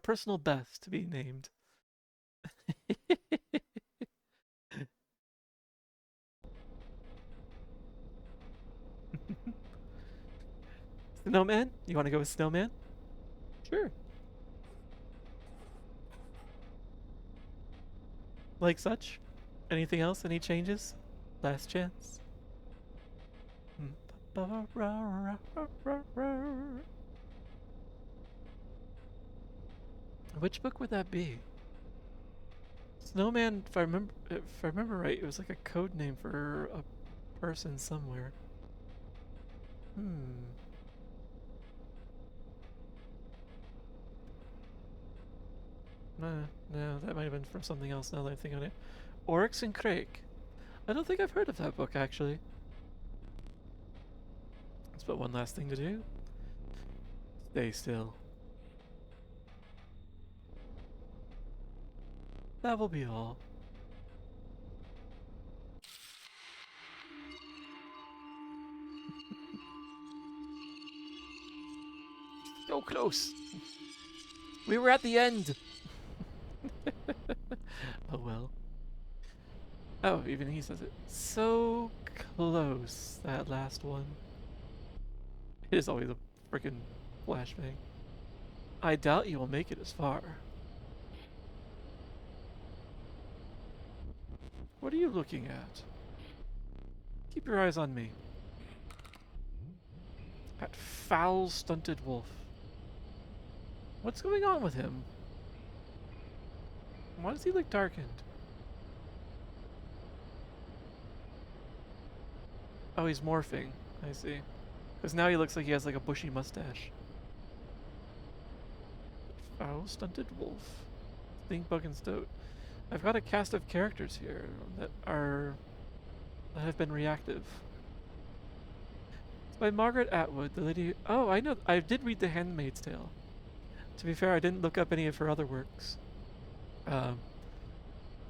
Speaker 1: personal best to be named? Snowman? You want to go with Snowman? Sure. Like such. Anything else? Any changes? Last chance. Which book would that be? Snowman, if I remember right, it was like a code name for a person somewhere. Hmm. No, that might have been from something else now that I think on it. Oryx and Crake. I don't think I've heard of that book, actually. Let's put one last thing to do. Stay still. That will be all. So close. We were at the end. Oh well. Oh, even he says it. So close, that last one. It is always a freaking flashbang. I doubt you will make it as far. What are you looking at? Keep your eyes on me. That foul, stunted wolf. What's going on with him? Why does he look darkened? Oh, he's morphing. I see. Because now he looks like he has like a bushy mustache. Foul, stunted wolf. Stink, bug, and stoat. I've got a cast of characters here that have been reactive. It's by Margaret Atwood, the lady. Oh, I know. I did read The Handmaid's Tale. To be fair, I didn't look up any of her other works. Um,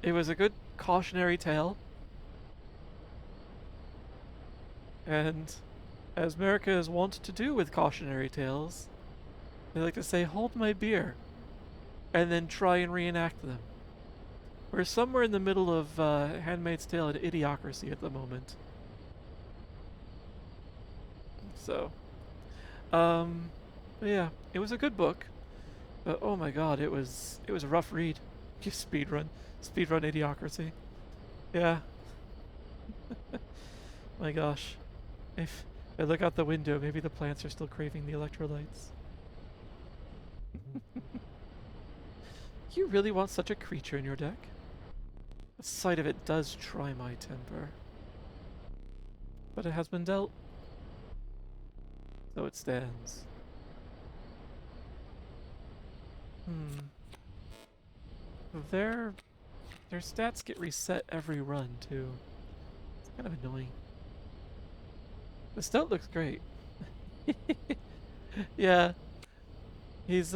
Speaker 1: it was a good cautionary tale, and as America is wont to do with cautionary tales, they like to say, "Hold my beer," and then try and reenact them. We're somewhere in the middle of Handmaid's Tale and Idiocracy at the moment. So, um, yeah, it was a good book, but oh my god, it was a rough read. Just speedrun Idiocracy. Yeah, my gosh. If I look out the window, maybe the plants are still craving the electrolytes. You really want such a creature in your deck? The sight of it does try my temper. But it has been dealt, so it stands. Hmm. Their their stats get reset every run too. It's kind of annoying. The stout looks great. Yeah, he's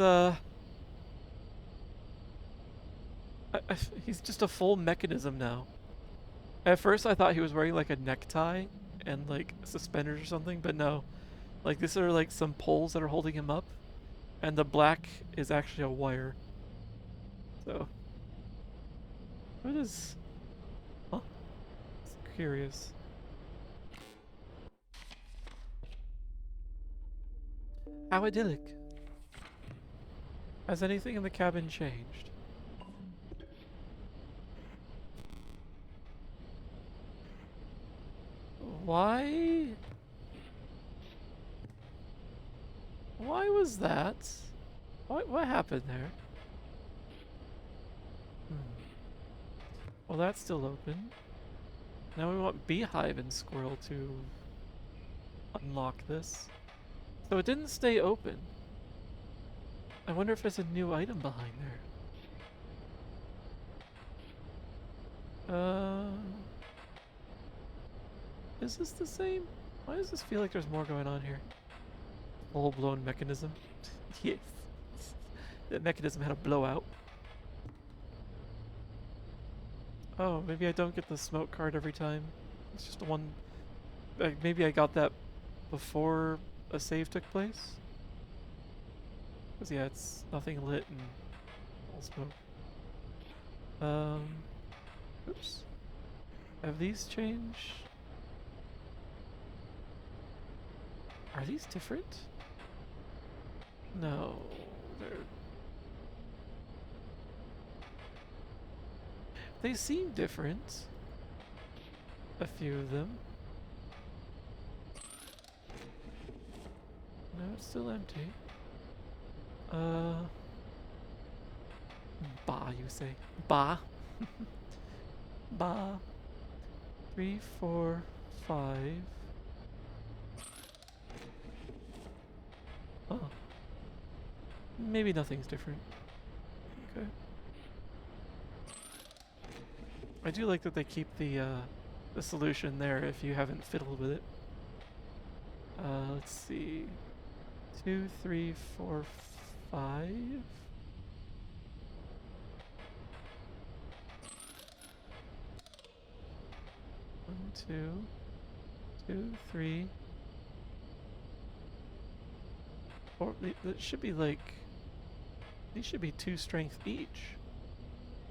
Speaker 1: he's just a full mechanism now. At first, I thought he was wearing like a necktie and like suspenders or something, but no. Like these are like some poles that are holding him up, and the black is actually a wire. So, what is? Huh? It's curious. How idyllic. Has anything in the cabin changed? Why? Why was that? What happened there? Hmm. Well, that's still open. Now we want Beehive and Squirrel to unlock this. So it didn't stay open. I wonder if there's a new item behind there. Is this the same? Why does this feel like there's more going on here? Full-blown mechanism. Yes. That mechanism had a blowout. Oh, maybe I don't get the smoke card every time. It's just one. Maybe I got that before a save took place. Because yeah, it's nothing lit and all smoke. Oops. Have these changed? Are these different? No, they seem different. A few of them. No, it's still empty. Bah, you say. Bah. Bah. 3, 4, 5. Oh. Maybe nothing's different. Okay. I do like that they keep the solution there if you haven't fiddled with it. Let's see. 2, 3, 4, 5. 1, 2, 2, 3. Or that should be like. These should be 2 strength each.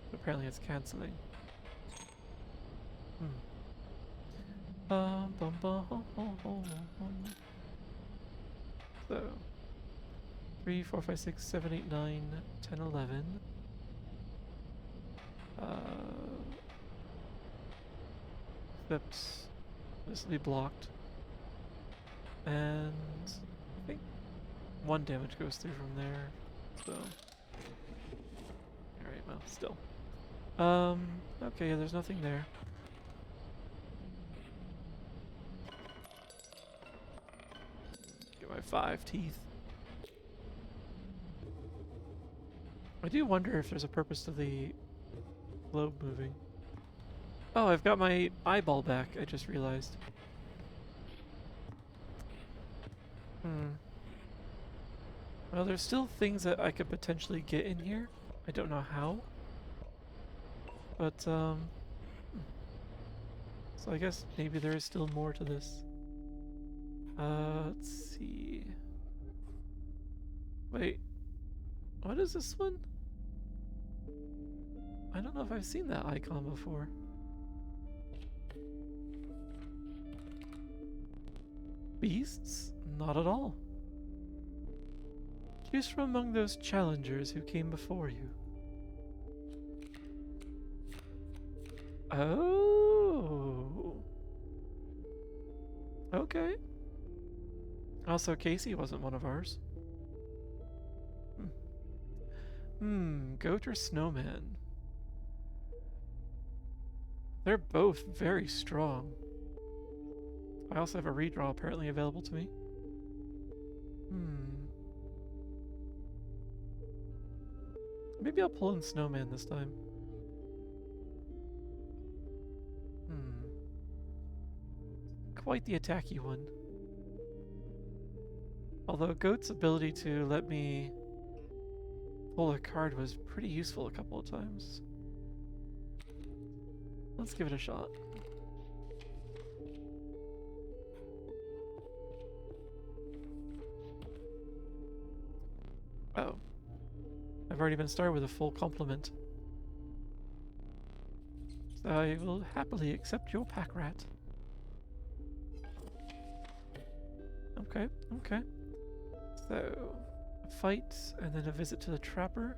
Speaker 1: But apparently it's canceling. Bum, bum, bum, So 3, 4, 5, 6, 7, 8, 9, 10, 11. Except this will be blocked. And I think 1 damage goes through from there. So alright, well, still. Okay, yeah, there's nothing there. Get my 5 teeth. I do wonder if there's a purpose to the globe moving. Oh, I've got my eyeball back, I just realized. Well, there's still things that I could potentially get in here. I don't know how. But, so I guess maybe there is still more to this. Let's see. Wait. What is this one? I don't know if I've seen that icon before. Beasts? Not at all. Choose from among those challengers who came before you. Oh. Okay. Also, Casey wasn't one of ours. Goat or snowman? They're both very strong. I also have a redraw apparently available to me. Maybe I'll pull in snowman this time. Quite the attacky one. Although Goat's ability to let me pull a card was pretty useful a couple of times. Let's give it a shot. Oh. I've already been started with a full complement. So I will happily accept your pack rat. Okay, okay. So, a fight and then a visit to the trapper.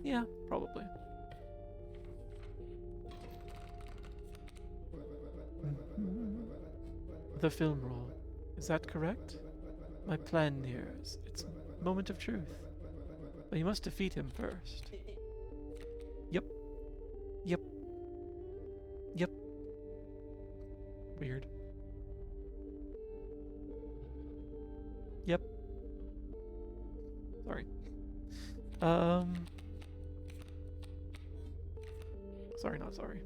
Speaker 1: Yeah, probably. the film roll. Is that correct? My plan nears its moment of truth. But you must defeat him first. Yep. Yep. Yep. Weird. Yep. Sorry. Sorry, not sorry.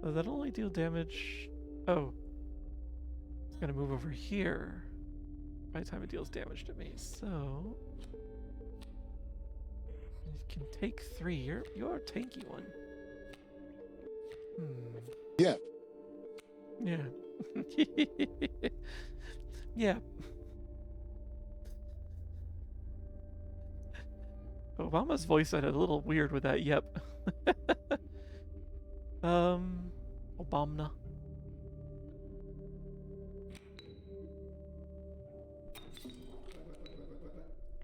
Speaker 1: That'll only deal damage. Oh. It's gonna move over here by the time it deals damage to me, so. It can take 3. You're a tanky one.
Speaker 2: Yeah.
Speaker 1: Yeah. Yeah. Obama's voice sounded a little weird with that yep. Obama.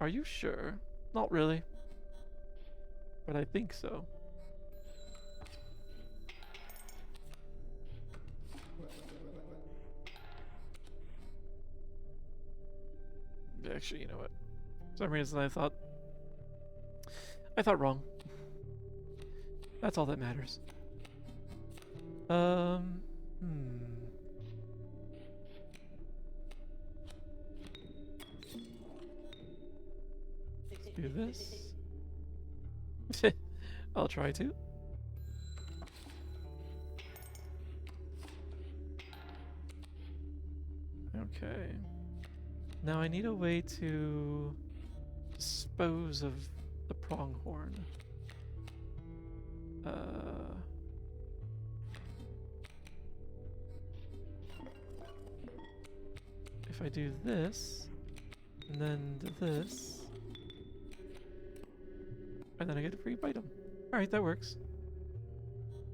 Speaker 1: Are you sure? Not really. But I think so. Actually, you know what? For some reason I thought wrong. That's all that matters. Let's do this. I'll try to. Okay. Now I need a way to dispose of the pronghorn. If I do this, and then do this, and then I get a free item. Alright, that works.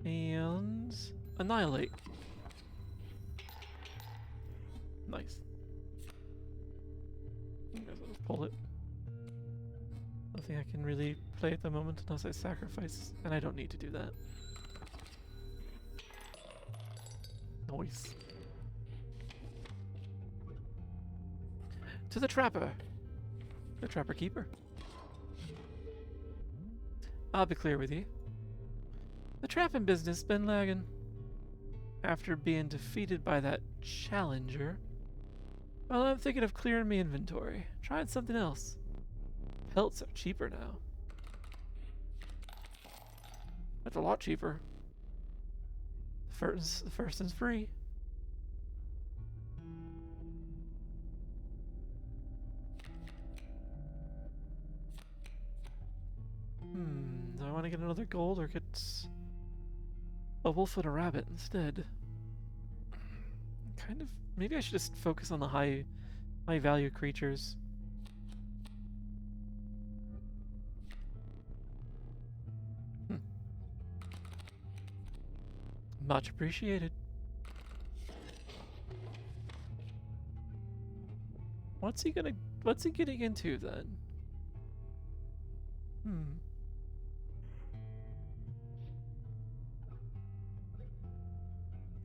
Speaker 1: And annihilate. Nice. I guess I'll just pull it. Nothing I can really play at the moment unless I sacrifice, and I don't need to do that. Nice. To the trapper. The trapper keeper. I'll be clear with you. The trapping business been lagging. After being defeated by that challenger, well, I'm thinking of clearing my inventory. Trying something else. Pelts are cheaper now. That's a lot cheaper. The first one's free. Do I want to get another gold or get a wolf and a rabbit instead? Kind of. Maybe I should just focus on the high value creatures. Much appreciated. What's he getting into then?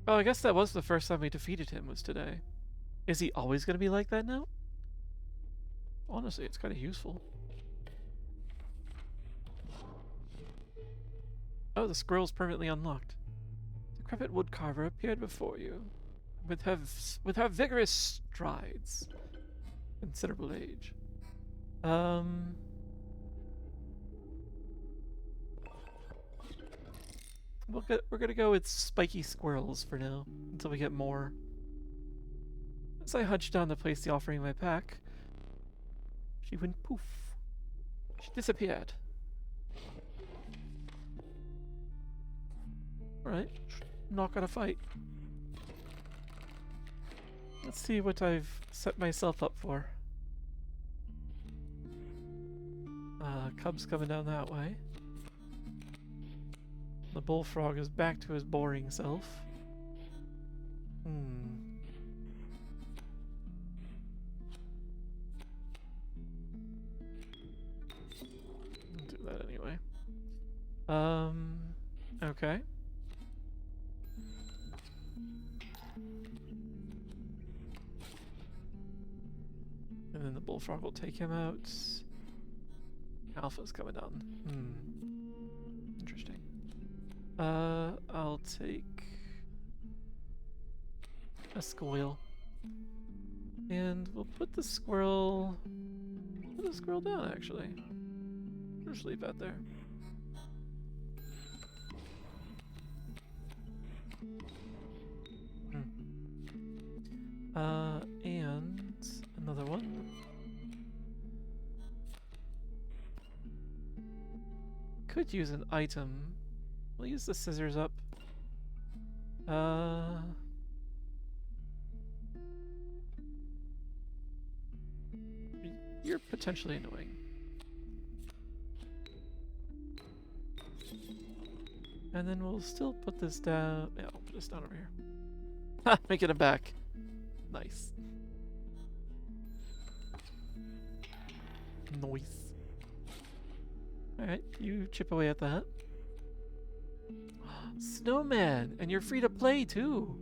Speaker 1: Oh, I guess that was the first time we defeated him, was today. Is he always going to be like that now? Honestly, it's kind of useful. Oh, the scroll's permanently unlocked. The decrepit woodcarver appeared before you, with her vigorous strides. Considerable age. We're gonna go with spiky squirrels for now, until we get more. As I hunched down to place the offering in my pack, she went poof. She disappeared. Alright, not gonna fight. Let's see what I've set myself up for. Cub's coming down that way. The bullfrog is back to his boring self. I'll do that anyway. Okay. And then the bullfrog will take him out. Alpha's coming down. Interesting. I'll take a squirrel. And we'll put the squirrel down, actually. Just leave that there. And another one. Could use an item. We'll use the scissors up. You're potentially annoying. And then we'll still put this down. Yeah, I'll put this down over here. Ha! Making it back. Nice. Nice. Alright, you chip away at that. Snowman! And you're free to play too!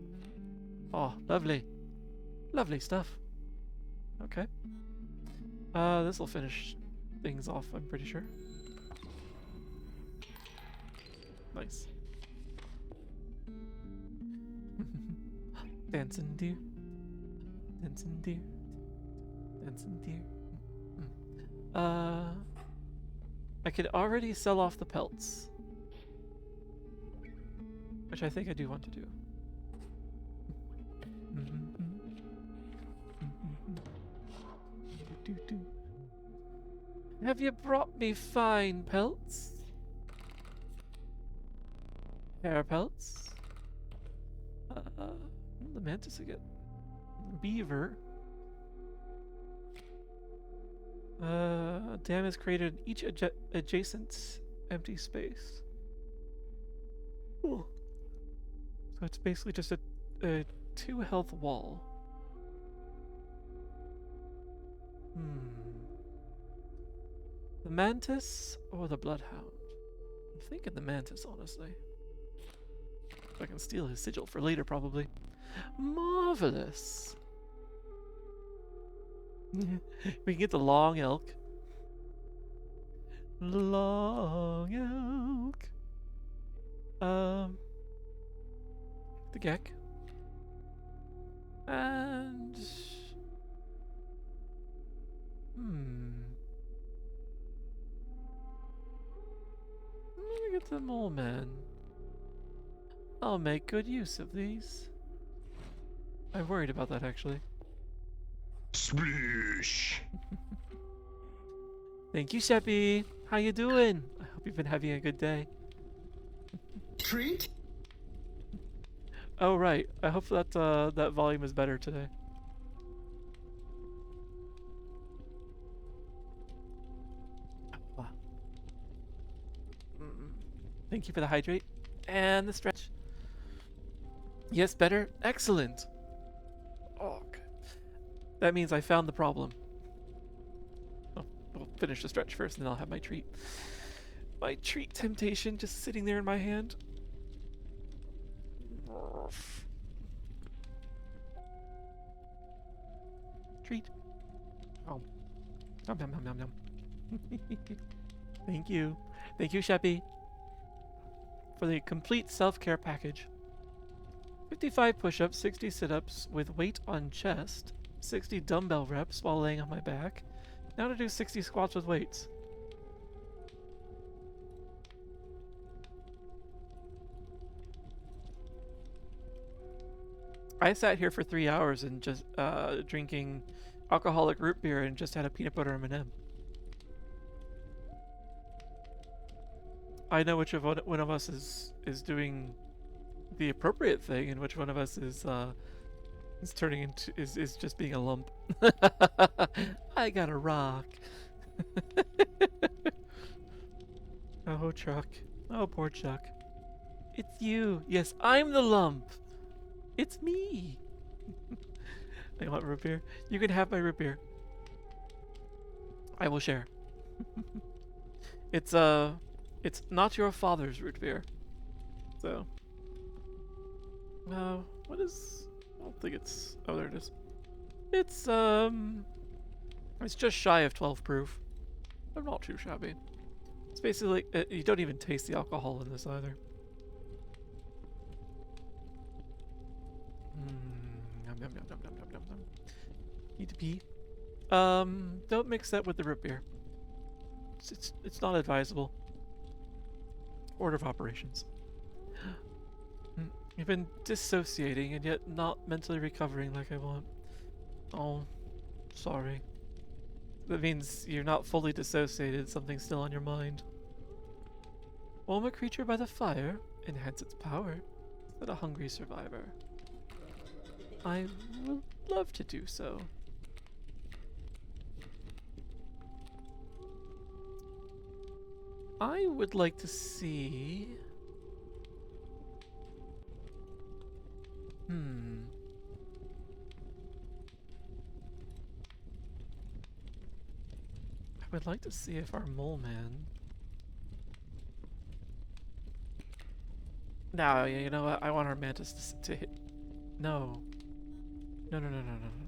Speaker 1: Oh, lovely. Lovely stuff. Okay. This will finish things off, I'm pretty sure. Nice. Dancing deer. Dancing deer. Dancing deer. I could already sell off the pelts. Which I think I do want to do. Have you brought me fine pelts? Hair pelts? The mantis again. Beaver. Dam is created in each adjacent empty space. Ooh. So it's basically just a 2 health wall. The mantis or the bloodhound? I'm thinking the mantis, honestly. If I can steal his sigil for later, probably. Marvelous. We can get the long elk. Long elk. The gek. And let me get the mole man. I'll make good use of these. I worried about that, actually.
Speaker 2: Sploosh.
Speaker 1: Thank you, Sheppy. How you doing? I hope you've been having a good day.
Speaker 2: Treat?
Speaker 1: Oh, right. I hope that that volume is better today. Thank you for the hydrate and the stretch. Yes, better? Excellent. Oh, good. That means I found the problem. Oh, we'll finish the stretch first and then I'll have my treat. My treat temptation just sitting there in my hand. Treat. Oh. Nom nom nom nom nom. Thank you. Thank you, Sheppy, for the complete self-care package. 55 push-ups, 60 sit-ups with weight on chest, 60 dumbbell reps while laying on my back. Now to do 60 squats with weights. I sat here for 3 hours and just drinking alcoholic root beer and just had a peanut butter M&M. I know which of one of us is doing the appropriate thing and which one of us is turning into is just being a lump. I got a rock. Oh, Chuck. Oh, poor Chuck. It's you. Yes, I'm the lump. It's me. I want root beer. You can have my root beer. I will share. It's not your father's root beer. So, what is? I don't think it's. Oh, there it is. It's It's just shy of 12 proof. I'm not too shabby. It's basically, you don't even taste the alcohol in this either. Yum, yum, yum, yum, yum, yum, yum, yum. Need to pee. Don't mix that with the root beer. It's not advisable. Order of operations. You've been dissociating and yet not mentally recovering like I want. Oh, sorry. That means you're not fully dissociated, something's still on your mind. Warm a creature by the fire, enhance its power. Let a hungry survivor. I would love to do so. I would like to see... I would like to see if our mole man... No, you know what? I want our mantis to hit... No. No, no, no, no, no, no,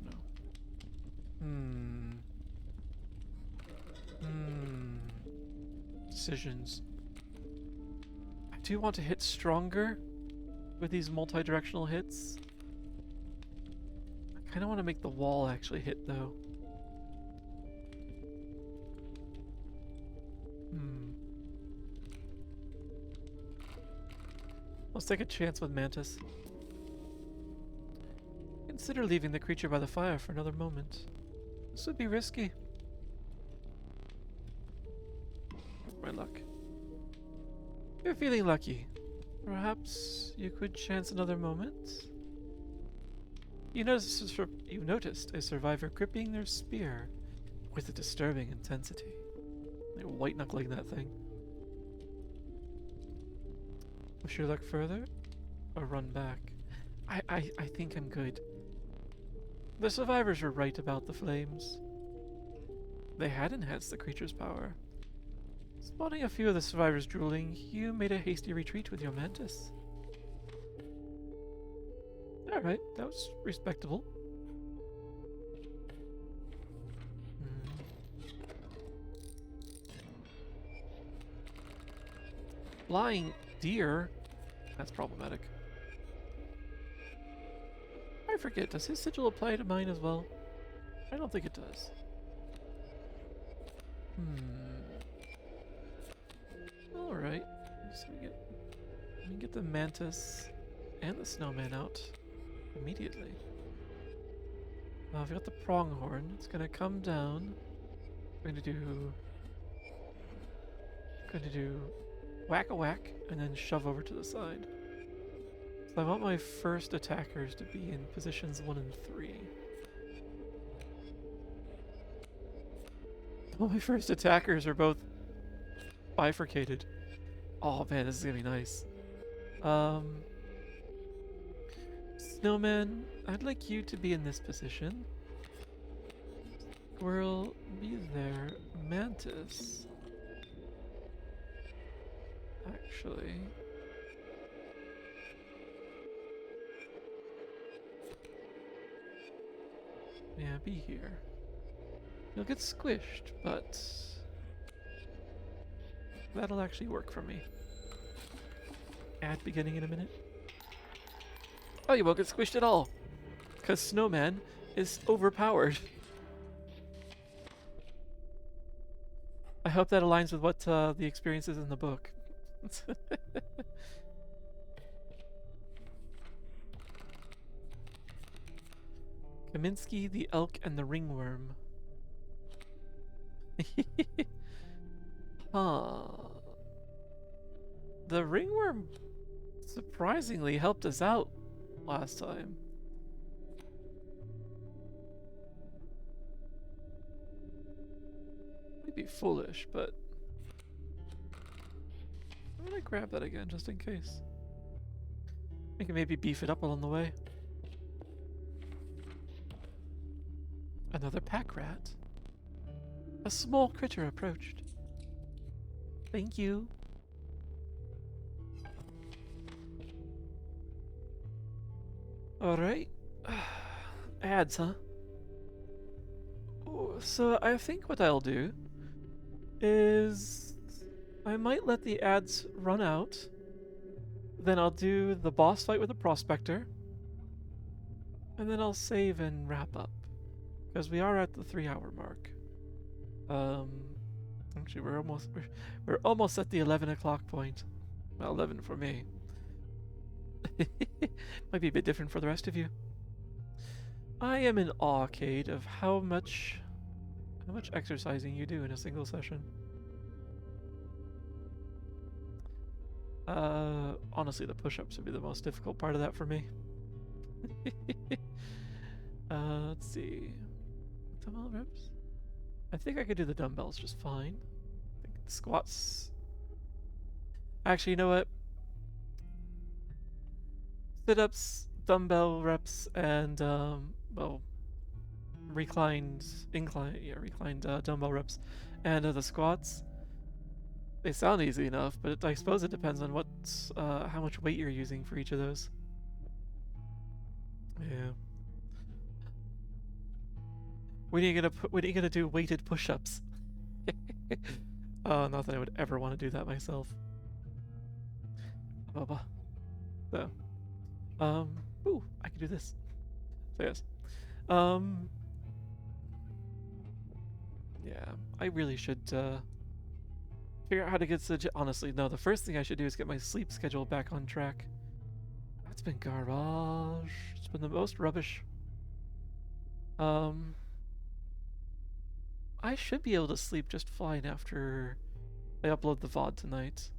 Speaker 1: no. Decisions. I do want to hit stronger with these multi-directional hits. I kind of want to make the wall actually hit, though. Let's take a chance with Mantis. Consider leaving the creature by the fire for another moment. This would be risky. My luck. You're feeling lucky. Perhaps you could chance another moment? You noticed a survivor gripping their spear with a disturbing intensity. They're white knuckling that thing. Wish your luck further, or run back? I think I'm good. The survivors were right about the flames. They had enhanced the creature's power. Spotting a few of the survivors drooling, you made a hasty retreat with your mantis. Alright, that was respectable. Flying deer? That's problematic. I forget, does his sigil apply to mine as well? I don't think it does. Alright. So we get the mantis and the snowman out immediately. I've got the pronghorn. It's gonna come down. Going to do whack a whack and then shove over to the side. So I want my first attackers to be in positions 1 and 3. Well, my first attackers are both bifurcated. Oh man, this is gonna be nice. Snowman, I'd like you to be in this position. Squirrel, be there. Mantis. Actually... yeah, be here. You'll get squished, but... that'll actually work for me. Ad beginning in a minute. Oh, you won't get squished at all! Because Snowman is overpowered. I hope that aligns with what the experience is in the book. Kaminsky, the elk, and the ringworm. Huh. The ringworm surprisingly helped us out last time. Might be foolish, but I'm gonna grab that again just in case. I can maybe beef it up along the way. Another pack rat. A small critter approached. Thank you. Alright. Ads, huh? So I think what I'll do is I might let the ads run out. Then I'll do the boss fight with the prospector. And then I'll save and wrap up. Because we are at the 3 hour mark. Um, actually, we're almost at the 11 o'clock point. Well, 11 for me. Might be a bit different for the rest of you. I am in awe, Cade, of how much exercising you do in a single session. Honestly, the push-ups would be the most difficult part of that for me. Let's see. Dumbbell reps? I think I could do the dumbbells just fine. I think the squats. Actually, you know what? Sit-ups, dumbbell reps, and well, reclined dumbbell reps, and the squats. They sound easy enough, but I suppose it depends on how much weight you're using for each of those. Yeah. When are you gonna do weighted push-ups? Oh, not that I would ever want to do that myself. Baba. So, ooh, I can do this. So yes. Yeah, I really should figure out how to get to. Honestly, no. The first thing I should do is get my sleep schedule back on track. That's been garbage. It's been the most rubbish. I should be able to sleep just fine after I upload the VOD tonight.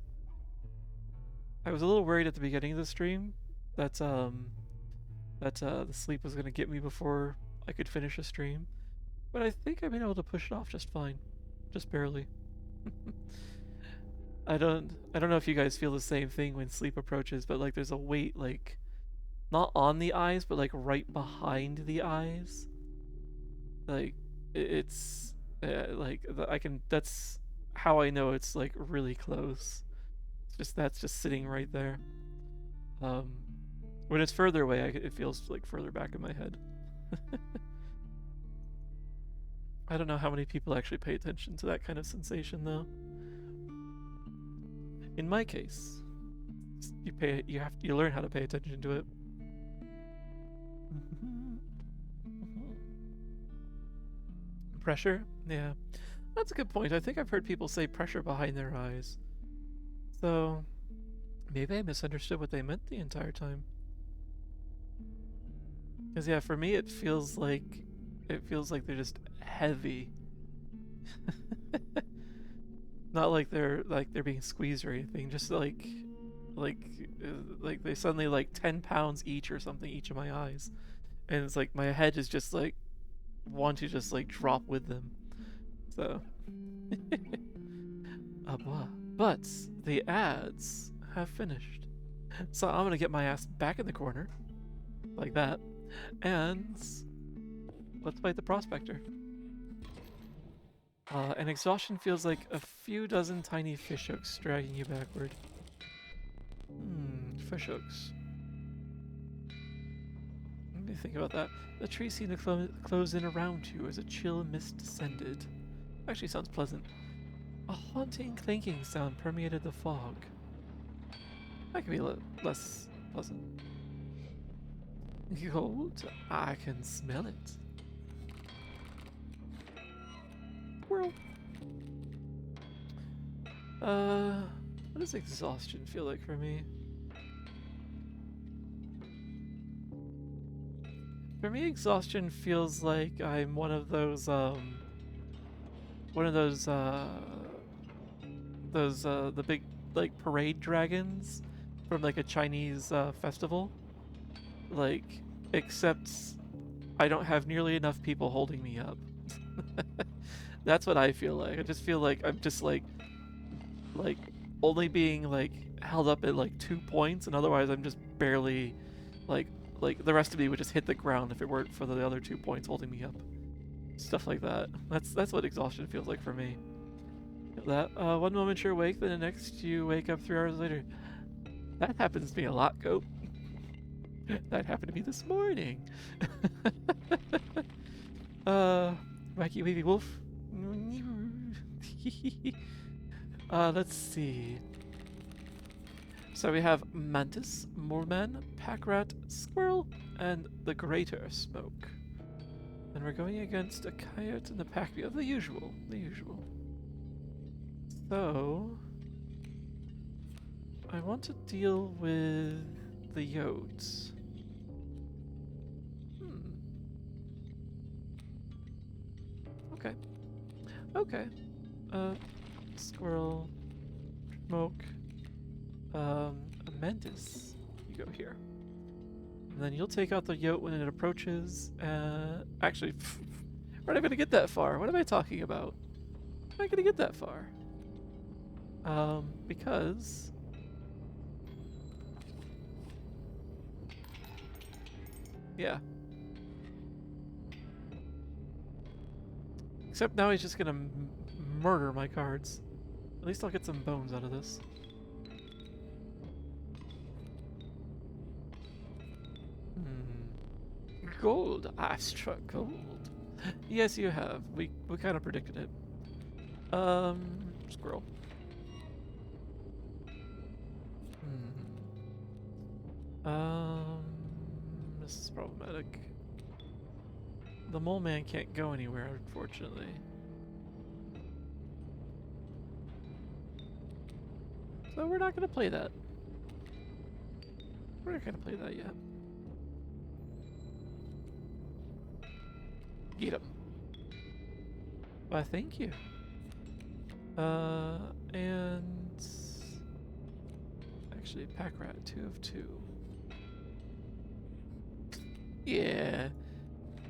Speaker 1: I was a little worried at the beginning of the stream that the sleep was gonna get me before I could finish a stream, but I think I've been able to push it off just fine, just barely. I don't know if you guys feel the same thing when sleep approaches, but like there's a weight like not on the eyes, but like right behind the eyes. Like it's like I can. That's how I know it's like really close. It's just that's just sitting right there. Um, when it's further away, it feels like further back in my head. I don't know how many people actually pay attention to that kind of sensation, though. In my case, you learn how to pay attention to it. Pressure? Yeah. That's a good point. I think I've heard people say pressure behind their eyes. So, maybe I misunderstood what they meant the entire time. Because yeah, for me it feels like they're just heavy. Not like they're being squeezed or anything. Just like like they suddenly like 10 pounds each or something each of my eyes, and it's like my head is just like want to just like drop with them. So, blah. But the ads have finished, so I'm gonna get my ass back in the corner, like that, and let's fight the prospector. And exhaustion feels like a few dozen tiny fishhooks dragging you backward. Fishhooks. Let me think about that. The trees seemed to close in around you as a chill mist descended. Actually sounds pleasant. A haunting clanking sound permeated the fog. That could be less pleasant. Cold? I can smell it. Squirrel. What does exhaustion feel like for me? For me, exhaustion feels like I'm one of those the big like parade dragons from like a Chinese festival. Like, except I don't have nearly enough people holding me up. That's what I feel like. I just feel like I'm just like only being like held up at like 2 points, and otherwise I'm just barely like the rest of me would just hit the ground if it weren't for the other 2 points holding me up. Stuff like that. That's what exhaustion feels like for me. That one moment you're awake, then the next you wake up 3 hours later. That happens to me a lot, Goat. That happened to me this morning. My Wacky wavy wolf. Let's see. So we have mantis, moleman, pack rat, squirrel, and the greater smoke. And we're going against a coyote and the pack mule. The usual. The usual. So I want to deal with the yotes. Okay. Okay. Squirrel, smoke, a mantis. You go here. And then you'll take out the yote when it approaches. Actually, we're not gonna get that far. What am I talking about? I'm not gonna get that far. Because yeah. Except now he's just gonna murder my cards. At least I'll get some bones out of this. Gold. I've struck gold. Yes, you have. We kind of predicted it. Squirrel. This is problematic. The mole man can't go anywhere, unfortunately. So we're not gonna play that. We're not gonna play that yet. Get him. Why, thank you. And actually, pack rat 2 of 2. Yeah.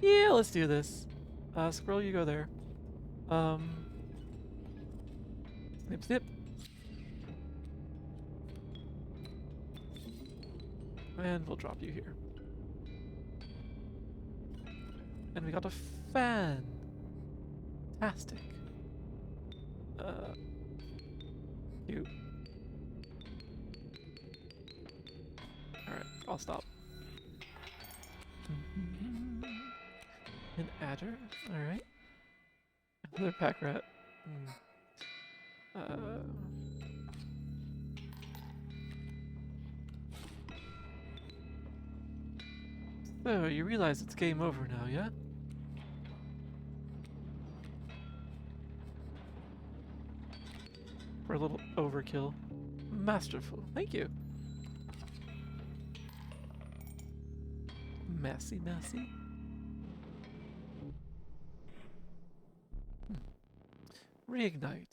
Speaker 1: Yeah, let's do this. Squirrel, you go there. Snip, snip. And we'll drop you here. And we got a fan. Fantastic. Cute. Alright, I'll stop. An adder, alright. Another pack rat. So, you realize it's game over now, yeah? For a little overkill. Masterful. Thank you. Messy, messy. Reignite.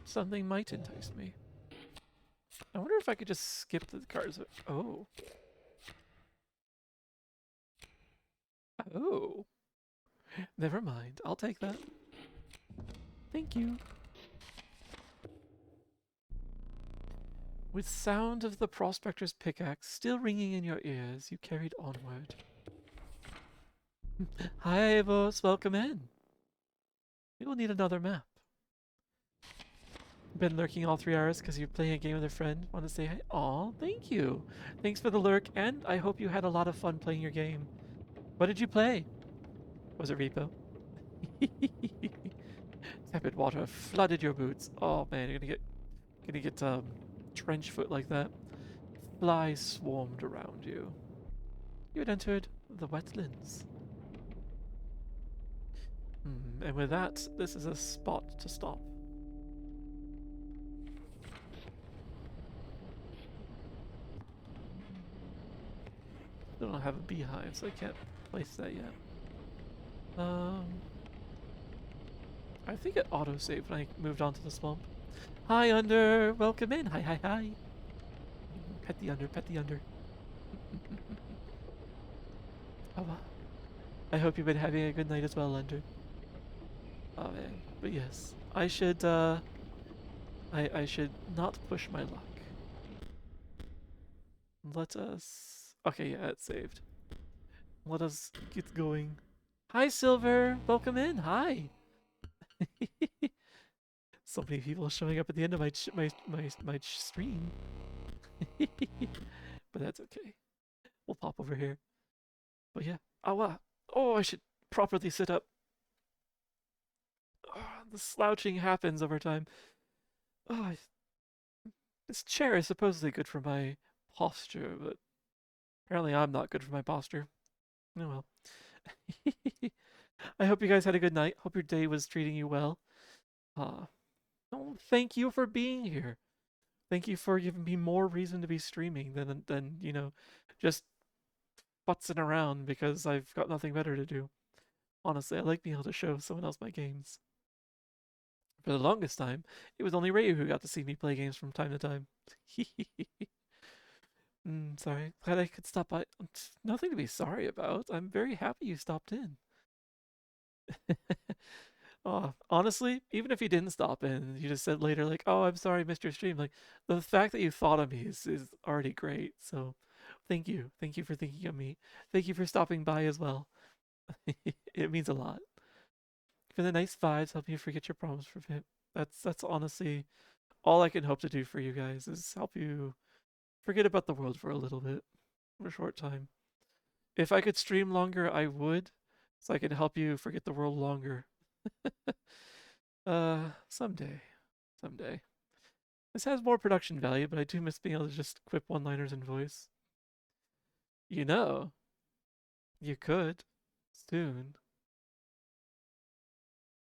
Speaker 1: Something might entice me. I wonder if I could just skip the cards. Oh. Oh. Never mind. I'll take that. Thank you. With sound of the prospector's pickaxe still ringing in your ears, you carried onward. Hi, boss. Welcome in. We will need another map. Been lurking all 3 hours because you're playing a game with a friend. Want to say hi? Aw, thank you. Thanks for the lurk, and I hope you had a lot of fun playing your game. What did you play? Was it Repo? Tepid water flooded your boots. Oh man, you're gonna get trench foot like that. Flies swarmed around you. You had entered the wetlands. And with that, this is a spot to stop. I don't have a beehive, so I can't place that yet. I think it auto-saved when I moved on to the swamp. Hi, Under! Welcome in! Hi, hi, hi! Pet the Under, pet the Under. Oh, I hope you've been having a good night as well, Under. Oh man, but yes, I should not push my luck. Let us... Okay, yeah, it's saved. Let us get going. Hi, Silver! Welcome in! Hi! So many people showing up at the end of my stream. But that's okay. we'll pop over here. But yeah. Oh, I should properly sit up. Oh, the slouching happens over time. Oh, this chair is supposedly good for my posture, but apparently I'm not good for my posture. Oh well. I hope you guys had a good night. Hope your day was treating you well. Uh, oh, thank you for being here. Thank you for giving me more reason to be streaming than just futzing around because I've got nothing better to do. Honestly, I like being able to show someone else my games. For the longest time, it was only Ryu who got to see me play games from time to time. Sorry. Glad I could stop by. Nothing to be sorry about. I'm very happy you stopped in. Oh, honestly, even if you didn't stop in, you just said later, like, "Oh, I'm sorry, I missed your stream." Like, the fact that you thought of me is already great. So, thank you for thinking of me. Thank you for stopping by as well. It means a lot. For the nice vibes, help you forget your problems for a bit. That's honestly all I can hope to do for you guys is help you forget about the world for a little bit, for a short time. If I could stream longer, I would, so I can help you forget the world longer. Someday, someday. This has more production value, but I do miss being able to just quip one-liners in voice. You know, you could soon.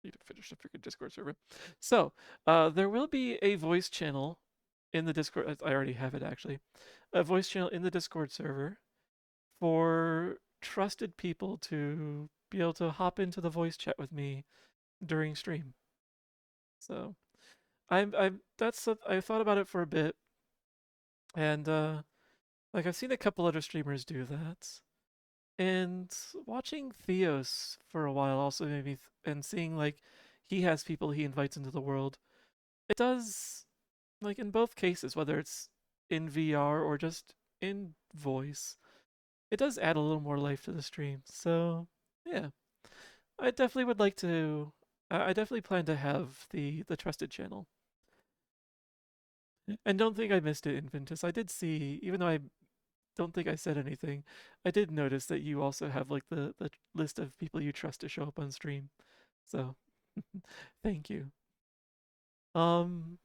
Speaker 1: Need to finish the freaking Discord server. So, there will be a voice channel in the Discord. I already have it actually. A voice channel in the Discord server for trusted people to be able to hop into the voice chat with me during stream. So, I thought about it for a bit, and like I've seen a couple other streamers do that, and watching Theos for a while also made me, and seeing like he has people he invites into the world. It does, like in both cases, whether it's in VR or just in voice, it does add a little more life to the stream. So yeah, I definitely would like to. I definitely plan to have the trusted channel. And don't think I missed it, Inventus. I did see, even though I don't think I said anything, I did notice that you also have like the list of people you trust to show up on stream. So thank you. Um,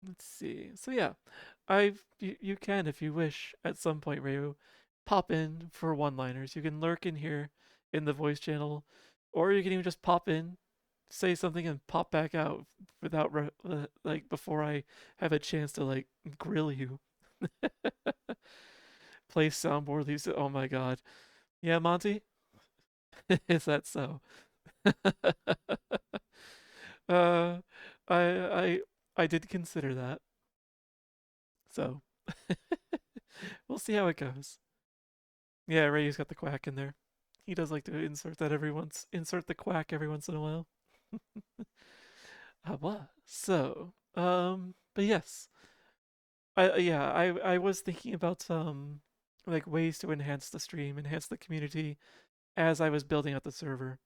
Speaker 1: let's see. So yeah, you can if you wish at some point, Rayu, pop in for one-liners. You can lurk in here in the voice channel, or you can even just pop in, say something, and pop back out without like before I have a chance to like grill you. Play soundboard leaves it. Oh my god. Yeah, Monty, is that so? uh, I I I did consider that. So we'll see how it goes. Yeah, Ray's got the quack in there. He does like to insert the quack every once in a while. What? So, but yes, I was thinking about like ways to enhance the stream, enhance the community as I was building out the server.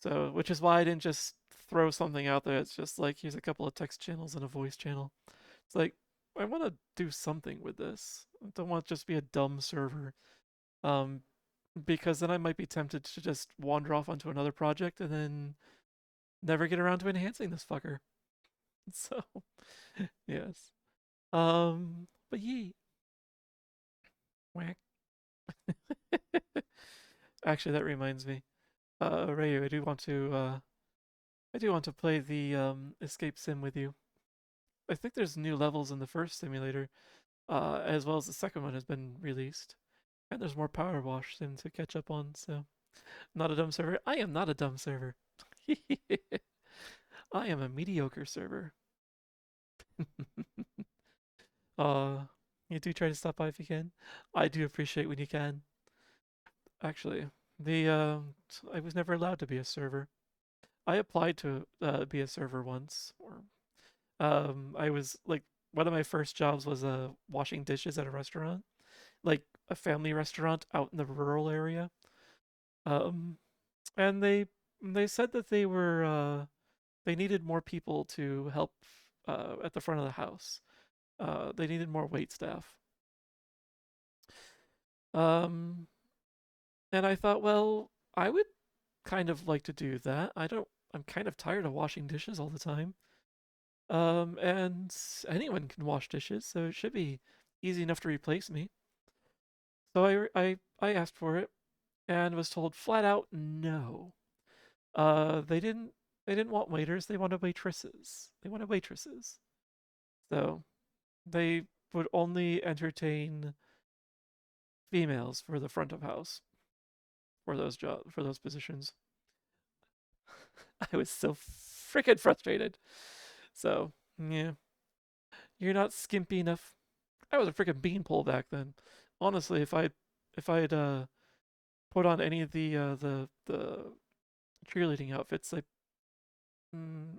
Speaker 1: So, which is why I didn't just throw something out there. It's just like here's a couple of text channels and a voice channel. It's like I want to do something with this. I don't want it to just be a dumb server. Um, because then I might be tempted to just wander off onto another project and then never get around to enhancing this fucker. So, yes. But yee. Whack. Actually, that reminds me. Rayu, I do want to play the escape sim with you. I think there's new levels in the first simulator, as well as the second one has been released. And there's more Power Wash sim to catch up on, so not a dumb server. I am not a dumb server. I am a mediocre server. uh, you do try to stop by if you can. I do appreciate when you can. Actually, the I was never allowed to be a server. I applied to be a server once, or I was like one of my first jobs was washing dishes at a restaurant, like a family restaurant out in the rural area. Um, and they said that they needed more people to help at the front of the house. They needed more wait staff. Um, and I thought, well, I would kind of like to do that. I'm kind of tired of washing dishes all the time. And anyone can wash dishes, so it should be easy enough to replace me. So I asked for it and was told flat out no. They didn't want waiters, they wanted waitresses. They wanted waitresses. So they would only entertain females for the front of house for those positions. I was so freaking frustrated. So yeah, you're not skimpy enough. I was a freaking beanpole back then. Honestly, if I had put on any of the cheerleading outfits,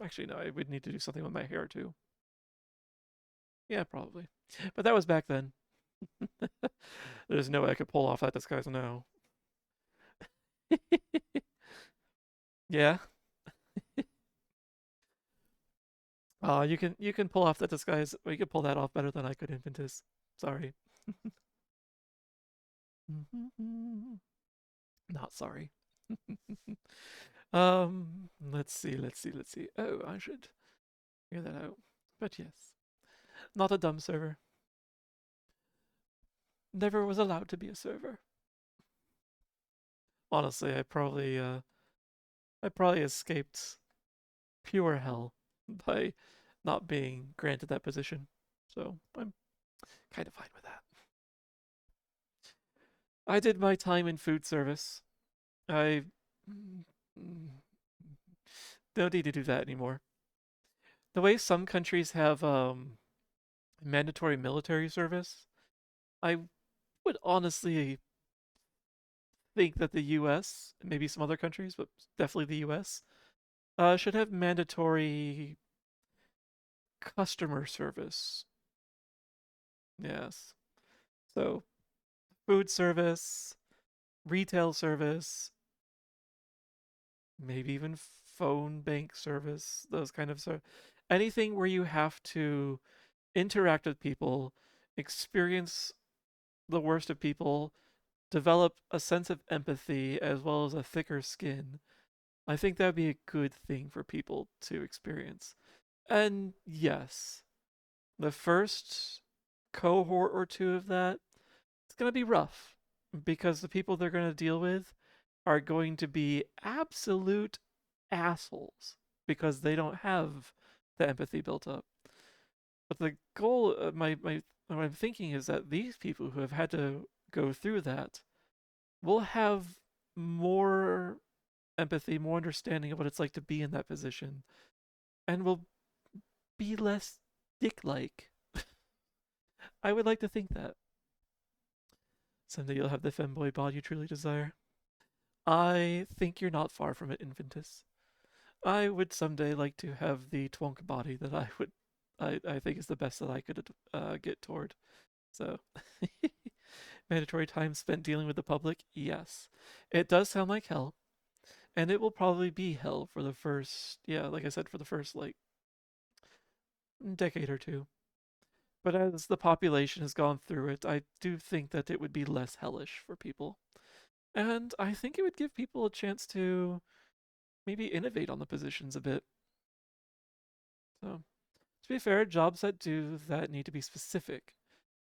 Speaker 1: actually no, I would need to do something with my hair too. Yeah, probably. But that was back then. There's no way I could pull off that disguise now. Yeah. You can pull off that disguise. Or you can pull that off better than I could, Infantis. Sorry. Not sorry. Let's see. Oh, I should figure that out. But yes, not a dumb server. Never was allowed to be a server. Honestly, I probably escaped pure hell by not being granted that position. So I'm kind of fine with that. I did my time in food service. I don't need to do that anymore. The way some countries have mandatory military service, I would honestly think that the U.S., maybe some other countries, but definitely the U.S., should have mandatory customer service. Yes. So food service, retail service, maybe even phone bank service, those kind of anything where you have to interact with people, experience the worst of people, develop a sense of empathy as well as a thicker skin. I think that'd be a good thing for people to experience. And yes, the first cohort or two of that, it's going to be rough because the people they're going to deal with are going to be absolute assholes because they don't have the empathy built up. But the goal, what I'm thinking is that these people who have had to go through that will have more empathy, more understanding of what it's like to be in that position, and will be less dick-like. I would like to think that someday you'll have the femboy bod you truly desire. I think you're not far from it, Infantis. I would someday like to have the twonk body that I think is the best that I could get toward. So, mandatory time spent dealing with the public, yes. It does sound like hell, and it will probably be hell for the first, yeah, like I said, for the first like decade or two. But as the population has gone through it, I do think that it would be less hellish for people. And I think it would give people a chance to maybe innovate on the positions a bit. So, to be fair, jobs that do that need to be specific.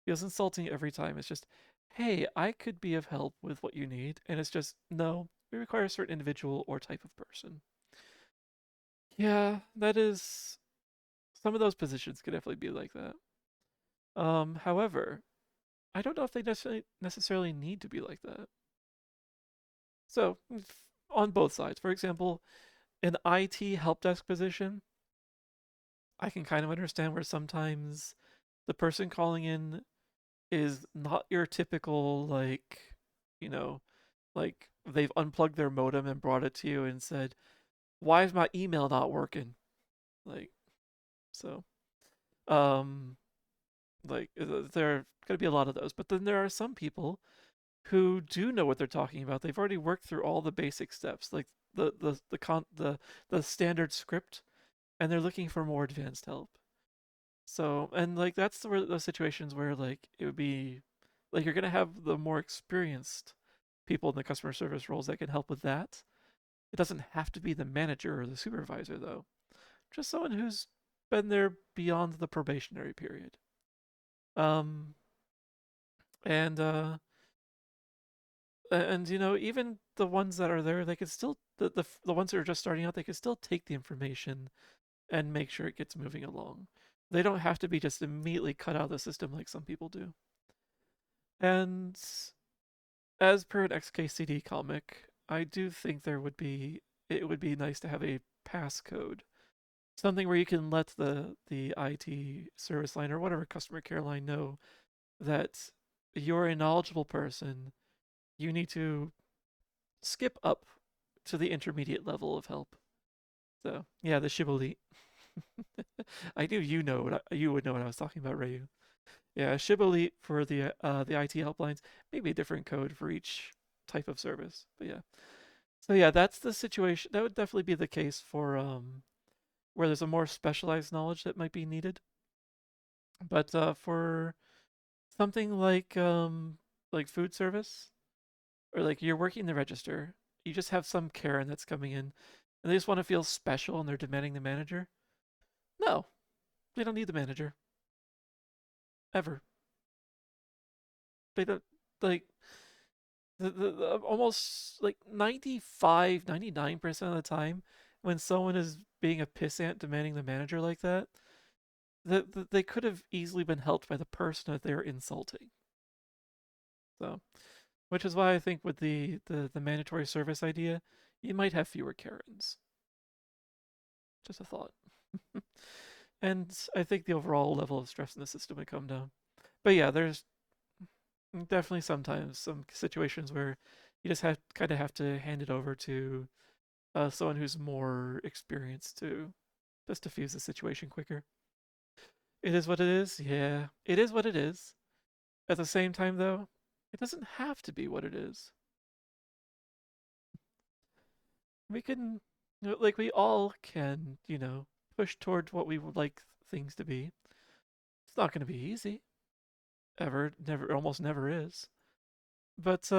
Speaker 1: Feels insulting every time. It's just, hey, I could be of help with what you need. And it's just, no, we require a certain individual or type of person. Yeah, that is, some of those positions could definitely be like that. However, I don't know if they necessarily need to be like that. So, on both sides, for example, an IT help desk position, I can kind of understand where sometimes the person calling in is not your typical, like, you know, like they've unplugged their modem and brought it to you and said, "Why is my email not working?" Like, so, um, there are going to be a lot of those. But then there are some people who do know what they're talking about. They've already worked through all the basic steps, like the standard script, and they're looking for more advanced help. So, and like that's the situations where like it would be Like you're gonna have the more experienced people in the customer service roles that can help with that. It doesn't have to be the manager or the supervisor though. Just someone who's been there beyond the probationary period. Um, and you know, even the ones that are there, they can still the ones that are just starting out, they can still take the information and make sure it gets moving along. They don't have to be just immediately cut out of the system like some people do. And as per an XKCD comic, I do think it would be nice to have a passcode, something where you can let the IT service line or whatever customer care line know that you're a knowledgeable person. You need to skip up to the intermediate level of help. So yeah, the shibboleth. I knew you would know what I was talking about, Rayu. Yeah, shibboleth for the IT helplines. Maybe a different code for each type of service. But yeah. So yeah, that's the situation. That would definitely be the case for where there's a more specialized knowledge that might be needed. But for something like food service or like you're working the register, you just have some Karen that's coming in and they just want to feel special and they're demanding the manager. No, they don't need the manager ever. They don't like the almost like 95, 99% of the time when someone is being a pissant demanding the manager like that, they could have easily been helped by the person that they're insulting. So, which is why I think with the mandatory service idea, you might have fewer Karens. Just a thought. And I think the overall level of stress in the system would come down. But yeah, there's definitely sometimes some situations where you just have kind of have to hand it over to someone who's more experienced to just diffuse the situation quicker. It is what it is. Yeah, it is what it is. At the same time, though, it doesn't have to be what it is. We can, like, we all can, push toward what we would like things to be. It's not going to be easy. Ever, never, almost never is. But,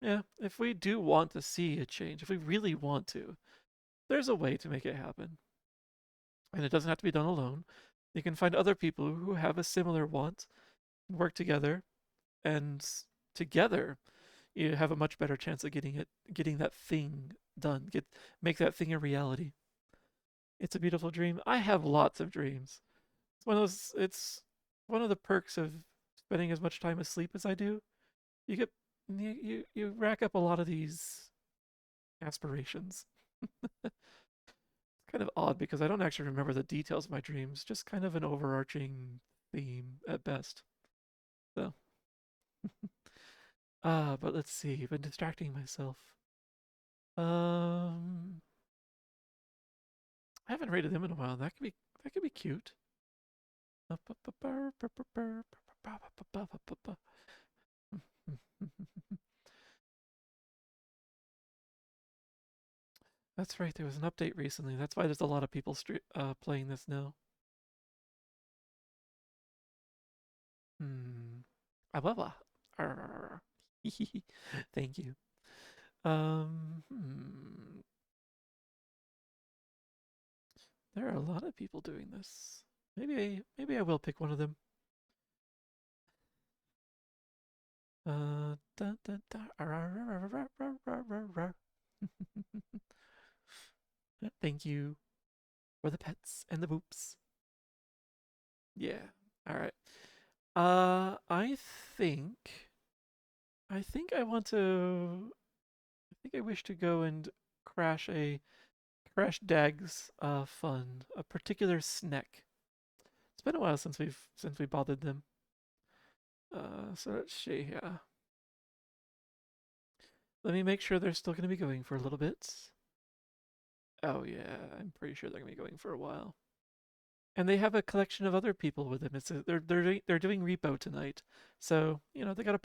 Speaker 1: yeah, if we do want to see a change, if we really want to, there's a way to make it happen. And it doesn't have to be done alone. You can find other people who have a similar want, work together, and together you have a much better chance of getting that thing done. Make that thing a reality. It's a beautiful dream. I have lots of dreams. It's one of the perks of spending as much time asleep as I do. You get you rack up a lot of these aspirations. It's kind of odd because I don't actually remember the details of my dreams, just kind of an overarching theme at best. So, but let's see. I've been distracting myself. Um, I haven't rated them in a while. That could be cute. That's right. There was an update recently. That's why there's a lot of people playing this now. Hmm. Ah, blah, blah. Arr. Thank you. Hmm. There are a lot of people doing this. Maybe I will pick one of them. Dun, dun, dun. Thank you for the pets and the boops. Yeah. All right. I think I want to. I think I wish to go and crash a crash Dag's fun, a particular snack. It's been a while since we bothered them. So let's see here. Let me make sure they're still going to be going for a little bit. Oh yeah, I'm pretty sure they're going to be going for a while. And they have a collection of other people with them. They're doing repo tonight, so they got a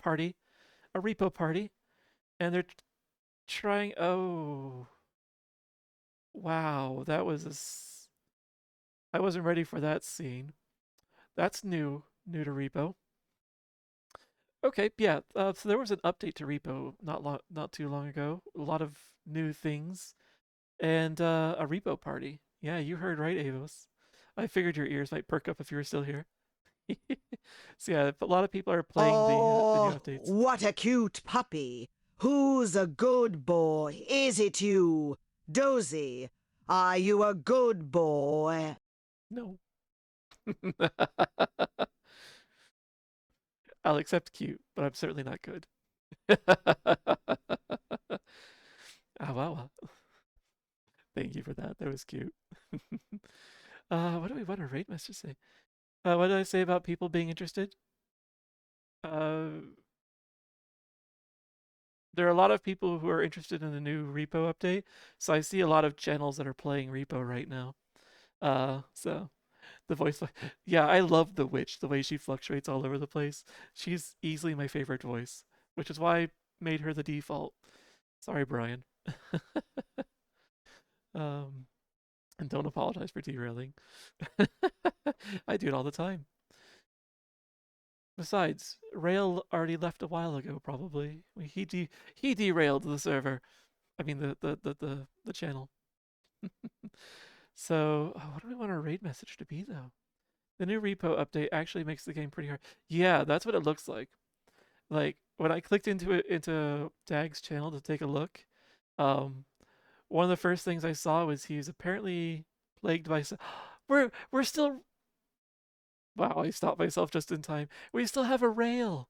Speaker 1: repo party, and they're trying. Oh wow, I wasn't ready for that scene. That's new to repo. Okay, yeah. So there was an update to Repo not too long ago. A lot of new things and a Repo party. Yeah, you heard right, Avos. I figured your ears might perk up if you were still here. So yeah, a lot of people are playing the new
Speaker 2: Oh,
Speaker 1: updates.
Speaker 2: what a cute puppy. Who's a good boy? Is it you? Dozy, are you a good boy?
Speaker 1: No. I'll accept cute, but I'm certainly not good. Oh wow. Thank you for that. That was cute. What do we want to rate message say? What did I say about people being interested? Uh, there are a lot of people who are interested in the new repo update. So I see a lot of channels that are playing repo right now. So the voice, yeah, I love the witch, the way she fluctuates all over the place. She's easily my favorite voice, which is why I made her the default. Sorry, Brian. um, and don't apologize for derailing. I do it all the time. Besides, Rail already left a while ago, probably. He derailed the server. I mean the channel. So, what do we want our raid message to be though? The new repo update actually makes the game pretty hard. Yeah, that's what it looks like. Like when I clicked into Dag's channel to take a look, um, one of the first things I saw was he was apparently plagued by. We're still. Wow, I stopped myself just in time. We still have a rail.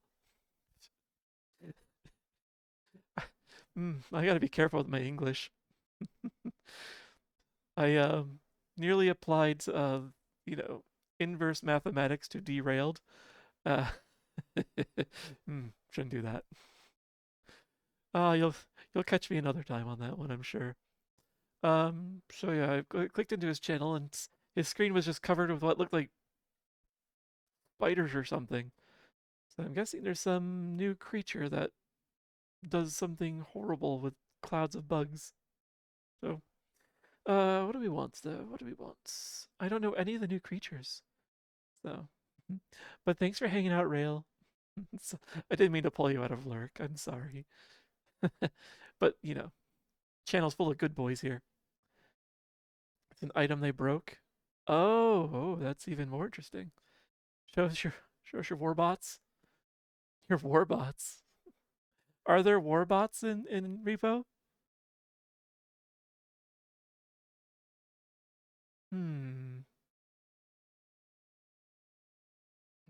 Speaker 1: I gotta be careful with my English. I nearly applied you know inverse mathematics to derailed. Uh, shouldn't do that. You'll catch me another time on that one, I'm sure. So yeah, I clicked into his channel and his screen was just covered with what looked like spiders or something. So I'm guessing there's some new creature that does something horrible with clouds of bugs. So, what do we want though? What do we want? I don't know any of the new creatures. So, but thanks for hanging out, Rail. So, I didn't mean to pull you out of lurk. I'm sorry. But, channel's full of good boys here. It's an item they broke. Oh, that's even more interesting. Show us your warbots. Your warbots. Are there warbots in Repo? Hmm.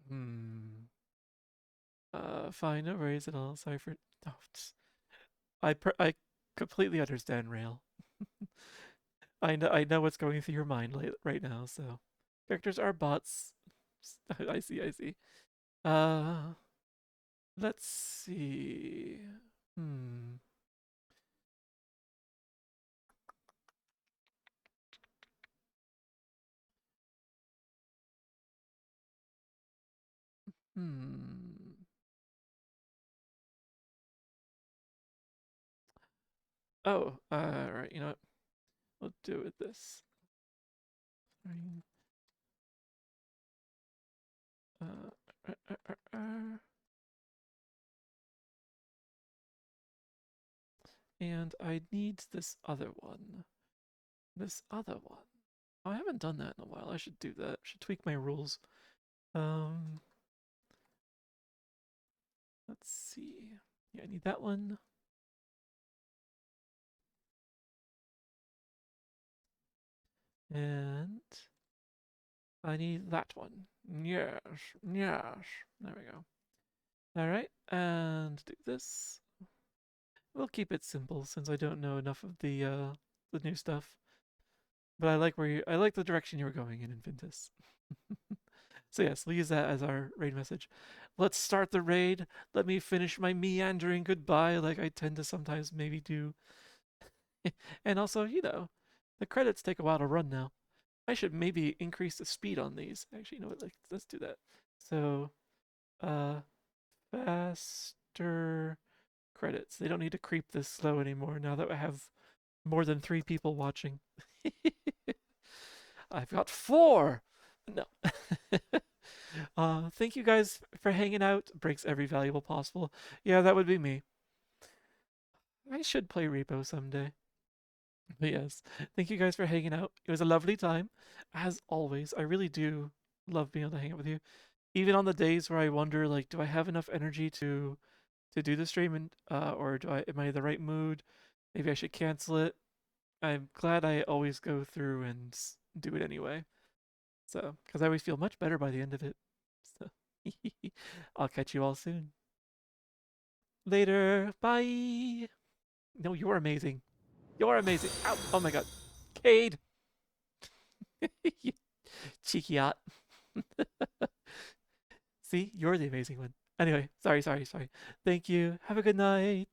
Speaker 1: Hmm. Fine, no worries at all. Sorry for. Oh, I completely understand, Rail. I know what's going through your mind right now. So, characters are bots. I see. I see. Uh, let's see. Hmm. Hmm. Oh, right. You know what? We'll do it this. Uh, uh, uh, uh, uh. And I need this other one. This other one. Oh, I haven't done that in a while. I should do that. I should tweak my rules. Um, let's see. Yeah, I need that one. And I need that one. Yes, yes. There we go. All right, and do this. We'll keep it simple since I don't know enough of the new stuff. But I like the direction you were going in Infintus. So yes, we'll use that as our raid message. Let's start the raid. Let me finish my meandering goodbye like I tend to sometimes maybe do. And also, the credits take a while to run now. I should maybe increase the speed on these. Actually, you know what? Let's do that. So, uh, faster credits. They don't need to creep this slow anymore now that I have more than 3 people watching. I've got 4. No. Thank you guys for hanging out. Breaks every valuable possible. Yeah, that would be me. I should play Repo someday. But yes, thank you guys for hanging out. It was a lovely time, as always. I really do love being able to hang out with you. Even on the days where I wonder, like, do I have enough energy to do the stream, and or do I am I in the right mood? Maybe I should cancel it. I'm glad I always go through and do it anyway. So, because I always feel much better by the end of it. So, I'll catch you all soon. Later. Bye. No, you're amazing. You're amazing. Ow. Oh my god. Cade. You cheeky yacht. See, you're the amazing one. Anyway, sorry. Thank you. Have a good night.